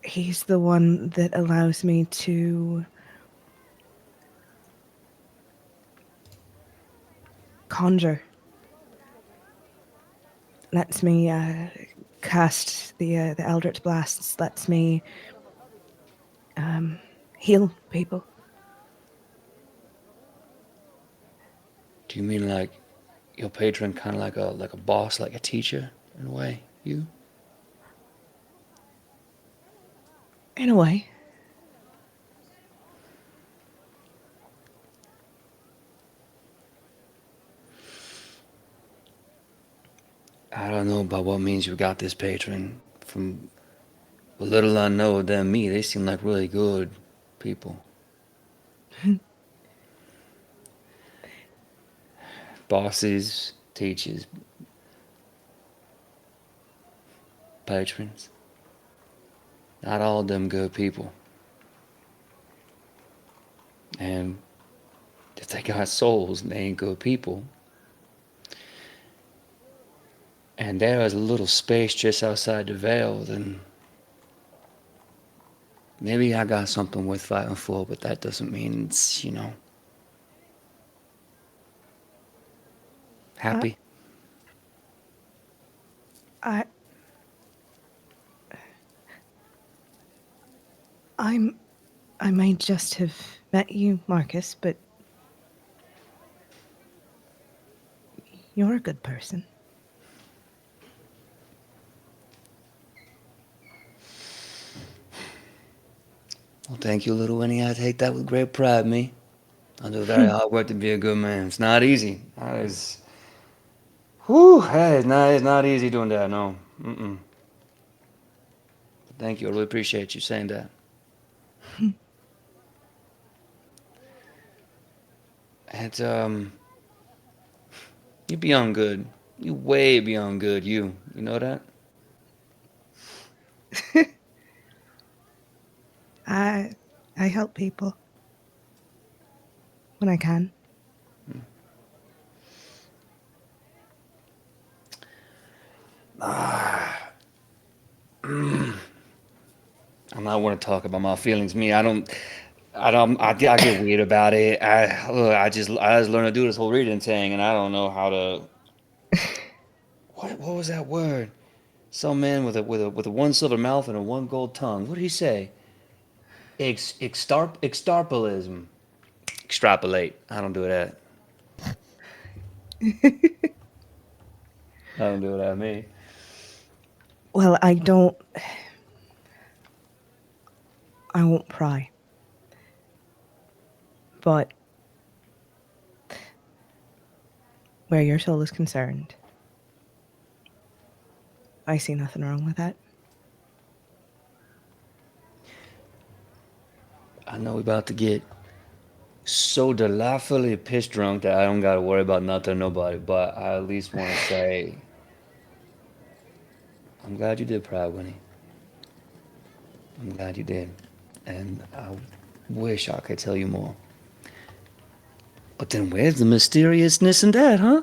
He's the one that allows me to conjure. Lets me cast the Eldritch Blasts. Lets me heal people. Do you mean like your patron, kind of like a boss, like a teacher in a way? You? In a way. I don't know by what means you got this patron. From what little I know of them, they seem like really good people. Bosses, teachers, patrons. Not all of them good people. And if they got souls and they ain't good people, and there is a little space just outside the veil, then maybe I got something worth fighting for, but that doesn't mean it's, happy. I might just have met you, Marcus, but you're a good person. Well, thank you, little Winnie. I take that with great pride, me. I do very hard work to be a good man. It's not easy. That is... Whew, hey, it's not easy doing that, no. Mm-mm. Thank you. I really appreciate you saying that. And, you're beyond good. You way beyond good, you. You know that? I help people when I can. I might want to talk about my feelings. Me, I get weird about it. I just learned to do this whole reading thing, and I don't know how to. What was that word? Some man with a one silver mouth and a one gold tongue. What did he say? Extarpalism. Extrapolate. I don't do that. I don't do that. Me. Well, I won't pry. But where your soul is concerned, I see nothing wrong with that. I know we're about to get so delightfully piss drunk that I don't gotta worry about nothing or nobody, but I at least want to say I'm glad you did pry, Winnie. I'm glad you did. And I wish I could tell you more. But then where's the mysteriousness in that, huh?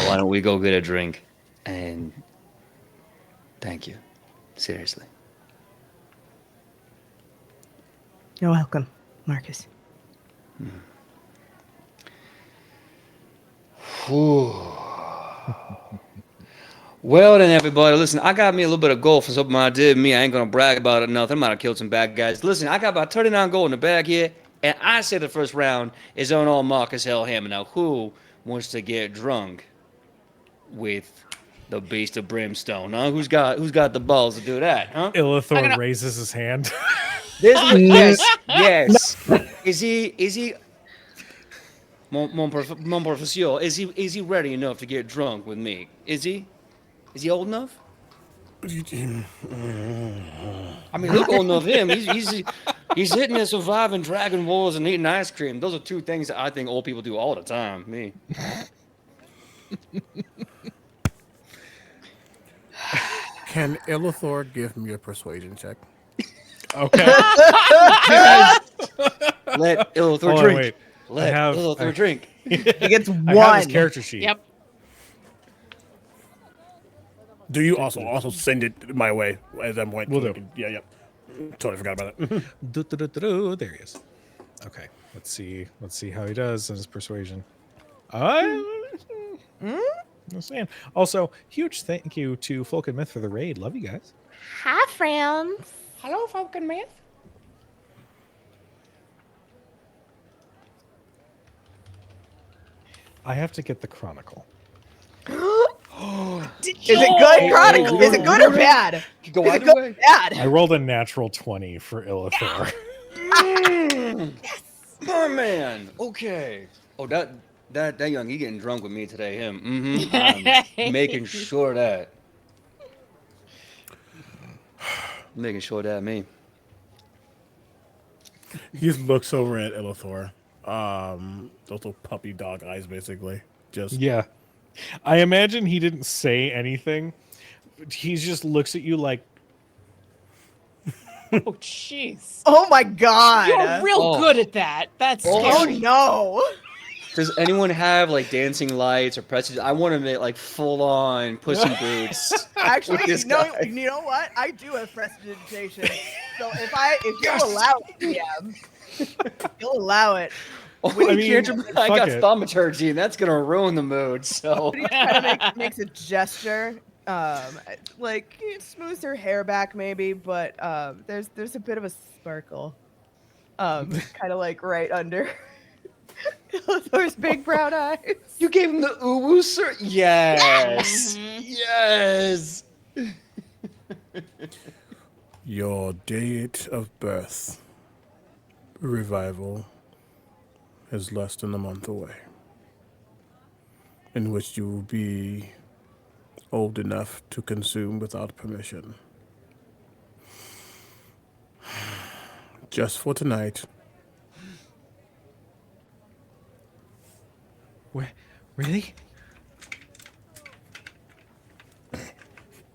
Why don't we go get a drink? And thank you. Seriously. You're welcome, Marcus. Well then, everybody, listen, I got me a little bit of gold for something I did. Me, I ain't gonna brag about it nothing. I might have killed some bad guys. Listen, I got about 39 gold in the bag here, and I say the first round is on all Marcus Hellhammer. Now, who wants to get drunk with the Beast of Brimstone, huh? Who's got the balls to do that, huh? Illithor raises his hand. Yes. Is he? Mon professeur, is he ready enough to get drunk with me? Is he? Is he old enough? I mean, look old enough him. He's hitting and surviving dragon wars and eating ice cream. Those are two things that I think old people do all the time. Me. Can Illithor give me a persuasion check? Okay. Let Illithor drink. Wait. Let Illithor drink. He gets one. I have his character sheet. Yep. Do you also send it my way as I'm waiting? Will do. Yeah. Totally forgot about it. There he is. Okay. Let's see how he does in his persuasion. Understand. Also, huge thank you to Folk and Myth for the raid. Love you guys. Hi, friends. Hello, Folk and Myth. I have to get the Chronicle. Is it good, Chronicle? Is it good or bad? Go is it good or bad? I rolled a natural 20 for Illithor. Yes. My man. Okay. Oh, that young, he getting drunk with me today. Him. I'm making sure that. Making sure that me. He just looks over at Illithor. Those little puppy dog eyes, basically. Just Yeah. I imagine he didn't say anything. He just looks at you like, Oh, jeez. Oh my god. You're real Oh. good at that. That's Oh scary. no. Does anyone have like dancing lights or presses? I want to make like full on Puss in Boots. Actually, with this no, guy. you know what? I do have prestidigitation. So if you'll allow it, PM, you'll allow it. Oh, I mean, I fuck got it. thaumaturgy, and that's gonna ruin the mood. So He kind of makes a gesture, like it smooths her hair back maybe, but there's a bit of a sparkle, kind of like right under those big brown eyes. you gave him the uwu, sir? Yes, Mhm. yes. your date of birth, revival, is less than a month away, in which you will be old enough to consume without permission. Just for tonight, Really?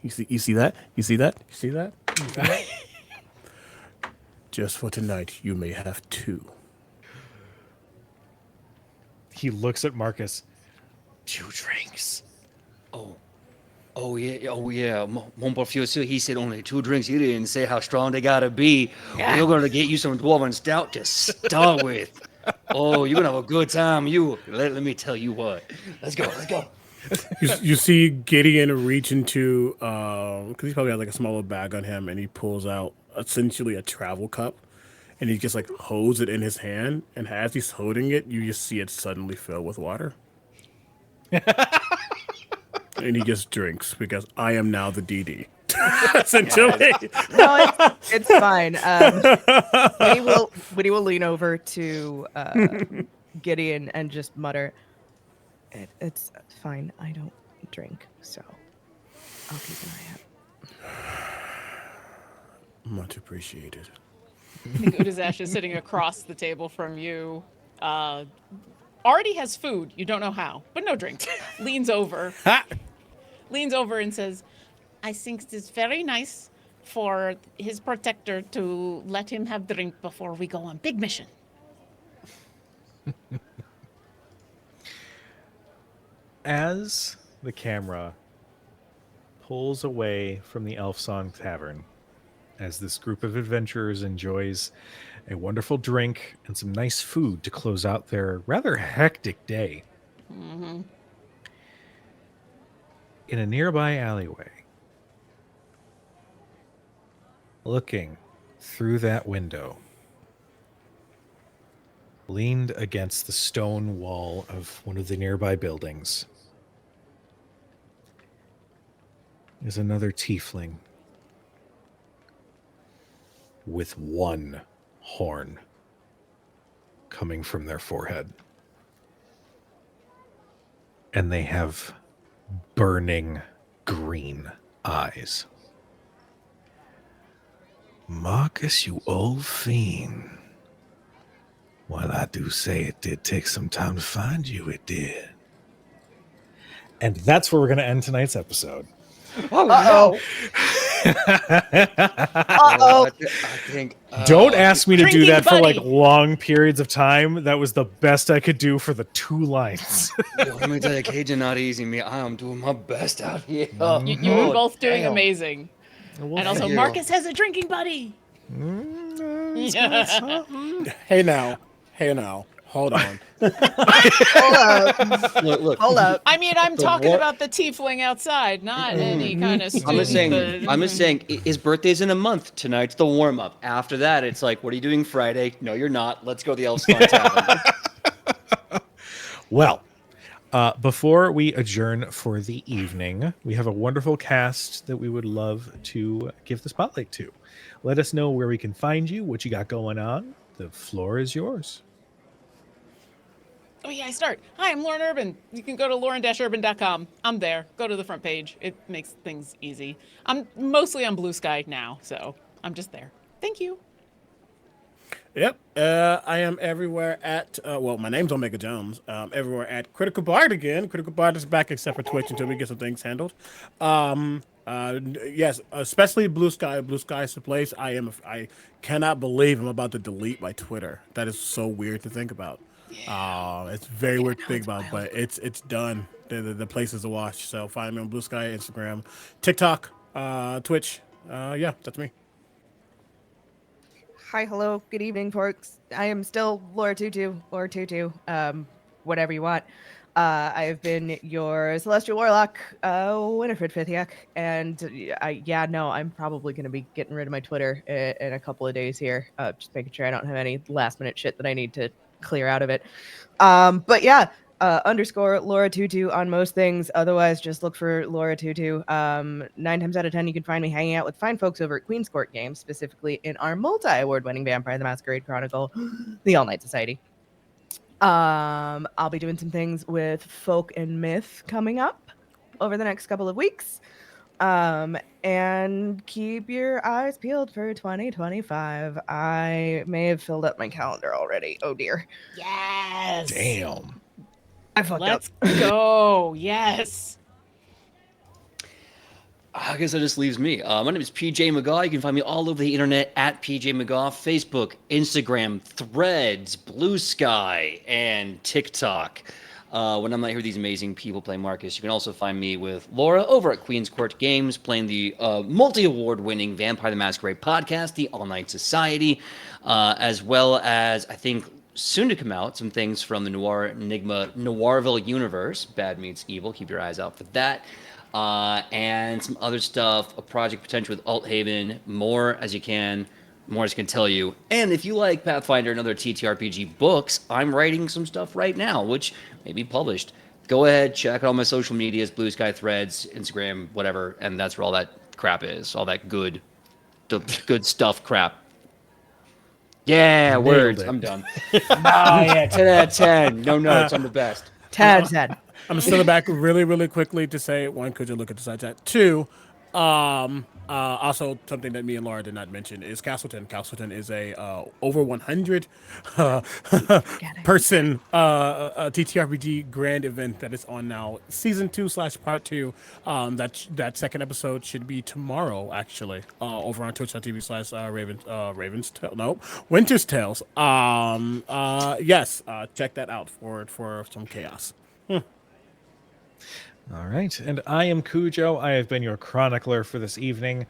you see that? You see that? You see that? You see that? Just for tonight, you may have 2. he looks at Marcus. 2 drinks. Oh yeah. Mon Professor, he said only 2 drinks. He didn't say how strong they gotta be. We're gonna get you some dwarven stout to start with. Oh, you're gonna have a good time. Let me tell you what. Let's go. You see Gideon reach into, because he probably has like a smaller bag on him, and he pulls out essentially a travel cup, and he just like holds it in his hand, and as he's holding it, you just see it suddenly fill with water. And he just drinks because I am now the DD. Essentially. No, it's fine. Winnie will lean over to Gideon and just mutter, "It's fine. I don't drink, so I'll keep an eye out." Much appreciated. I think Utazash is sitting across the table from you. Already has food. You don't know how, but no drink. Leans over and says, I think it's very nice for his protector to let him have drink before we go on big mission. As the camera pulls away from the Elf Song Tavern, as this group of adventurers enjoys a wonderful drink and some nice food to close out their rather hectic day, in a nearby alleyway, looking through that window, leaned against the stone wall of one of the nearby buildings, is another tiefling with 1 horn coming from their forehead. And they have burning green eyes. Marcus, you old fiend. Well, I do say it did take some time to find you, it did. And that's where we're going to end tonight's episode. Uh-oh. I think. Don't ask me to do Drinking that for like buddy. long periods of time. That was the best I could do for the 2 lines. Yo, let me tell you, Cajun not easy. Me, I am doing my best out here. You were both doing damn. amazing. And also, thank you. Marcus has a drinking buddy. Hey now. Hold on. Look. Hold up. I mean, I'm talking war- about the tiefling outside, not any kind of student. I'm just saying, his birthday's in a month. Tonight's the warm up. After that, it's like, what are you doing Friday? No, you're not. Let's go to the Elf Song Tavern. Well, before we adjourn for the evening, we have a wonderful cast that we would love to give the spotlight to. Let us know where we can find you, what you got going on. The floor is yours. Oh yeah, I start. Hi, I'm Lauren Urban. You can go to lauren-urban.com. I'm there. Go to the front page. It makes things easy. I'm mostly on Blue Sky now, so I'm just there. Thank you. Yep. I am everywhere at, well, my name's Omega Jones. Everywhere at Critical Bard again. Critical Bard is back except for Twitch until we get some things handled. Yes, especially Blue Sky. Blue Sky is the place. I cannot believe I'm about to delete my Twitter. That is so weird to think about. It's very weird to think about, but it's done. The place is awash. So find me on Blue Sky, Instagram, TikTok, Twitch. Yeah, that's me. Hi, hello, good evening, folks. I am still Laura Tutu, whatever you want. I have been your Celestial Warlock, Winifred Fithiak, and I'm probably going to be getting rid of my Twitter in a couple of days here, just making sure I don't have any last-minute shit that I need to clear out of it. But yeah, underscore Laura Tutu on most things. Otherwise, just look for Laura Tutu. 9 times out of 10, you can find me hanging out with fine folks over at Queen's Court Games, specifically in our multi-award-winning Vampire the Masquerade Chronicle, the All Night Society. I'll be doing some things with Folk and Myth coming up over the next couple of weeks. And keep your eyes peeled for 2025. I may have filled up my calendar already. Oh dear. Yes. Damn. I fucked Let's up. go. Yes. I guess that just leaves me. My name is PJ McGaw. You can find me all over the internet at PJ McGaw, Facebook, Instagram, Threads, Blue Sky, and TikTok. When I'm not here with these amazing people playing Marcus, you can also find me with Laura over at Queen's Court Games playing the multi-award-winning Vampire the Masquerade podcast, the All Night Society, as well as, I think, soon to come out, some things from the Noir Enigma Noirville universe. Bad Meets Evil. Keep your eyes out for that. And some other stuff, a project potential with Althaven, more as can tell you. And if you like Pathfinder and other TTRPG books, I'm writing some stuff right now, which may be published. Go ahead, check out all my social medias, Blue Sky, Threads, Instagram, whatever, and that's where all that crap is, all that good stuff crap. Yeah, words. I'm done. Yeah, 10 out of 10. No notes. I'm the best. 10 out of 10. I'm gonna send it back really, really quickly to say, one, could you look at the side chat? Two, also something that me and Laura did not mention is Castleton. Castleton is a over 100 person TTRPG grand event that is on now. Season 2/part 2. That second episode should be tomorrow, actually, over on twitch.tv/Ravens Winter's Tales. Yes, check that out for some chaos. All right, and I am Cujo. I have been your chronicler for this evening.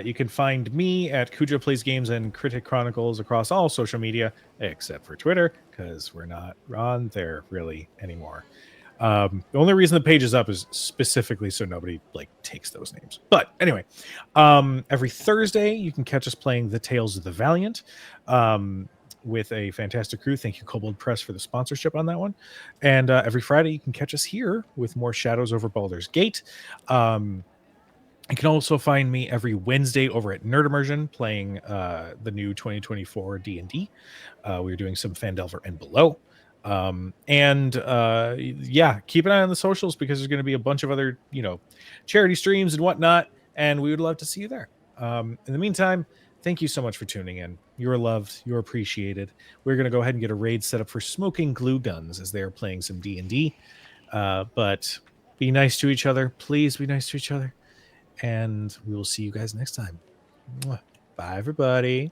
You can find me at Cujo Plays Games and Critic Chronicles across all social media, except for Twitter, because we're not on there really anymore. The only reason the page is up is specifically so nobody takes those names. But anyway, every Thursday you can catch us playing The Tales of the Valiant. With a fantastic crew. Thank you, Kobold Press, for the sponsorship on that one. And every Friday, you can catch us here with more Shadows over Baldur's Gate. You can also find me every Wednesday over at Nerd Immersion playing the new 2024 D&D. We're doing some Phandelver and Below. Keep an eye on the socials because there's going to be a bunch of other, charity streams and whatnot. And we would love to see you there. In the meantime, thank you so much for tuning in. You're loved. You're appreciated. We're going to go ahead and get a raid set up for Smoking Glue Guns as they're playing some D&D. But be nice to each other. Please be nice to each other. And we will see you guys next time. Bye, everybody.